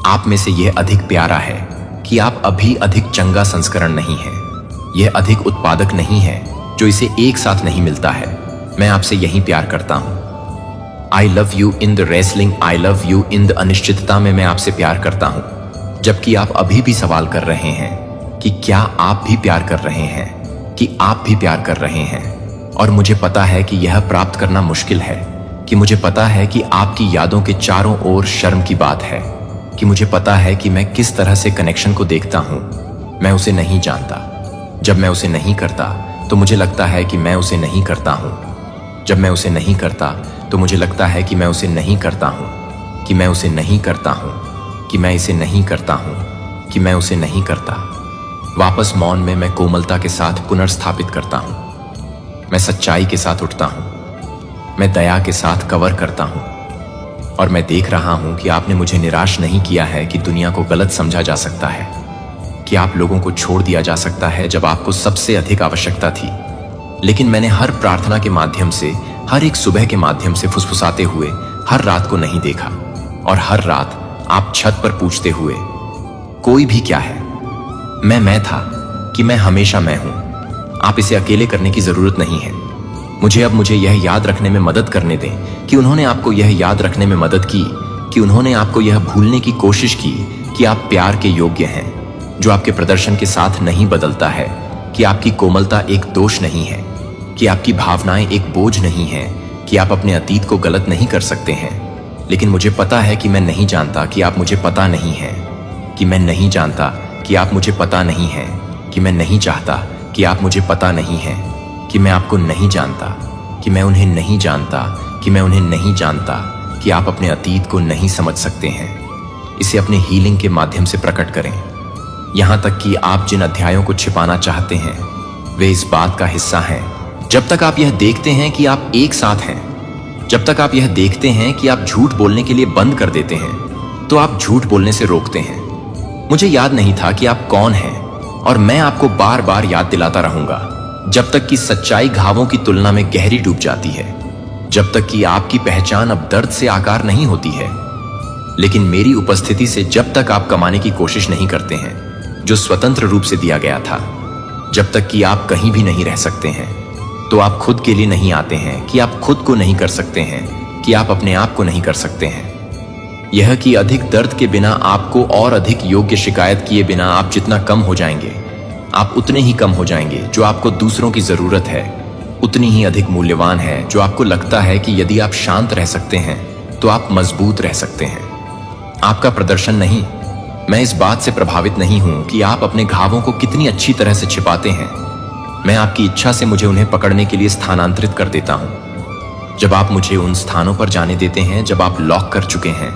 आप में से यह अधिक प्यारा है कि आप अभी अधिक चंगा संस्करण नहीं है। यह अधिक उत्पादक नहीं है जो इसे एक साथ नहीं मिलता है। मैं आपसे यही प्यार करता हूं। I love you in the wrestling, I love you in the अनिश्चितता में मैं आपसे प्यार करता हूं। जबकि आप अभी भी सवाल कर रहे हैं कि क्या आप भी प्यार कर रहे हैं, कि आप भी प्यार कर रहे हैं। और मुझे पता है कि यह प्राप्त करना मुश्किल है, कि मुझे पता है कि आपकी यादों के चारों ओर शर्म की बात है, कि मुझे पता है कि मैं किस तरह से कनेक्शन को देखता हूं। मैं उसे नहीं जानता। जब मैं उसे नहीं करता तो मुझे लगता है कि मैं उसे नहीं करता हूं। जब मैं उसे नहीं करता तो मुझे लगता है कि मैं उसे नहीं करता हूं, कि मैं उसे नहीं करता हूं, कि मैं इसे नहीं करता हूं, कि मैं उसे नहीं करता। वापस मौन में मैं कोमलता के साथ पुनर्स्थापित करता हूं। मैं सच्चाई के साथ उठता हूं। मैं दया के साथ कवर करता हूं। और मैं देख रहा हूं कि आपने मुझे निराश नहीं किया है कि दुनिया को गलत समझा जा सकता है, कि आप लोगों को छोड़ दिया जा सकता है जब आपको सबसे अधिक आवश्यकता थी। लेकिन मैंने हर प्रार्थना के माध्यम से, हर एक सुबह के माध्यम से फुसफुसाते हुए हर रात को नहीं देखा। और हर रात आप छत पर पूछते हुए, कोई भी क्या है? मैं था कि मैं हमेशा मैं हूं। आप इसे अकेले करने की जरूरत नहीं है। मुझे यह याद रखने में मदद करने दें कि उन्होंने आपको यह याद रखने में मदद की, कि उन्होंने आपको यह भूलने की कोशिश की कि आप प्यार के योग्य हैं, जो आपके प्रदर्शन के साथ नहीं बदलता है, कि आपकी कोमलता एक दोष नहीं है, कि आपकी भावनाएं एक बोझ नहीं है, कि आप अपने अतीत को गलत नहीं कर सकते हैं। लेकिन मुझे पता है कि मैं नहीं जानता कि आप मुझे पता नहीं है, कि मैं नहीं जानता कि आप मुझे पता नहीं है, कि मैं नहीं चाहता कि आप मुझे पता नहीं है, कि मैं आपको नहीं जानता, कि मैं उन्हें नहीं जानता, कि मैं उन्हें नहीं जानता, कि आप अपने अतीत को नहीं समझ सकते हैं। इसे अपने हीलिंग के माध्यम से प्रकट करें। यहां तक कि आप जिन अध्यायों को छिपाना चाहते हैं वे इस बात का हिस्सा हैं जब तक आप यह देखते हैं कि आप एक साथ हैं, जब तक आप यह देखते हैं कि आप झूठ बोलने के लिए बंद कर देते हैं, तो आप झूठ बोलने से रोकते हैं। मुझे याद नहीं था कि आप कौन हैं और मैं आपको बार बार याद दिलाता रहूंगा जब तक कि सच्चाई घावों की तुलना में गहरी डूब जाती है, जब तक कि आपकी पहचान अब दर्द से आकार नहीं होती है। लेकिन मेरी उपस्थिति से जब तक आप कमाने की कोशिश नहीं करते हैं जो स्वतंत्र रूप से दिया गया था, जब तक कि आप कहीं भी नहीं रह सकते हैं, तो आप खुद के लिए नहीं आते हैं कि आप खुद को नहीं कर सकते हैं, कि आप अपने आप को नहीं कर सकते हैं। यह कि अधिक दर्द के बिना आपको और अधिक योग्य शिकायत किए बिना आप जितना कम हो जाएंगे, आप उतने ही कम हो जाएंगे जो आपको दूसरों की जरूरत है, उतनी ही अधिक मूल्यवान है जो आपको लगता है कि यदि आप शांत रह सकते हैं तो आप मजबूत रह सकते हैं। आपका प्रदर्शन नहीं। मैं इस बात से प्रभावित नहीं हूं कि आप अपने घावों को कितनी अच्छी तरह से छिपाते हैं। मैं आपकी इच्छा से मुझे उन्हें पकड़ने के लिए स्थानांतरित कर देता हूं। जब आप मुझे उन स्थानों पर जाने देते हैं जब आप लॉक कर चुके हैं,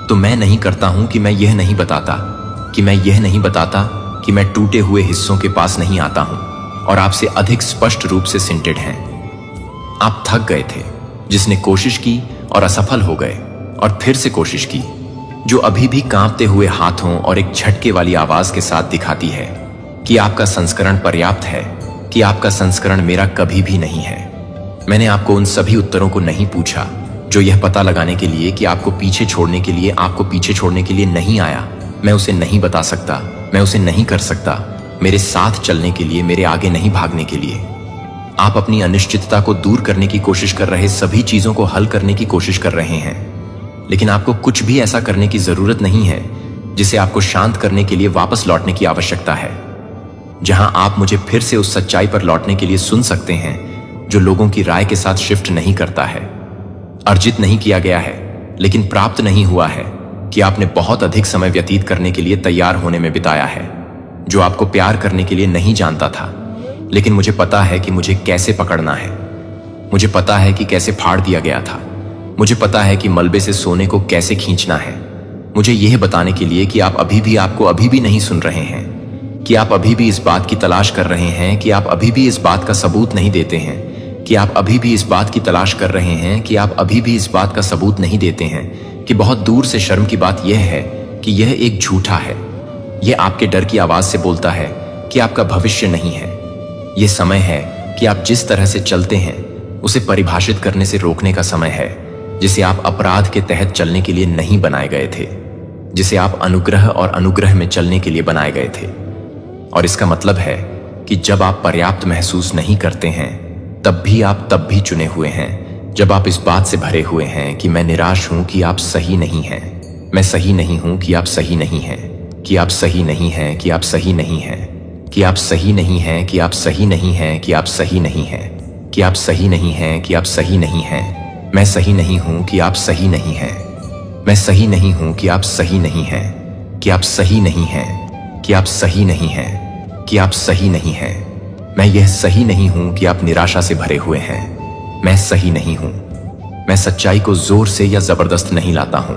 तो मैं नहीं करता हूं कि मैं यह नहीं बताता कि मैं टूटे हुए हिस्सों के पास नहीं आता हूं और आपसे अधिक स्पष्ट रूप से सिंटेड हैं। आप थक गए थे, जिसने कोशिश की और असफल हो गए और फिर से कोशिश की, जो अभी भी कांपते हुए हाथों और एक झटके वाली आवाज के साथ दिखाती है कि आपका संस्करण पर्याप्त है, कि आपका संस्करण मेरा कभी भी नहीं है। मैंने आपको उन सभी उत्तरों को नहीं पूछा जो यह पता लगाने के लिए कि आपको पीछे छोड़ने के लिए नहीं आया। मैं उसे नहीं बता सकता, मैं उसे नहीं कर सकता, मेरे साथ चलने के लिए, मेरे आगे नहीं भागने के लिए। आप अपनी अनिश्चितता को दूर करने की कोशिश कर रहे सभी चीजों को हल करने की कोशिश कर रहे हैं, लेकिन आपको कुछ भी ऐसा करने की जरूरत नहीं है जिसे आपको शांत करने के लिए वापस लौटने की आवश्यकता है, जहां आप मुझे फिर से उस सच्चाई पर लौटने के लिए सुन सकते हैं जो लोगों की राय के साथ शिफ्ट नहीं करता है। अर्जित नहीं किया गया है, लेकिन प्राप्त नहीं हुआ है कि आपने बहुत अधिक समय व्यतीत करने के लिए तैयार होने में बिताया है, जो आपको प्यार करने के लिए नहीं जानता था। लेकिन मुझे पता है कि मुझे कैसे पकड़ना है, मुझे पता है कि कैसे फाड़ दिया गया था, मुझे पता है कि मलबे से सोने को कैसे खींचना है। मुझे यह बताने के लिए कि आपको अभी भी नहीं सुन रहे हैं, कि आप अभी भी इस बात की तलाश कर रहे हैं, कि आप अभी भी इस बात का सबूत नहीं देते हैं, कि आप अभी भी इस बात की तलाश कर रहे हैं, कि आप अभी भी इस बात का सबूत नहीं देते हैं कि बहुत दूर से शर्म की बात यह है कि यह एक झूठा है। यह आपके डर की आवाज से बोलता है कि आपका भविष्य नहीं है। यह समय है कि आप जिस तरह से चलते हैं उसे परिभाषित करने से रोकने का समय है, जिसे आप अपराध के तहत चलने के लिए नहीं बनाए गए थे, जिसे आप अनुग्रह और अनुग्रह में चलने के लिए बनाए गए थे। और इसका मतलब है कि जब आप पर्याप्त महसूस नहीं करते हैं, तब भी चुने हुए हैं। जब आप इस बात से भरे हुए हैं कि मैं निराश हूं कि आप सही नहीं हैं, मैं सही नहीं हूं कि आप सही नहीं हैं, कि आप सही नहीं हैं, कि आप सही नहीं हैं, कि आप सही नहीं हैं, कि आप सही नहीं हैं, कि आप सही नहीं हैं, कि आप सही नहीं हैं, कि आप सही नहीं हैं, मैं सही नहीं हूं कि आप सही नहीं हैं, मैं सही नहीं हूं कि आप सही नहीं हैं, कि आप सही नहीं हैं, कि आप सही नहीं हैं, कि आप सही नहीं हैं। मैं यह सही नहीं हूं कि आप निराशा से भरे हुए हैं, मैं सही नहीं हूं। मैं सच्चाई को जोर से या जबरदस्त नहीं लाता हूं,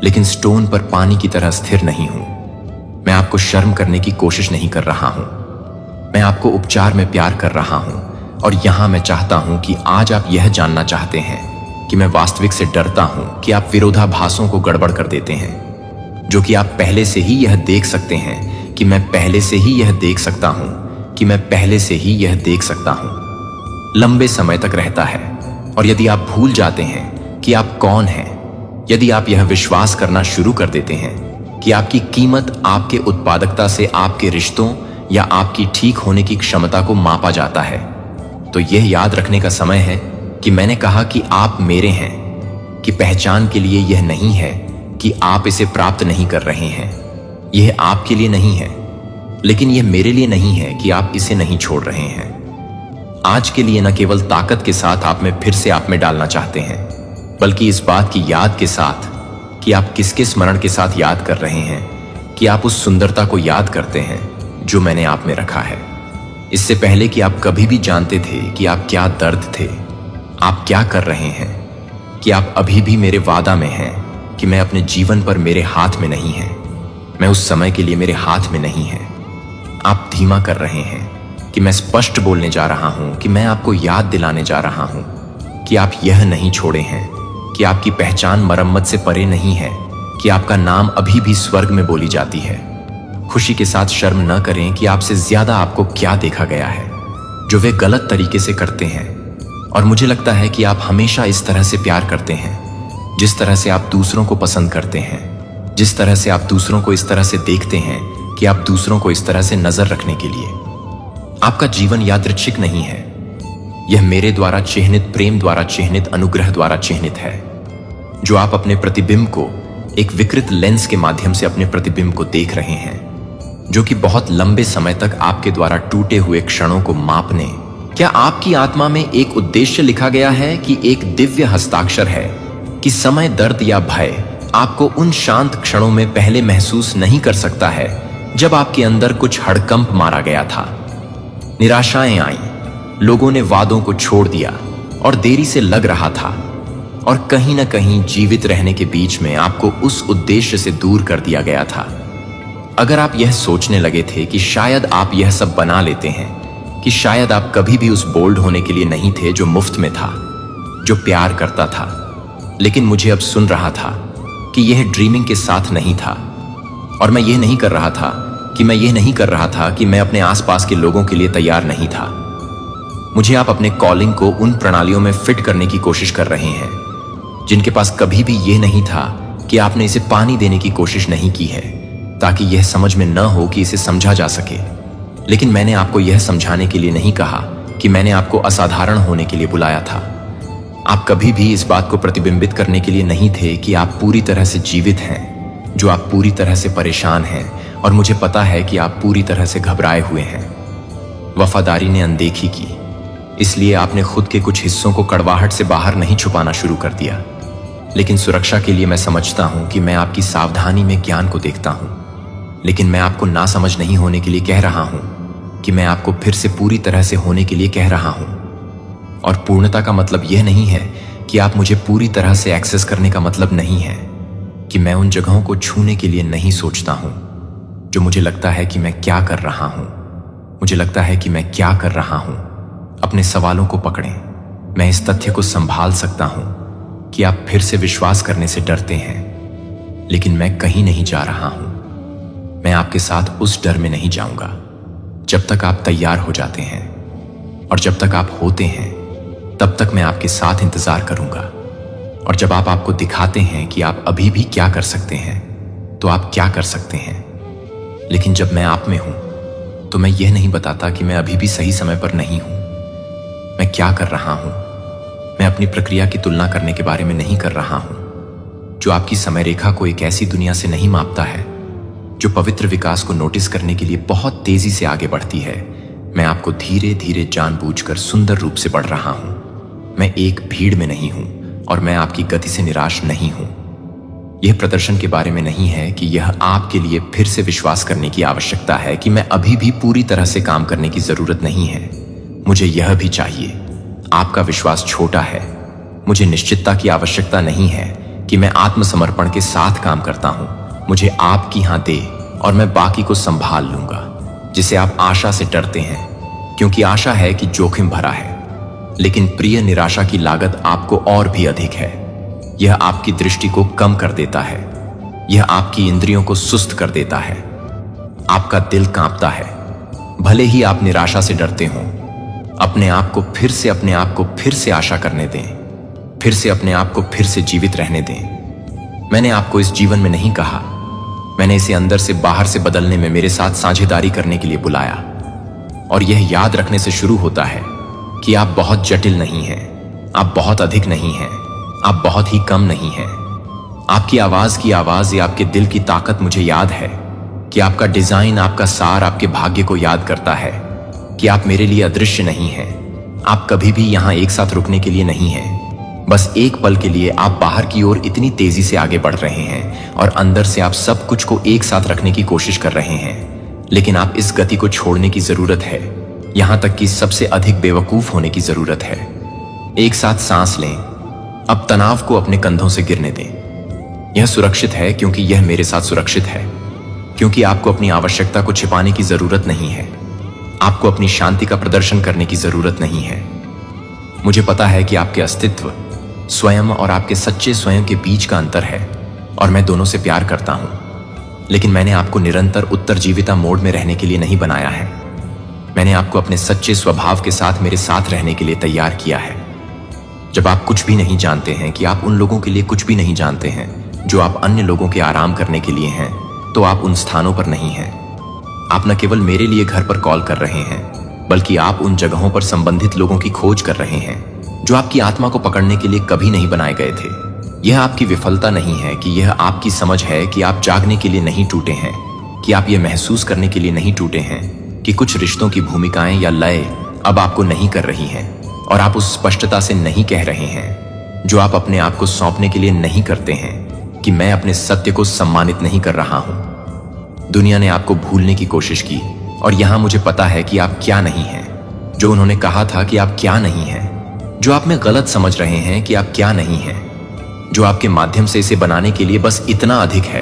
लेकिन स्टोन पर पानी की तरह स्थिर नहीं हूं। मैं आपको शर्म करने की कोशिश नहीं कर रहा हूं, मैं आपको उपचार में प्यार कर रहा हूं। और यहां मैं चाहता हूं कि आज आप यह जानना चाहते हैं कि मैं वास्तविक से डरता हूं कि आप विरोधाभासों को गड़बड़ कर देते हैं, जो कि आप पहले से ही यह देख सकते हैं कि मैं पहले से ही यह देख सकता हूं, कि मैं पहले से ही यह देख सकता हूं। लंबे समय तक रहता है। और यदि आप भूल जाते हैं कि आप कौन हैं, यदि आप यह विश्वास करना शुरू कर देते हैं कि आपकी कीमत आपके उत्पादकता से आपके रिश्तों या आपकी ठीक होने की क्षमता को मापा जाता है, तो यह याद रखने का समय है कि मैंने कहा कि आप मेरे हैं, कि पहचान के लिए यह नहीं है कि आप इसे प्राप्त नहीं कर रहे हैं। यह आपके लिए नहीं है, लेकिन यह मेरे लिए नहीं है कि आप इसे नहीं छोड़ रहे हैं। आज के लिए न केवल ताकत के साथ आप में फिर से आप में डालना चाहते हैं, बल्कि इस बात की याद के साथ कि आप किसके स्मरण के साथ याद कर रहे हैं, कि आप उस सुंदरता को याद करते हैं जो मैंने आप में रखा है। इससे पहले कि आप कभी भी जानते थे कि आप क्या दर्द थे, आप क्या कर रहे हैं, कि आप अभी भी मेरे वादा में हैं कि मैं अपने जीवन पर मेरे हाथ में नहीं है, मैं उस समय के लिए मेरे हाथ में नहीं है। आप धीमा कर रहे हैं कि मैं स्पष्ट बोलने जा रहा हूं, कि मैं आपको याद दिलाने जा रहा हूं कि आप यह नहीं छोड़े हैं, कि आपकी पहचान मरम्मत से परे नहीं है, कि आपका नाम अभी भी स्वर्ग में बोली जाती है। खुशी के साथ शर्म न करें कि आपसे ज्यादा आपको क्या देखा गया है, जो वे गलत तरीके से करते हैं। और मुझे लगता है कि आप हमेशा इस तरह से प्यार करते हैं, जिस तरह से आप दूसरों को पसंद करते हैं, जिस तरह से आप दूसरों को इस तरह से देखते हैं कि आप दूसरों को इस तरह से नजर रखने के लिए। आपका जीवन यादृच्छिक नहीं है, यह मेरे द्वारा चिह्नित, प्रेम द्वारा चिह्नित, अनुग्रह द्वारा चिह्नित है। जो आप अपने प्रतिबिंब को एक विकृत लेंस के माध्यम से अपने प्रतिबिंब को देख रहे हैं, जो कि बहुत लंबे समय तक आपके द्वारा टूटे हुए क्षणों को मापने। क्या आपकी आत्मा में एक उद्देश्य लिखा गया है कि एक दिव्य हस्ताक्षर है कि समय, दर्द या भय आपको उन शांत क्षणों में पहले महसूस नहीं कर सकता है जब आपके अंदर कुछ हड़कंप मारा गया था। निराशाएं आईं, लोगों ने वादों को छोड़ दिया और देरी से लग रहा था, और कहीं ना कहीं जीवित रहने के बीच में आपको उस उद्देश्य से दूर कर दिया गया था। अगर आप यह सोचने लगे थे कि शायद आप यह सब बना लेते हैं, कि शायद आप कभी भी उस बोल्ड होने के लिए नहीं थे जो मुफ्त में था, जो प्यार करता था, लेकिन मुझे अब सुन रहा था कि यह ड्रीमिंग के साथ नहीं था। और मैं यह नहीं कर रहा था कि मैं अपने आसपास के लोगों के लिए तैयार नहीं था। मुझे आप अपने कॉलिंग को उन प्रणालियों में फिट करने की कोशिश कर रहे हैं जिनके पास कभी भी यह नहीं था कि आपने इसे पानी देने की कोशिश नहीं की है, ताकि यह समझ में न हो कि इसे समझा जा सके। लेकिन मैंने आपको यह समझाने के लिए नहीं कहा कि मैंने आपको असाधारण होने के लिए बुलाया था। आप कभी भी इस बात को प्रतिबिंबित करने के लिए नहीं थे कि आप पूरी तरह से जीवित हैं, जो आप पूरी तरह से परेशान हैं, और मुझे पता है कि आप पूरी तरह से घबराए हुए हैं। वफादारी ने अनदेखी की, इसलिए आपने खुद के कुछ हिस्सों को कड़वाहट से बाहर नहीं छुपाना शुरू कर दिया। लेकिन सुरक्षा के लिए मैं समझता हूं कि मैं आपकी सावधानी में ज्ञान को देखता हूं, लेकिन मैं आपको नासमझ नहीं होने के लिए कह रहा हूं कि मैं आपको फिर से पूरी तरह से होने के लिए कह रहा हूं। और पूर्णता का मतलब यह नहीं है कि आप मुझे पूरी तरह से एक्सेस करने का मतलब नहीं है कि मैं उन जगहों को छूने के लिए नहीं सोचता हूं जो मुझे लगता है कि मैं क्या कर रहा हूं। मुझे लगता है कि मैं क्या कर रहा हूं। अपने सवालों को पकड़ें। मैं इस तथ्य को संभाल सकता हूं कि आप फिर से विश्वास करने से डरते हैं, लेकिन मैं कहीं नहीं जा रहा हूं। मैं आपके साथ उस डर में नहीं जाऊंगा जब तक आप तैयार हो जाते हैं, और जब तक आप होते हैं तब तक मैं आपके साथ इंतजार करूंगा। और जब आप आपको दिखाते हैं कि आप अभी भी क्या कर सकते हैं, तो आप क्या कर सकते हैं। लेकिन जब मैं आप में हूं तो मैं यह नहीं बताता कि मैं अभी भी सही समय पर नहीं हूं। मैं क्या कर रहा हूं, मैं अपनी प्रक्रिया की तुलना करने के बारे में नहीं कर रहा हूं, जो आपकी समय रेखा को एक ऐसी दुनिया से नहीं मापता है जो पवित्र विकास को नोटिस करने के लिए बहुत तेजी से आगे बढ़ती है। मैं आपको धीरे धीरे जानबूझकर सुंदर रूप से बढ़ रहा हूं। मैं एक भीड़ में नहीं हूं, और मैं आपकी गति से निराश नहीं हूं। यह प्रदर्शन के बारे में नहीं है कि यह आपके लिए फिर से विश्वास करने की आवश्यकता है कि मैं अभी भी पूरी तरह से काम करने की जरूरत नहीं है। मुझे यह भी चाहिए, आपका विश्वास छोटा है। मुझे निश्चितता की आवश्यकता नहीं है कि मैं आत्मसमर्पण के साथ काम करता हूं। मुझे आपकी हां दे और मैं बाकी को संभाल लूंगा। जिसे आप आशा से डरते हैं, क्योंकि आशा है कि जोखिम भरा है, लेकिन प्रिय, निराशा की लागत आपको और भी अधिक है। यह आपकी दृष्टि को कम कर देता है, यह आपकी इंद्रियों को सुस्त कर देता है, आपका दिल कांपता है। भले ही आप निराशा से डरते हों, अपने आप को फिर से आशा करने दें, फिर से अपने आप को फिर से जीवित रहने दें। मैंने आपको इस जीवन में नहीं कहा, मैंने इसे अंदर से बाहर से बदलने में मेरे साथ साझेदारी करने के लिए बुलाया। और यह याद रखने से शुरू होता है कि आप बहुत जटिल नहीं हैं, आप बहुत अधिक नहीं हैं, आप बहुत ही कम नहीं हैं। आपकी आवाज की आवाज या आपके दिल की ताकत मुझे याद है कि आपका डिजाइन, आपका सार आपके भाग्य को याद करता है कि आप मेरे लिए अदृश्य नहीं हैं। आप कभी भी यहां एक साथ रुकने के लिए नहीं हैं। बस एक पल के लिए आप बाहर की ओर इतनी तेजी से आगे बढ़ रहे हैं और अंदर से आप सब कुछ को एक साथ रखने की कोशिश कर रहे हैं। लेकिन आप इस गति को छोड़ने की जरूरत है, यहां तक कि सबसे अधिक बेवकूफ होने की जरूरत है। एक साथ सांस लें। अब तनाव को अपने कंधों से गिरने दें। यह सुरक्षित है क्योंकि यह मेरे साथ सुरक्षित है, क्योंकि आपको अपनी आवश्यकता को छिपाने की जरूरत नहीं है। आपको अपनी शांति का प्रदर्शन करने की जरूरत नहीं है। मुझे पता है कि आपके अस्तित्व, स्वयं और आपके सच्चे स्वयं के बीच का अंतर है, और मैं दोनों से प्यार करता हूं। लेकिन मैंने आपको निरंतर उत्तरजीविता मोड में रहने के लिए नहीं बनाया है। मैंने आपको अपने सच्चे स्वभाव के साथ मेरे साथ रहने के लिए तैयार किया है। जब आप कुछ भी नहीं जानते हैं कि आप उन लोगों के लिए कुछ भी नहीं जानते हैं जो आप अन्य लोगों के आराम करने के लिए हैं, तो आप उन स्थानों पर नहीं हैं। आप न केवल मेरे लिए घर पर कॉल कर रहे हैं, बल्कि आप उन जगहों पर संबंधित लोगों की खोज कर रहे हैं जो आपकी आत्मा को पकड़ने के लिए कभी नहीं बनाए गए थे। यह आपकी विफलता नहीं है कि यह आपकी समझ है कि आप जागने के लिए नहीं टूटे हैं, कि आप यह महसूस करने के लिए नहीं टूटे हैं कि कुछ रिश्तों की भूमिकाएं या लय अब आपको नहीं कर रही हैं, और आप उस स्पष्टता से नहीं कह रहे हैं जो आप अपने आप को सौंपने के लिए नहीं करते हैं कि मैं अपने सत्य को सम्मानित नहीं कर रहा हूं। दुनिया ने आपको भूलने की कोशिश की, और यहां मुझे पता है कि आप क्या नहीं हैं, जो उन्होंने कहा था कि आप क्या नहीं हैं, जो आप में गलत समझ रहे हैं कि आप क्या नहीं हैं, जो आपके माध्यम से इसे बनाने के लिए बस इतना अधिक है।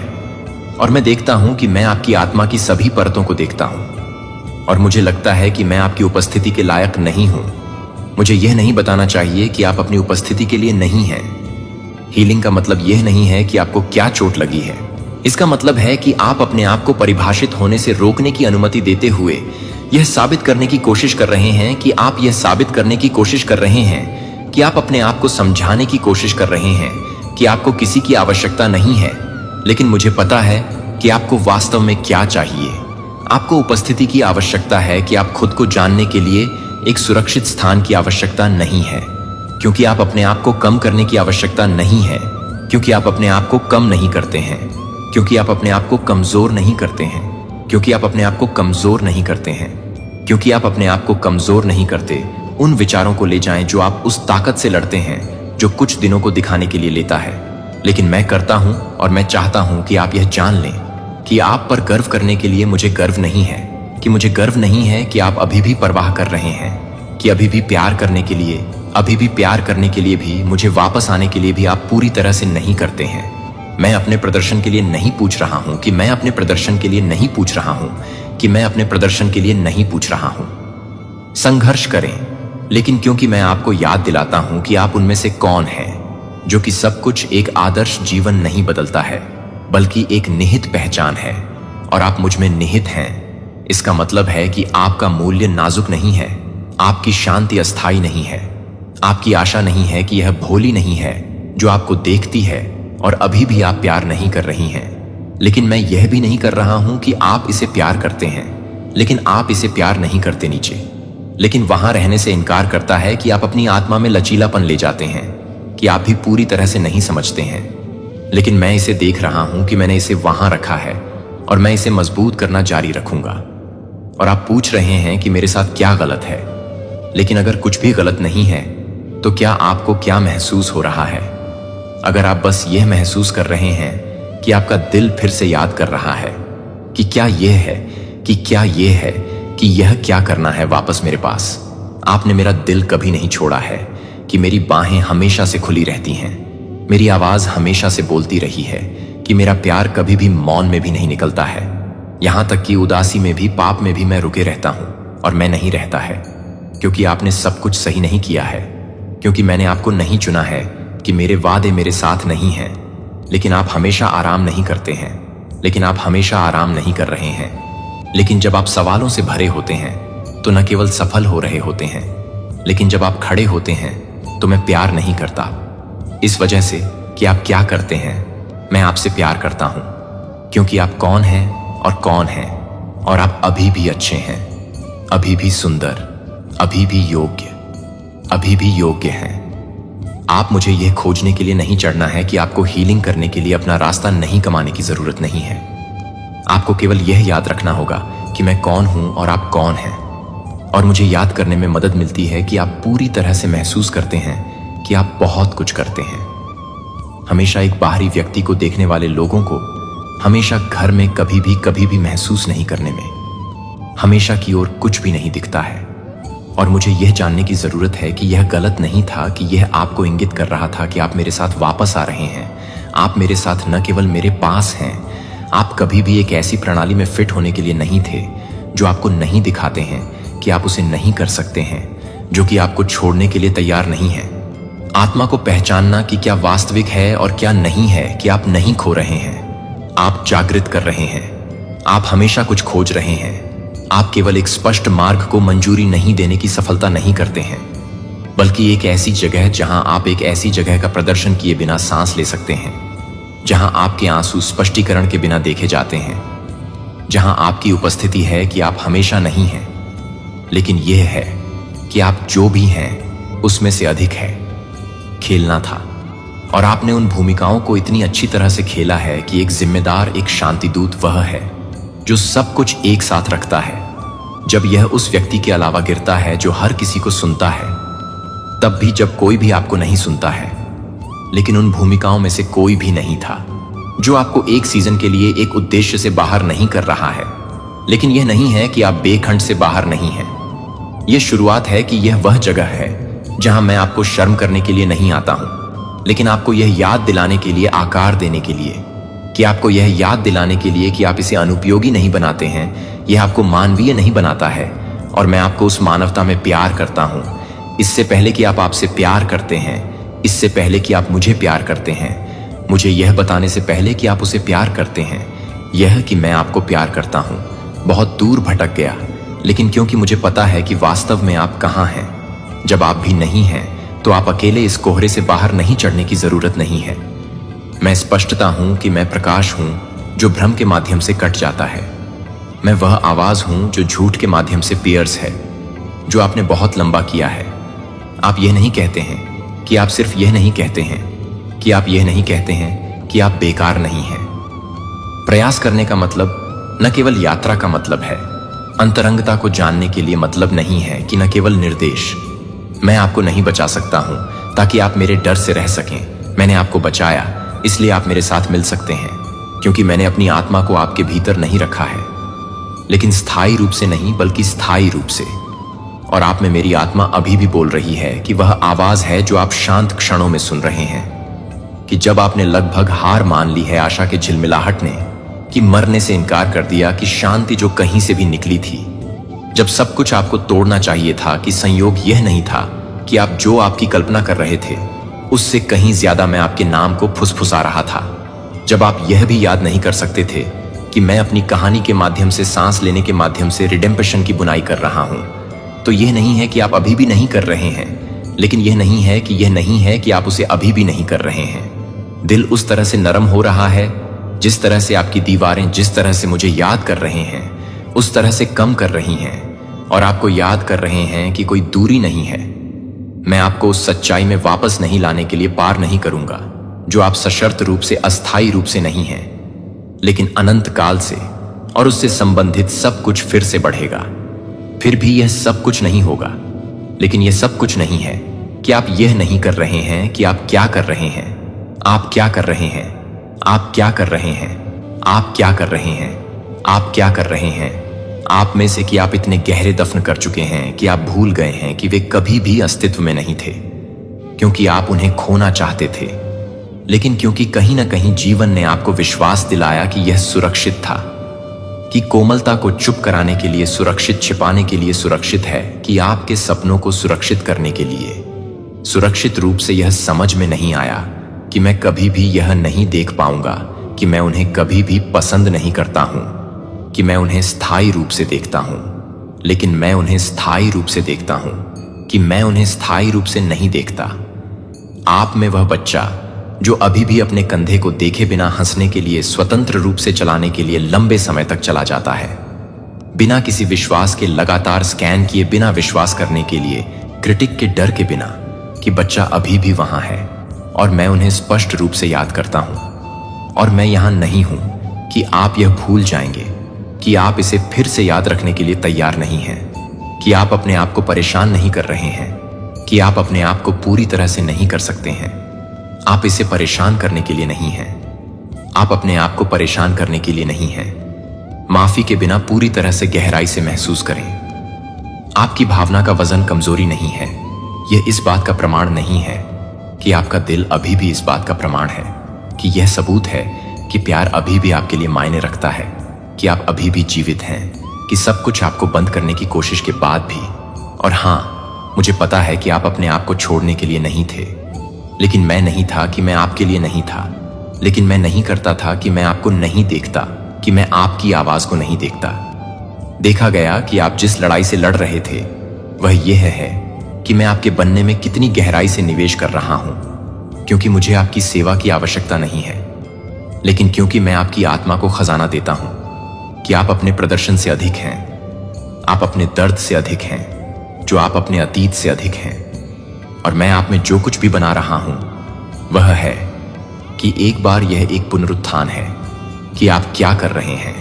और मैं देखता हूं कि मैं आपकी आत्मा की सभी परतों को देखता हूं, और मुझे लगता है कि मैं आपकी उपस्थिति के लायक नहीं हूं। मुझे यह नहीं बताना चाहिए कि आप अपनी उपस्थिति के लिए नहीं हैं। हीलिंग का मतलब यह नहीं है कि आपको क्या चोट लगी है। इसका मतलब है कि आप अपने आप को परिभाषित होने से रोकने की अनुमति देते हुए यह साबित करने की कोशिश कर रहे हैं कि आप यह साबित करने की कोशिश कर रहे हैं कि आप अपने आप को समझाने की कोशिश कर रहे हैं कि आपको किसी की आवश्यकता नहीं है। लेकिन मुझे पता है कि आपको वास्तव में क्या चाहिए। आपको उपस्थिति की आवश्यकता है कि आप खुद को जानने के लिए एक सुरक्षित स्थान की आवश्यकता नहीं है, क्योंकि आप अपने आप को कम करने की आवश्यकता नहीं है, क्योंकि आप अपने आप को कम नहीं करते हैं, क्योंकि आप अपने आप को कमजोर नहीं करते हैं, क्योंकि आप अपने आप को कमजोर नहीं करते हैं, क्योंकि आप अपने आप को कमजोर नहीं करते। उन विचारों को ले जाएं जो आप उस ताकत से लड़ते हैं जो कुछ दिनों को दिखाने के लिए लेता है। लेकिन मैं करता हूं, और मैं चाहता हूं कि आप यह जान लें कि आप पर गर्व करने के लिए मुझे गर्व नहीं है, कि मुझे गर्व नहीं है कि आप अभी भी परवाह कर रहे हैं, कि अभी भी प्यार करने के लिए, अभी भी प्यार करने के लिए भी, मुझे वापस आने के लिए भी आप पूरी तरह से नहीं करते हैं। मैं अपने प्रदर्शन के लिए नहीं पूछ रहा हूं कि मैं अपने प्रदर्शन के लिए नहीं पूछ रहा हूं कि मैं अपने प्रदर्शन के लिए नहीं पूछ रहा हूं। संघर्ष करें, लेकिन क्योंकि मैं आपको याद दिलाता हूं कि आप उनमें से कौन हैं, जो कि सब कुछ एक आदर्श जीवन नहीं बदलता है, बल्कि एक निहित पहचान है, और आप मुझ में निहित हैं। इसका मतलब है कि आपका मूल्य नाजुक नहीं है, आपकी शांति अस्थायी नहीं है, आपकी आशा नहीं है कि यह भोली नहीं है जो आपको देखती है और अभी भी आप प्यार नहीं कर रही हैं। लेकिन मैं यह भी नहीं कर रहा हूं कि आप इसे प्यार करते हैं, लेकिन आप इसे प्यार नहीं करते नीचे, लेकिन वहां रहने से इनकार करता है कि आप अपनी आत्मा में लचीलापन ले जाते हैं, कि आप भी पूरी तरह से नहीं समझते हैं। लेकिन मैं इसे देख रहा हूं कि मैंने इसे वहां रखा है, और मैं इसे मजबूत करना जारी रखूंगा। और आप पूछ रहे हैं कि मेरे साथ क्या गलत है। लेकिन अगर कुछ भी गलत नहीं है, तो क्या आपको क्या महसूस हो रहा है? अगर आप बस यह महसूस कर रहे हैं कि आपका दिल फिर से याद कर रहा है कि क्या यह है, कि क्या यह है, कि यह क्या करना है वापस मेरे पास। आपने मेरा दिल कभी नहीं छोड़ा है, कि मेरी बाहें हमेशा से खुली रहती हैं, मेरी आवाज हमेशा से बोलती रही है, कि मेरा प्यार कभी भी मौन में भी नहीं निकलता है। यहां तक कि उदासी में भी, पाप में भी मैं रुके रहता हूं, और मैं नहीं रहता है, क्योंकि आपने सब कुछ सही नहीं किया है, क्योंकि मैंने आपको नहीं चुना है, कि मेरे वादे मेरे साथ नहीं हैं। लेकिन आप हमेशा आराम नहीं करते हैं, लेकिन आप हमेशा आराम नहीं कर रहे हैं। लेकिन जब आप सवालों से भरे होते हैं तो न केवल सफल हो रहे होते हैं, लेकिन जब आप खड़े होते हैं तो मैं प्यार नहीं करता, इस वजह से कि आप क्या करते हैं। मैं आपसे प्यार करता हूं, क्योंकि आप कौन हैं और कौन हैं, और आप अभी भी अच्छे हैं, अभी भी सुंदर, अभी भी योग्य, अभी भी योग्य हैं। आप मुझे यह खोजने के लिए नहीं चढ़ना है कि आपको हीलिंग करने के लिए अपना रास्ता नहीं कमाने की जरूरत नहीं है। आपको केवल यह याद रखना होगा कि मैं कौन हूं और आप कौन हैं। और मुझे याद करने में मदद मिलती है कि आप पूरी तरह से महसूस करते हैं कि आप बहुत कुछ करते हैं। हमेशा एक बाहरी व्यक्ति को देखने वाले लोगों को हमेशा घर में कभी भी महसूस नहीं करने में हमेशा की ओर कुछ भी नहीं दिखता है। और मुझे यह जानने की जरूरत है कि यह गलत नहीं था, कि यह आपको इंगित कर रहा था कि आप मेरे साथ वापस आ रहे हैं। आप मेरे साथ न केवल मेरे पास हैं, आप कभी भी एक ऐसी प्रणाली में फिट होने के लिए नहीं थे जो आपको नहीं दिखाते हैं कि आप उसे नहीं कर सकते हैं, जो कि आपको छोड़ने के लिए तैयार नहीं है। आत्मा को पहचानना कि क्या वास्तविक है और क्या नहीं है, कि आप नहीं खो रहे हैं, आप जागृत कर रहे हैं, आप हमेशा कुछ खोज रहे हैं। आप केवल एक स्पष्ट मार्ग को मंजूरी नहीं देने की सफलता नहीं करते हैं, बल्कि एक ऐसी जगह जहां आप एक ऐसी जगह का प्रदर्शन किए बिना सांस ले सकते हैं, जहां आपके आंसू स्पष्टीकरण के बिना देखे जाते हैं, जहां आपकी उपस्थिति है कि आप हमेशा नहीं हैं, लेकिन यह है कि आप जो भी हैं उसमें से अधिक है। खेलना था, और आपने उन भूमिकाओं को इतनी अच्छी तरह से खेला है कि एक जिम्मेदार, एक शांतिदूत वह है जो सब कुछ एक साथ रखता है। जब यह उस व्यक्ति के अलावा गिरता है जो हर किसी को सुनता है, तब भी जब कोई भी आपको नहीं सुनता है। लेकिन उन भूमिकाओं में से कोई भी नहीं था जो आपको एक सीजन के लिए एक उद्देश्य से बाहर नहीं कर रहा है। लेकिन यह नहीं है कि आप बेखंड से बाहर नहीं हैं। यह शुरुआत है कि यह वह जगह है जहां मैं आपको शर्म करने के लिए नहीं आता हूं, लेकिन आपको यह याद दिलाने के लिए, आकार देने के लिए, कि आपको यह याद दिलाने के लिए कि आप इसे अनुपयोगी नहीं बनाते हैं, यह आपको मानवीय नहीं बनाता है। और मैं आपको उस मानवता में प्यार करता हूं, इससे पहले कि आप आपसे प्यार करते हैं, इससे पहले कि आप मुझे प्यार करते हैं, मुझे यह बताने से पहले कि आप उसे प्यार करते हैं, यह कि मैं आपको प्यार करता हूं। बहुत दूर भटक गया, लेकिन क्योंकि मुझे पता है कि वास्तव में आप कहां हैं। जब आप भी नहीं हैं, तो आप अकेले इस कोहरे से बाहर नहीं चढ़ने की जरूरत नहीं है। मैं स्पष्टता हूं कि मैं प्रकाश हूं जो भ्रम के माध्यम से कट जाता है। मैं वह आवाज हूं जो झूठ के माध्यम से पियर्स है, जो आपने बहुत लंबा किया है। आप यह नहीं कहते हैं कि आप सिर्फ यह नहीं कहते हैं कि आप यह नहीं कहते हैं कि आप बेकार नहीं हैं। प्रयास करने का मतलब न केवल यात्रा का मतलब है, अंतरंगता को जानने के लिए मतलब नहीं है कि न केवल निर्देश। मैं आपको नहीं बचा सकता हूं ताकि आप मेरे डर से रह सकें। मैंने आपको बचाया, इसलिए आप मेरे साथ मिल सकते हैं, क्योंकि मैंने अपनी आत्मा को आपके भीतर नहीं रखा है, लेकिन स्थायी रूप से नहीं बल्कि स्थायी रूप से। और आप में मेरी आत्मा अभी भी बोल रही है कि वह आवाज है जो आप शांत क्षणों में सुन रहे हैं, कि जब आपने लगभग हार मान ली है आशा के झिलमिलाहट ने, कि मरने से इनकार कर दिया, कि शांति जो कहीं से भी निकली थी, जब सब कुछ आपको तोड़ना चाहिए था, कि संयोग यह नहीं था कि आप जो आपकी कल्पना कर रहे थे उससे कहीं ज्यादा मैं आपके नाम को फुसफुसा रहा था, जब आप यह भी याद नहीं कर सकते थे कि मैं अपनी कहानी के माध्यम से, सांस लेने के माध्यम से रिडेम्पशन की बुनाई कर रहा हूं। तो यह नहीं है कि आप अभी भी नहीं कर रहे हैं, लेकिन यह नहीं है कि यह नहीं है कि आप उसे अभी भी नहीं कर रहे हैं। दिल उस तरह से नरम हो रहा है, जिस तरह से आपकी दीवारें जिस तरह से मुझे याद कर रहे हैं उस तरह से कम कर रही हैं, और आपको याद कर रहे हैं कि कोई दूरी नहीं है। मैं आपको उस सच्चाई में वापस नहीं लाने के लिए पार नहीं करूंगा जो आप सशर्त रूप से, अस्थायी रूप से नहीं हैं, लेकिन अनंत काल से, और उससे संबंधित सब कुछ फिर से बढ़ेगा। फिर भी यह सब कुछ नहीं होगा, लेकिन यह सब कुछ नहीं है कि आप यह नहीं कर रहे हैं कि आप क्या कर रहे हैं। आप क्या कर रहे हैं? आप क्या कर रहे हैं? आप क्या कर रहे हैं? आप क्या कर रहे हैं? आप में से कि आप इतने गहरे दफन कर चुके हैं कि आप भूल गए हैं कि वे कभी भी अस्तित्व में नहीं थे, क्योंकि आप उन्हें खोना चाहते थे, लेकिन क्योंकि कहीं ना कहीं जीवन ने आपको विश्वास दिलाया कि यह सुरक्षित था, कि कोमलता को चुप कराने के लिए सुरक्षित, छिपाने के लिए सुरक्षित है, कि आपके सपनों को सुरक्षित करने के लिए सुरक्षित रूप से। यह समझ में नहीं आया कि मैं कभी भी यह नहीं देख पाऊंगा कि मैं उन्हें कभी भी पसंद नहीं करता हूं, कि मैं उन्हें स्थायी रूप से देखता हूं, लेकिन मैं उन्हें स्थायी रूप से देखता हूं कि मैं उन्हें स्थायी रूप से नहीं देखता। आप में वह बच्चा जो अभी भी अपने कंधे को देखे बिना हंसने के लिए, स्वतंत्र रूप से चलाने के लिए लंबे समय तक चला जाता है, बिना किसी विश्वास के, लगातार स्कैन किए बिना विश्वास करने के लिए, क्रिटिक के डर के बिना, कि बच्चा अभी भी वहां है और मैं उन्हें स्पष्ट रूप से याद करता हूं। और मैं यहां नहीं हूं कि आप यह भूल जाएंगे, कि आप इसे फिर से याद रखने के लिए तैयार नहीं हैं, कि आप अपने आप को परेशान नहीं कर रहे हैं, कि आप अपने आप को पूरी तरह से नहीं कर सकते हैं। आप इसे परेशान करने के लिए नहीं हैं, आप अपने आप को परेशान करने के लिए नहीं हैं। माफी के बिना पूरी तरह से गहराई से महसूस करें। आपकी भावना का वजन कमजोरी नहीं है, यह इस बात का प्रमाण नहीं है, कि आपका दिल अभी भी इस बात का प्रमाण है, कि यह सबूत है कि प्यार अभी भी आपके लिए मायने रखता है, कि आप अभी भी जीवित हैं, कि सब कुछ आपको बंद करने की कोशिश के बाद भी, और हाँ, मुझे पता है कि आप अपने आप को छोड़ने के लिए नहीं थे, लेकिन मैं नहीं था कि मैं आपके लिए नहीं था, लेकिन मैं नहीं करता था कि मैं आपको नहीं देखता, कि मैं आपकी आवाज को नहीं देखता। देखा गया कि आप जिस लड़ाई से लड़ रहे थे वह यह है कि मैं आपके बनने में कितनी गहराई से निवेश कर रहा हूं, क्योंकि मुझे आपकी सेवा की आवश्यकता नहीं है, लेकिन क्योंकि मैं आपकी आत्मा को खजाना देता हूं कि आप अपने प्रदर्शन से अधिक हैं, आप अपने दर्द से अधिक हैं, जो आप अपने अतीत से अधिक हैं। और मैं आप में जो कुछ भी बना रहा हूं वह है कि एक बार यह एक पुनरुत्थान है कि आप क्या कर रहे हैं।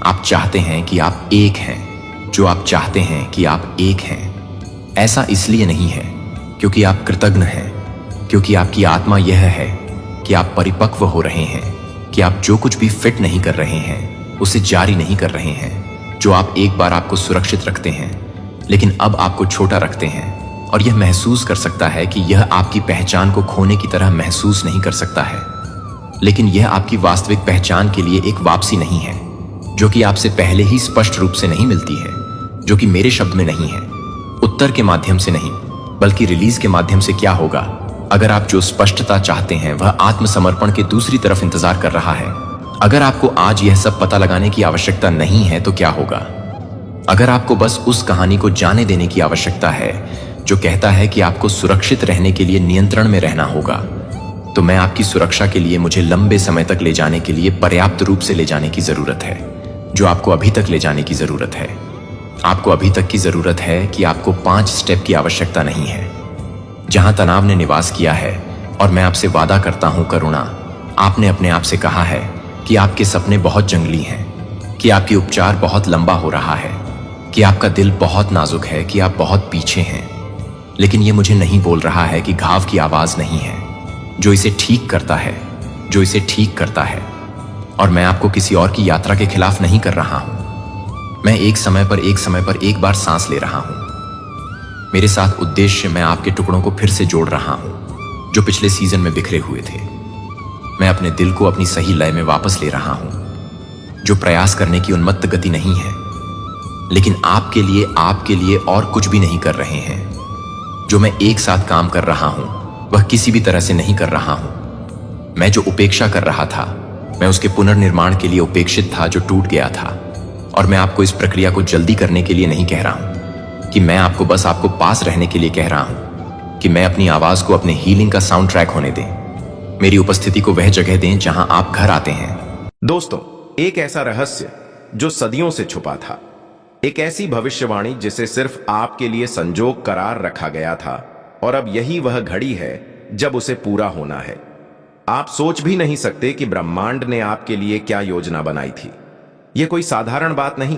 आप चाहते हैं कि आप एक हैं, जो आप चाहते हैं कि आप एक हैं। ऐसा इसलिए नहीं है क्योंकि आप कृतज्ञ हैं, क्योंकि आपकी आत्मा यह है कि आप परिपक्व हो रहे हैं, कि आप जो कुछ भी फिट नहीं कर रहे हैं उसे जारी नहीं कर रहे हैं, जो आप एक बार आपको सुरक्षित रखते हैं लेकिन अब आपको छोटा रखते हैं, और यह महसूस कर सकता है कि यह आपकी पहचान को खोने की तरह महसूस नहीं कर सकता है, लेकिन यह आपकी वास्तविक पहचान के लिए एक वापसी नहीं है, जो कि आपसे पहले ही स्पष्ट रूप से नहीं मिलती है, जो कि मेरे शब्द में नहीं है, उत्तर के माध्यम से नहीं, बल्कि रिलीज के माध्यम से। क्या होगा अगर आप जो स्पष्टता चाहते हैं वह आत्मसमर्पण के दूसरी तरफ इंतजार कर रहा है? अगर आपको आज यह सब पता लगाने की आवश्यकता नहीं है तो क्या होगा? अगर आपको बस उस कहानी को जाने देने की आवश्यकता है जो कहता है कि आपको सुरक्षित रहने के लिए नियंत्रण में रहना होगा, तो मैं आपकी सुरक्षा के लिए मुझे लंबे समय तक ले जाने के लिए पर्याप्त रूप से ले जाने की जरूरत है, जो आपको अभी तक ले जाने की जरूरत है। आपको अभी तक की जरूरत है कि आपको 5 स्टेप की आवश्यकता नहीं है, जहां तनाव ने निवास किया है। और मैं आपसे वादा करता हूं करुणा, आपने अपने आप से कहा है कि आपके सपने बहुत जंगली हैं, कि आपकी उपचार बहुत लंबा हो रहा है, कि आपका दिल बहुत नाजुक है, कि आप बहुत पीछे हैं। लेकिन यह मुझे नहीं बोल रहा है कि घाव की आवाज नहीं है जो इसे ठीक करता है, जो इसे ठीक करता है। और मैं आपको किसी और की यात्रा के खिलाफ नहीं कर रहा हूं। मैं एक समय पर एक बार सांस ले रहा हूं। मेरे साथ उद्देश्य, मैं आपके टुकड़ों को फिर से जोड़ रहा हूं जो पिछले सीजन में बिखरे हुए थे। मैं अपने दिल को अपनी सही लय में वापस ले रहा हूं, जो प्रयास करने की उन्मत्त गति नहीं है, लेकिन आपके लिए और कुछ भी नहीं कर रहे हैं। जो मैं एक साथ काम कर रहा हूं वह किसी भी तरह से नहीं कर रहा हूं। मैं जो उपेक्षा कर रहा था, मैं उसके पुनर्निर्माण के लिए उपेक्षित था जो टूट गया था। और मैं आपको इस प्रक्रिया को जल्दी करने के लिए नहीं कह रहा हूं कि मैं आपको बस आपको पास रहने के लिए कह रहा हूं कि मैं अपनी आवाज को अपने हीलिंग का साउंड ट्रैक होने दें, मेरी उपस्थिति को वह जगह दें जहां आप घर आते हैं। दोस्तों, एक ऐसा रहस्य जो सदियों से छुपा था, एक ऐसी भविष्यवाणी जिसे सिर्फ आपके लिए संजोग करार रखा गया था, और अब यही वह घड़ी है जब उसे पूरा होना है। आप सोच भी नहीं सकते कि ब्रह्मांड ने आपके लिए क्या योजना बनाई थी। यह कोई साधारण बात नहीं,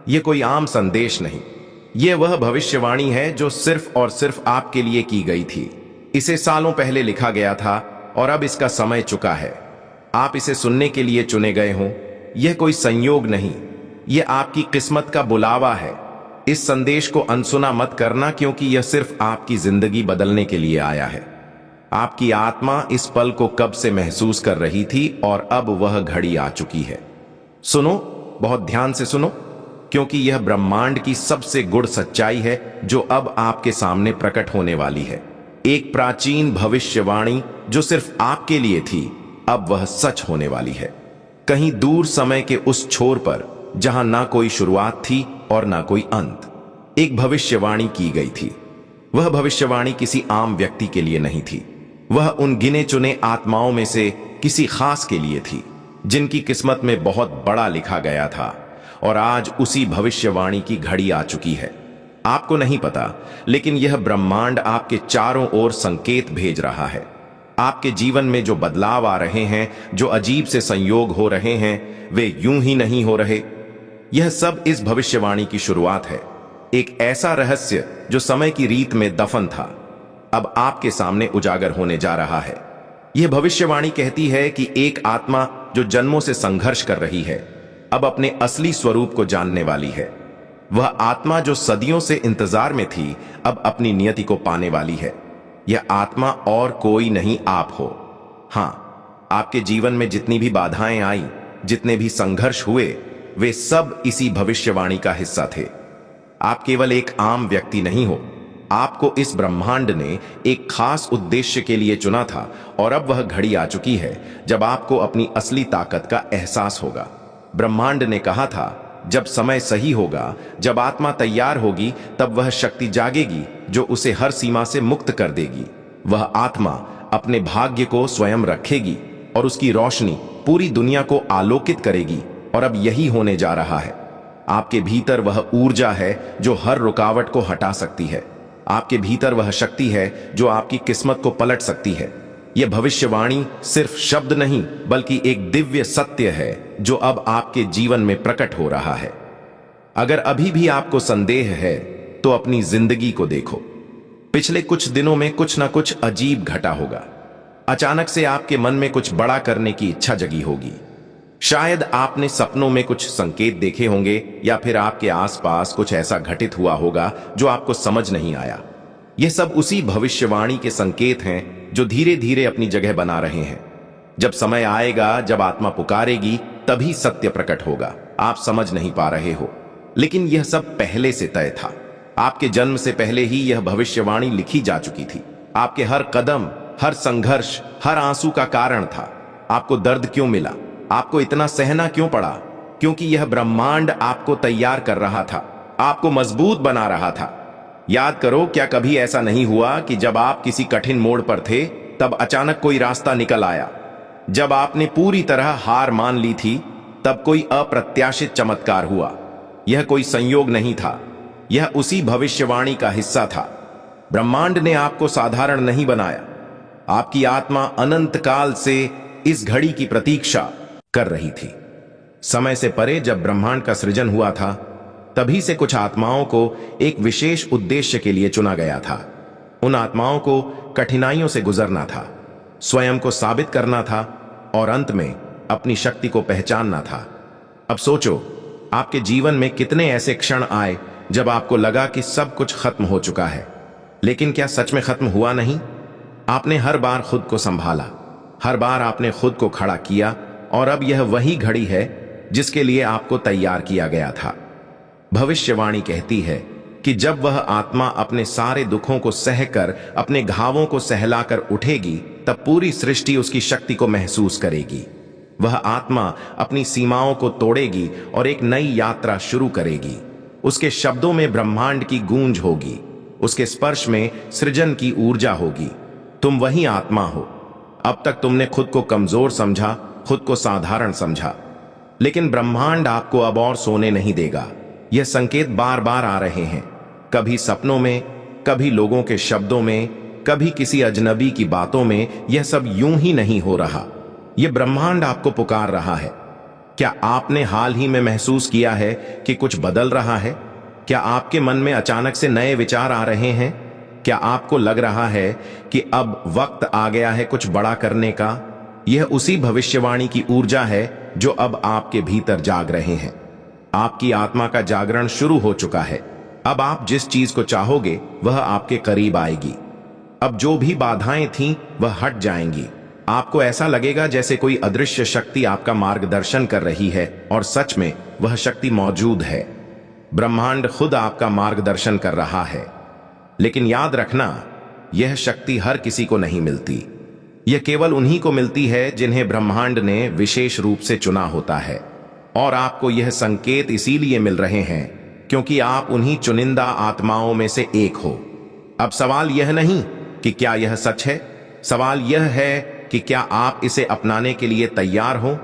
यह कोई आम संदेश नहीं, यह वह भविष्यवाणी है जो सिर्फ और सिर्फ आपके लिए की गई थी। इसे सालों पहले लिखा गया था और अब इसका समय चुका है। आप इसे सुनने के लिए चुने गए हों। यह कोई संयोग नहीं, यह आपकी किस्मत का बुलावा है। इस संदेश को अनसुना मत करना, क्योंकि यह सिर्फ आपकी जिंदगी बदलने के लिए आया है। आपकी आत्मा इस पल को कब से महसूस कर रही थी और अब वह घड़ी आ चुकी है। सुनो, बहुत ध्यान से सुनो, क्योंकि यह ब्रह्मांड की सबसे गूढ़ सच्चाई है जो अब आपके सामने प्रकट होने वाली है। एक प्राचीन भविष्यवाणी जो सिर्फ आपके लिए थी, अब वह सच होने वाली है। कहीं दूर समय के उस छोर पर, जहां ना कोई शुरुआत थी और ना कोई अंत, एक भविष्यवाणी की गई थी। वह भविष्यवाणी किसी आम व्यक्ति के लिए नहीं थी, वह उन गिने चुने आत्माओं में से किसी खास के लिए थी, जिनकी किस्मत में बहुत बड़ा लिखा गया था। और आज उसी भविष्यवाणी की घड़ी आ चुकी है। आपको नहीं पता, लेकिन यह ब्रह्मांड आपके चारों ओर संकेत भेज रहा है। आपके जीवन में जो बदलाव आ रहे हैं, जो अजीब से संयोग हो रहे हैं, वे यूं ही नहीं हो रहे। यह सब इस भविष्यवाणी की शुरुआत है। एक ऐसा रहस्य जो समय की रीत में दफन था, अब आपके सामने उजागर होने जा रहा है। यह भविष्यवाणी कहती है कि एक आत्मा जो जन्मों से संघर्ष कर रही है, अब अपने असली स्वरूप को जानने वाली है। वह आत्मा जो सदियों से इंतजार में थी, अब अपनी नियति को पाने वाली है। यह आत्मा और कोई नहीं, आप हो। हां, आपके जीवन में जितनी भी बाधाएं आई, जितने भी संघर्ष हुए, वे सब इसी भविष्यवाणी का हिस्सा थे। आप केवल एक आम व्यक्ति नहीं हो, आपको इस ब्रह्मांड ने एक खास उद्देश्य के लिए चुना था और अब वह घड़ी आ चुकी है जब आपको अपनी असली ताकत का एहसास होगा। ब्रह्मांड ने कहा था, जब समय सही होगा, जब आत्मा तैयार होगी, तब वह शक्ति जागेगी जो उसे हर सीमा से मुक्त कर देगी। वह आत्मा अपने भाग्य को स्वयं रखेगी और उसकी रोशनी पूरी दुनिया को आलोकित करेगी। और अब यही होने जा रहा है। आपके भीतर वह ऊर्जा है जो हर रुकावट को हटा सकती है। आपके भीतर वह शक्ति है जो आपकी किस्मत को पलट सकती है। यह भविष्यवाणी सिर्फ शब्द नहीं, बल्कि एक दिव्य सत्य है जो अब आपके जीवन में प्रकट हो रहा है। अगर अभी भी आपको संदेह है तो अपनी जिंदगी को देखो। पिछले कुछ दिनों में कुछ ना कुछ अजीब घटा होगा। अचानक से आपके मन में कुछ बड़ा करने की इच्छा जगी होगी। शायद आपने सपनों में कुछ संकेत देखे होंगे या फिर आपके आसपास कुछ ऐसा घटित हुआ होगा जो आपको समझ नहीं आया। यह सब उसी भविष्यवाणी के संकेत हैं जो धीरे धीरे अपनी जगह बना रहे हैं। जब समय आएगा, जब आत्मा पुकारेगी, तभी सत्य प्रकट होगा। आप समझ नहीं पा रहे हो, लेकिन यह सब पहले से तय था। आपके जन्म से पहले ही यह भविष्यवाणी लिखी जा चुकी थी। आपके हर कदम, हर संघर्ष, हर आंसू का कारण था। आपको दर्द क्यों मिला, आपको इतना सहना क्यों पड़ा? क्योंकि यह ब्रह्मांड आपको तैयार कर रहा था, आपको मजबूत बना रहा था। याद करो, क्या कभी ऐसा नहीं हुआ कि जब आप किसी कठिन मोड़ पर थे, तब अचानक कोई रास्ता निकल आया? जब आपने पूरी तरह हार मान ली थी, तब कोई अप्रत्याशित चमत्कार हुआ। यह कोई संयोग नहीं था, यह उसी भविष्यवाणी का हिस्सा था। ब्रह्मांड ने आपको साधारण नहीं बनाया। आपकी आत्मा अनंत काल से इस घड़ी की प्रतीक्षा कर रही थी। समय से परे जब ब्रह्मांड का सृजन हुआ था, तभी से कुछ आत्माओं को एक विशेष उद्देश्य के लिए चुना गया था। उन आत्माओं को कठिनाइयों से गुजरना था, स्वयं को साबित करना था और अंत में अपनी शक्ति को पहचानना था। अब सोचो, आपके जीवन में कितने ऐसे क्षण आए जब आपको लगा कि सब कुछ खत्म हो चुका है, लेकिन क्या सच में खत्म हुआ नहीं? आपने हर बार खुद को संभाला, हर बार आपने खुद को खड़ा किया, और अब यह वही घड़ी है जिसके लिए आपको तैयार किया गया था। भविष्यवाणी कहती है कि जब वह आत्मा अपने सारे दुखों को सहकर, अपने घावों को सहलाकर उठेगी, तब पूरी सृष्टि उसकी शक्ति को महसूस करेगी। वह आत्मा अपनी सीमाओं को तोड़ेगी और एक नई यात्रा शुरू करेगी। उसके शब्दों में ब्रह्मांड की गूंज होगी, उसके स्पर्श में सृजन की ऊर्जा होगी। तुम वही आत्मा हो। अब तक तुमने खुद को कमजोर समझा, खुद को साधारण समझा, लेकिन ब्रह्मांड आपको अब और सोने नहीं देगा। यह संकेत बार बार आ रहे हैं, कभी सपनों में, कभी लोगों के शब्दों में, कभी किसी अजनबी की बातों में। यह सब यूं ही नहीं हो रहा। यह ब्रह्मांड आपको पुकार रहा है। क्या आपने हाल ही में महसूस किया है कि कुछ बदल रहा है? क्या आपके मन में अचानक से नए विचार आ रहे हैं? क्या आपको लग रहा है कि अब वक्त आ गया है कुछ बड़ा करने का? यह उसी भविष्यवाणी की ऊर्जा है जो अब आपके भीतर जाग रहे हैं। आपकी आत्मा का जागरण शुरू हो चुका है। अब आप जिस चीज को चाहोगे वह आपके करीब आएगी। अब जो भी बाधाएं थीं वह हट जाएंगी। आपको ऐसा लगेगा जैसे कोई अदृश्य शक्ति आपका मार्गदर्शन कर रही है, और सच में वह शक्ति मौजूद है। ब्रह्मांड खुद आपका मार्गदर्शन कर रहा है। लेकिन याद रखना, यह शक्ति हर किसी को नहीं मिलती। यह केवल उन्हीं को मिलती है जिन्हें ब्रह्मांड ने विशेष रूप से चुना होता है। और आपको यह संकेत इसीलिए मिल रहे हैं क्योंकि आप उन्हीं चुनिंदा आत्माओं में से एक हो। अब सवाल यह नहीं कि क्या यह सच है, सवाल यह है कि क्या आप इसे अपनाने के लिए तैयार हो।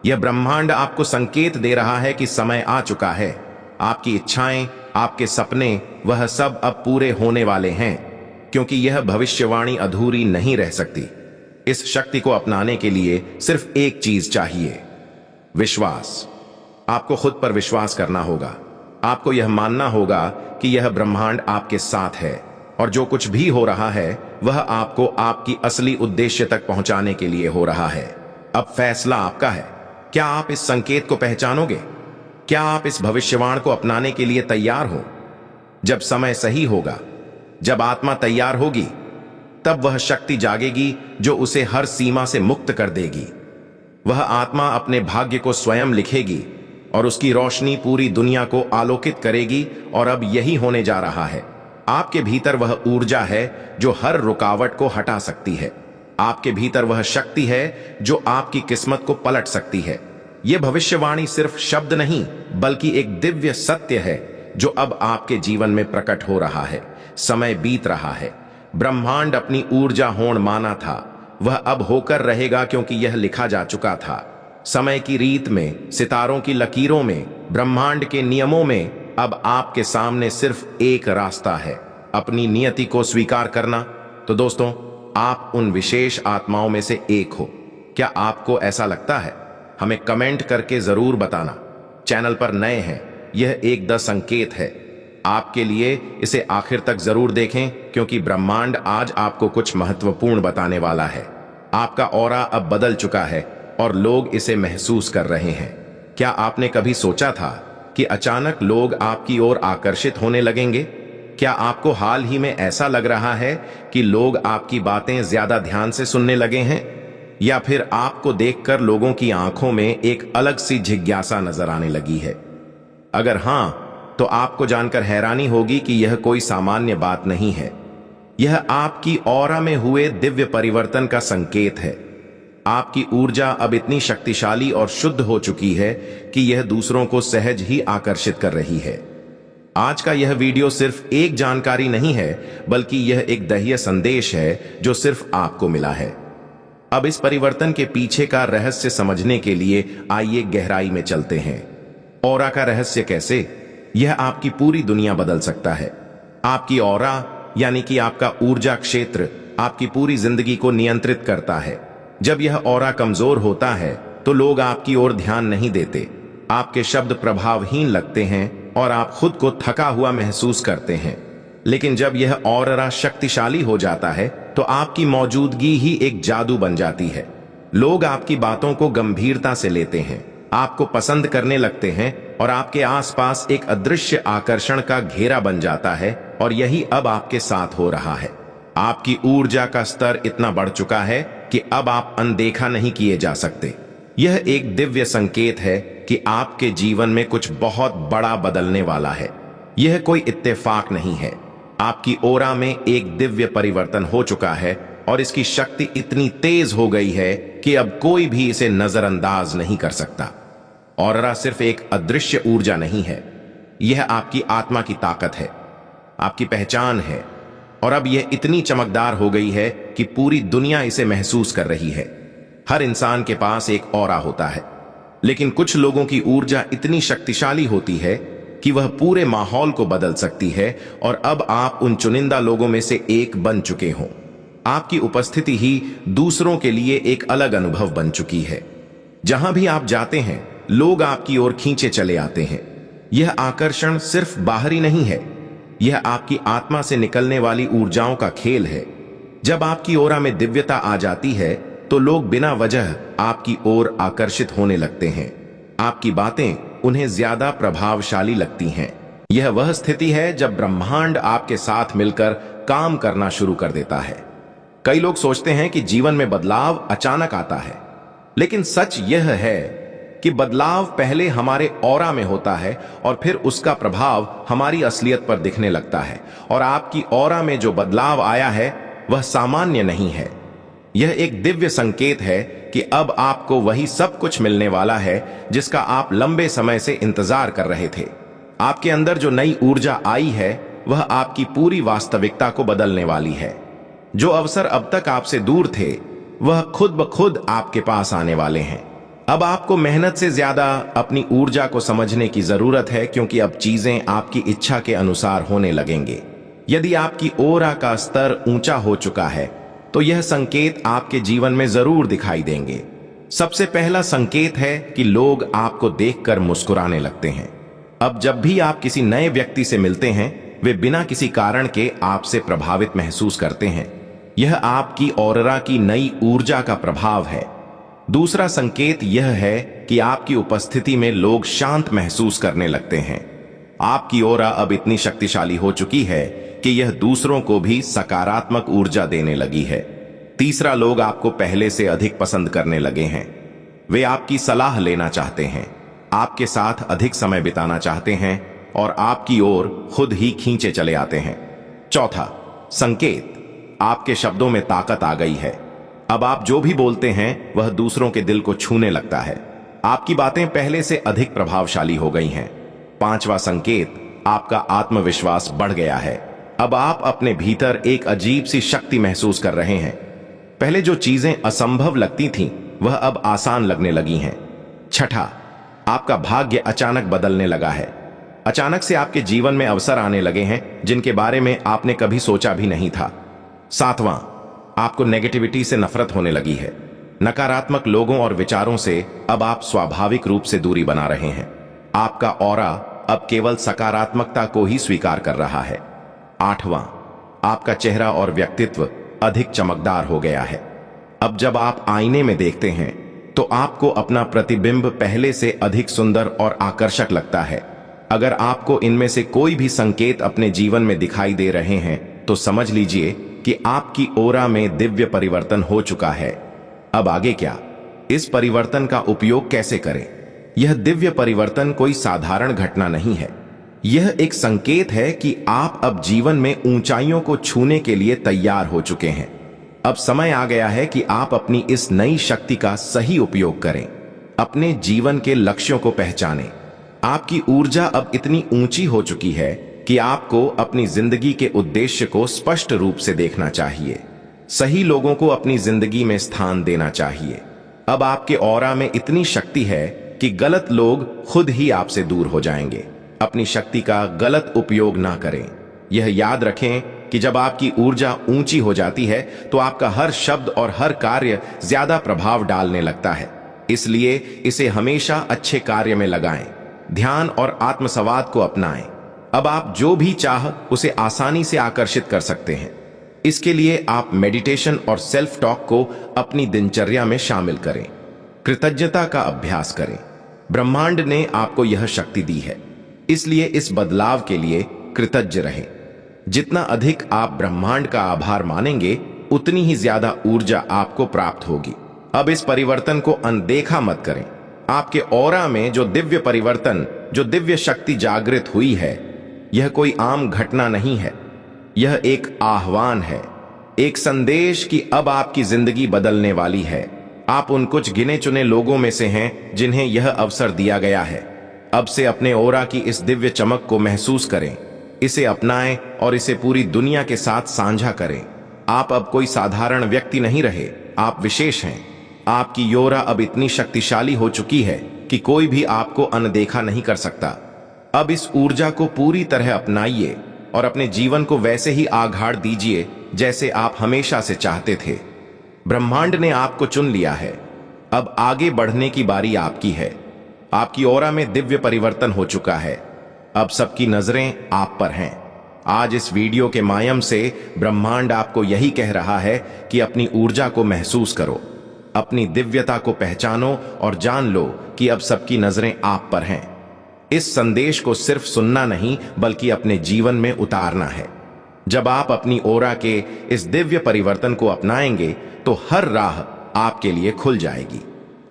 यह ब्रह्मांड आपको संकेत दे रहा है कि समय आ चुका है। आपकी इच्छाएं, आपके सपने, वह सब अब पूरे होने वाले हैं, क्योंकि यह भविष्यवाणी अधूरी नहीं रह सकती। इस शक्ति को अपनाने के लिए सिर्फ एक चीज चाहिए, विश्वास। आपको खुद पर विश्वास करना होगा। आपको यह मानना होगा कि यह ब्रह्मांड आपके साथ है, और जो कुछ भी हो रहा है वह आपको आपकी असली उद्देश्य तक पहुंचाने के लिए हो रहा है। अब फैसला आपका है। क्या आप इस संकेत को पहचानोगे? क्या आप इस भविष्यवाणी को अपनाने के लिए तैयार हो? जब समय सही होगा, जब आत्मा तैयार होगी, तब वह शक्ति जागेगी जो उसे हर सीमा से मुक्त कर देगी। वह आत्मा अपने भाग्य को स्वयं लिखेगी और उसकी रोशनी पूरी दुनिया को आलोकित करेगी। और अब यही होने जा रहा है। आपके भीतर वह ऊर्जा है जो हर रुकावट को हटा सकती है। आपके भीतर वह शक्ति है जो आपकी किस्मत को पलट सकती है। यह भविष्यवाणी सिर्फ शब्द नहीं, बल्कि एक दिव्य सत्य है जो अब आपके जीवन में प्रकट हो रहा है। समय बीत रहा है। ब्रह्मांड अपनी ऊर्जा होड़ माना था, वह अब होकर रहेगा, क्योंकि यह लिखा जा चुका था। समय की रीत में, सितारों की लकीरों में, ब्रह्मांड के नियमों में अब आपके सामने सिर्फ एक रास्ता है, अपनी नियति को स्वीकार करना। तो दोस्तों, आप उन विशेष आत्माओं में से एक हो। क्या आपको ऐसा लगता है? हमें कमेंट करके जरूर बताना। चैनल पर नए हैं, यह एक द संकेत है आपके लिए। इसे आखिर तक जरूर देखें, क्योंकि ब्रह्मांड आज आपको कुछ महत्वपूर्ण बताने वाला है। आपका ऑरा अब बदल चुका है और लोग इसे महसूस कर रहे हैं। क्या आपने कभी सोचा था कि अचानक लोग आपकी ओर आकर्षित होने लगेंगे? क्या आपको हाल ही में ऐसा लग रहा है कि लोग आपकी बातें ज्यादा ध्यान से सुनने लगे हैं? या फिर आपको देखकर लोगों की आंखों में एक अलग सी जिज्ञासा नजर आने लगी है? अगर हां, तो आपको जानकर हैरानी होगी कि यह कोई सामान्य बात नहीं है। यह आपकी ऑरा में हुए दिव्य परिवर्तन का संकेत है। आपकी ऊर्जा अब इतनी शक्तिशाली और शुद्ध हो चुकी है कि यह दूसरों को सहज ही आकर्षित कर रही है। आज का यह वीडियो सिर्फ एक जानकारी नहीं है, बल्कि यह एक दह्य संदेश है जो सिर्फ आपको मिला है। अब इस परिवर्तन के पीछे का रहस्य समझने के लिए आइए गहराई में चलते हैं। ऑरा का रहस्य कैसे? यह आपकी पूरी दुनिया बदल सकता है। आपकी ऑरा यानी कि आपका ऊर्जा क्षेत्र आपकी पूरी जिंदगी को नियंत्रित करता है। जब यह ऑरा कमजोर होता है तो लोग आपकी ओर ध्यान नहीं देते, आपके शब्द प्रभावहीन लगते हैं और आप खुद को थका हुआ महसूस करते हैं। लेकिन जब यह ऑरा शक्तिशाली हो जाता है तो आपकी मौजूदगी ही एक जादू बन जाती है। लोग आपकी बातों को गंभीरता से लेते हैं, आपको पसंद करने लगते हैं और आपके आसपास एक अदृश्य आकर्षण का घेरा बन जाता है। और यही अब आपके साथ हो रहा है। आपकी ऊर्जा का स्तर इतना बढ़ चुका है कि अब आप अनदेखा नहीं किए जा सकते। यह एक दिव्य संकेत है कि आपके जीवन में कुछ बहुत बड़ा बदलने वाला है। यह कोई इत्तेफाक नहीं है। आपकी ओरा में एक दिव्य परिवर्तन हो चुका है और इसकी शक्ति इतनी तेज हो गई है कि अब कोई भी इसे नजरअंदाज नहीं कर सकता। ऑरा सिर्फ एक अदृश्य ऊर्जा नहीं है, यह आपकी आत्मा की ताकत है, आपकी पहचान है। और अब यह इतनी चमकदार हो गई है कि पूरी दुनिया इसे महसूस कर रही है। हर इंसान के पास एक ऑरा होता है, लेकिन कुछ लोगों की ऊर्जा इतनी शक्तिशाली होती है कि वह पूरे माहौल को बदल सकती है। और अब आप उन चुनिंदा लोगों में से एक बन चुके हों। आपकी उपस्थिति ही दूसरों के लिए एक अलग अनुभव बन चुकी है। जहां भी आप जाते हैं, लोग आपकी ओर खींचे चले आते हैं। यह आकर्षण सिर्फ बाहरी नहीं है, यह आपकी आत्मा से निकलने वाली ऊर्जाओं का खेल है। जब आपकी ओरा में दिव्यता आ जाती है तो लोग बिना वजह आपकी ओर आकर्षित होने लगते हैं। आपकी बातें उन्हें ज्यादा प्रभावशाली लगती हैं। यह वह स्थिति है जब ब्रह्मांड आपके साथ मिलकर काम करना शुरू कर देता है। कई लोग सोचते हैं कि जीवन में बदलाव अचानक आता है, लेकिन सच यह है कि बदलाव पहले हमारे ऑरा में होता है और फिर उसका प्रभाव हमारी असलियत पर दिखने लगता है। और आपकी ऑरा में जो बदलाव आया है वह सामान्य नहीं है। यह एक दिव्य संकेत है कि अब आपको वही सब कुछ मिलने वाला है जिसका आप लंबे समय से इंतजार कर रहे थे। आपके अंदर जो नई ऊर्जा आई है वह आपकी पूरी वास्तविकता को बदलने वाली है। जो अवसर अब तक आपसे दूर थे वह खुद ब खुद आपके पास आने वाले हैं। अब आपको मेहनत से ज्यादा अपनी ऊर्जा को समझने की जरूरत है, क्योंकि अब चीजें आपकी इच्छा के अनुसार होने लगेंगे। यदि आपकी ओरा का स्तर ऊंचा हो चुका है तो यह संकेत आपके जीवन में जरूर दिखाई देंगे। सबसे पहला संकेत है कि लोग आपको देखकर मुस्कुराने लगते हैं। अब जब भी आप किसी नए व्यक्ति से मिलते हैं, वे बिना किसी कारण के आपसे प्रभावित महसूस करते हैं। यह आपकी ऑरा की नई ऊर्जा का प्रभाव है। दूसरा संकेत यह है कि आपकी उपस्थिति में लोग शांत महसूस करने लगते हैं। आपकी ऑरा अब इतनी शक्तिशाली हो चुकी है कि यह दूसरों को भी सकारात्मक ऊर्जा देने लगी है। तीसरा, लोग आपको पहले से अधिक पसंद करने लगे हैं। वे आपकी सलाह लेना चाहते हैं, आपके साथ अधिक समय बिताना चाहते हैं और आपकी ओर खुद ही खींचे चले आते हैं। चौथा, संकेत। आपके शब्दों में ताकत आ गई है। अब आप जो भी बोलते हैं वह दूसरों के दिल को छूने लगता है। आपकी बातें पहले से अधिक प्रभावशाली हो गई हैं। पांचवा संकेत, आपका आत्मविश्वास बढ़ गया है। अब आप अपने भीतर एक अजीब सी शक्ति महसूस कर रहे हैं। पहले जो चीजें असंभव लगती थीं, वह अब आसान लगने लगी हैं। छठा, आपका भाग्य अचानक बदलने लगा है। अचानक से आपके जीवन में अवसर आने लगे हैं जिनके बारे में आपने कभी सोचा भी नहीं था। सातवां, आपको नेगेटिविटी से नफरत होने लगी है। नकारात्मक लोगों और विचारों से अब आप स्वाभाविक रूप से दूरी बना रहे हैं। आपका ऑरा अब केवल सकारात्मकता को ही स्वीकार कर रहा है। आठवां, आपका चेहरा और व्यक्तित्व अधिक चमकदार हो गया है। अब जब आप आईने में देखते हैं तो आपको अपना प्रतिबिंब पहले से अधिक सुंदर और आकर्षक लगता है। अगर आपको इनमें से कोई भी संकेत अपने जीवन में दिखाई दे रहे हैं तो समझ लीजिए कि आपकी ओरा में दिव्य परिवर्तन हो चुका है। अब आगे क्या? इस परिवर्तन का उपयोग कैसे करें? यह दिव्य परिवर्तन कोई साधारण घटना नहीं है। यह एक संकेत है कि आप अब जीवन में ऊंचाइयों को छूने के लिए तैयार हो चुके हैं। अब समय आ गया है कि आप अपनी इस नई शक्ति का सही उपयोग करें। अपने जीवन के लक्ष्यों को पहचानें। आपकी ऊर्जा अब इतनी ऊंची हो चुकी है कि आपको अपनी जिंदगी के उद्देश्य को स्पष्ट रूप से देखना चाहिए। सही लोगों को अपनी जिंदगी में स्थान देना चाहिए। अब आपके ऑरा में इतनी शक्ति है कि गलत लोग खुद ही आपसे दूर हो जाएंगे। अपनी शक्ति का गलत उपयोग ना करें। यह याद रखें कि जब आपकी ऊर्जा ऊंची हो जाती है तो आपका हर शब्द और हर कार्य ज्यादा प्रभाव डालने लगता है। इसलिए इसे हमेशा अच्छे कार्य में लगाएं। ध्यान और आत्मसंवाद को अपनाएं। अब आप जो भी चाह उसे आसानी से आकर्षित कर सकते हैं। इसके लिए आप मेडिटेशन और सेल्फ टॉक को अपनी दिनचर्या में शामिल करें। कृतज्ञता का अभ्यास करें। ब्रह्मांड ने आपको यह शक्ति दी है, इसलिए इस बदलाव के लिए कृतज्ञ रहें। जितना अधिक आप ब्रह्मांड का आभार मानेंगे, उतनी ही ज्यादा ऊर्जा आपको प्राप्त होगी। अब इस परिवर्तन को अनदेखा मत करें। आपके ऑरा में जो दिव्य परिवर्तन, जो दिव्य शक्ति जागृत हुई है, यह कोई आम घटना नहीं है। यह एक आह्वान है, एक संदेश कि अब आपकी जिंदगी बदलने वाली है। आप उन कुछ गिने चुने लोगों में से हैं जिन्हें यह अवसर दिया गया है। अब से अपने ओरा की इस दिव्य चमक को महसूस करें, इसे अपनाएं और इसे पूरी दुनिया के साथ साझा करें। आप अब कोई साधारण व्यक्ति नहीं रहे, आप विशेष हैं। आपकी योरा अब इतनी शक्तिशाली हो चुकी है कि कोई भी आपको अनदेखा नहीं कर सकता। अब इस ऊर्जा को पूरी तरह अपनाइए और अपने जीवन को वैसे ही आगाड़ दीजिए जैसे आप हमेशा से चाहते थे। ब्रह्मांड ने आपको चुन लिया है। अब आगे बढ़ने की बारी आपकी है। आपकी ऑरा में दिव्य परिवर्तन हो चुका है। अब सबकी नजरें आप पर हैं। आज इस वीडियो के माध्यम से ब्रह्मांड आपको यही कह रहा है कि अपनी ऊर्जा को महसूस करो, अपनी दिव्यता को पहचानो और जान लो कि अब सबकी नजरें आप पर हैं। इस संदेश को सिर्फ सुनना नहीं बल्कि अपने जीवन में उतारना है। जब आप अपनी ओरा के इस दिव्य परिवर्तन को अपनाएंगे तो हर राह आपके लिए खुल जाएगी।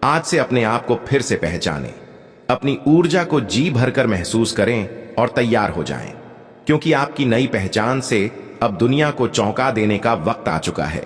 आज से अपने आप को फिर से पहचानें, अपनी ऊर्जा को जी भरकर महसूस करें और तैयार हो जाएं, क्योंकि आपकी नई पहचान से अब दुनिया को चौंका देने का वक्त आ चुका है।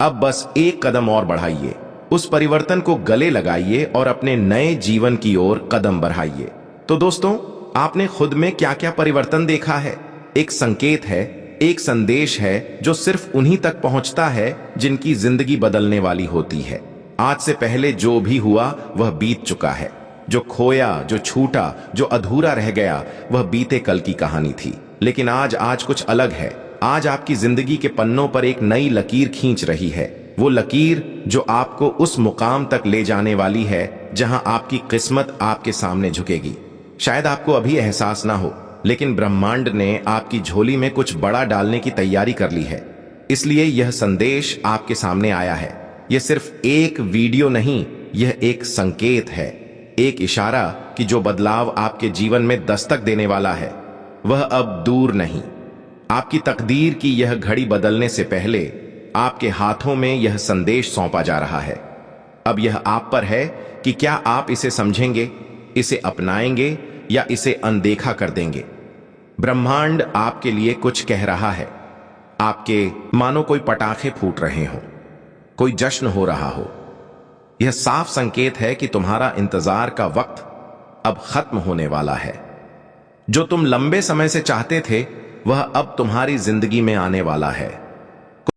अब बस एक कदम और बढ़ाइए, उस परिवर्तन को गले लगाइए और अपने नए जीवन की ओर कदम बढ़ाइए। तो दोस्तों, आपने खुद में क्या क्या परिवर्तन देखा है? एक संकेत है, एक संदेश है जो सिर्फ उन्हीं तक पहुंचता है जिनकी जिंदगी बदलने वाली होती है। आज से पहले जो भी हुआ वह बीत चुका है। जो खोया, जो छूटा, जो अधूरा रह गया, वह बीते कल की कहानी थी। लेकिन आज कुछ अलग है। आज आपकी जिंदगी के पन्नों पर एक नई लकीर खींच रही है। वो लकीर जो आपको उस मुकाम तक ले जाने वाली है जहां आपकी किस्मत आपके सामने झुकेगी। शायद आपको अभी एहसास ना हो, लेकिन ब्रह्मांड ने आपकी झोली में कुछ बड़ा डालने की तैयारी कर ली है। इसलिए यह संदेश आपके सामने आया है। यह सिर्फ एक वीडियो नहीं, यह एक संकेत है, एक इशारा कि जो बदलाव आपके जीवन में दस्तक देने वाला है वह अब दूर नहीं। आपकी तकदीर की यह घड़ी बदलने से पहले आपके हाथों में यह संदेश सौंपा जा रहा है। अब यह आप पर है कि क्या आप इसे समझेंगे, इसे अपनाएंगे या इसे अनदेखा कर देंगे। ब्रह्मांड आपके लिए कुछ कह रहा है। आपके मानो कोई पटाखे फूट रहे हो, कोई जश्न हो रहा हो। यह साफ संकेत है कि तुम्हारा इंतजार का वक्त अब खत्म होने वाला है। जो तुम लंबे समय से चाहते थे वह अब तुम्हारी जिंदगी में आने वाला है।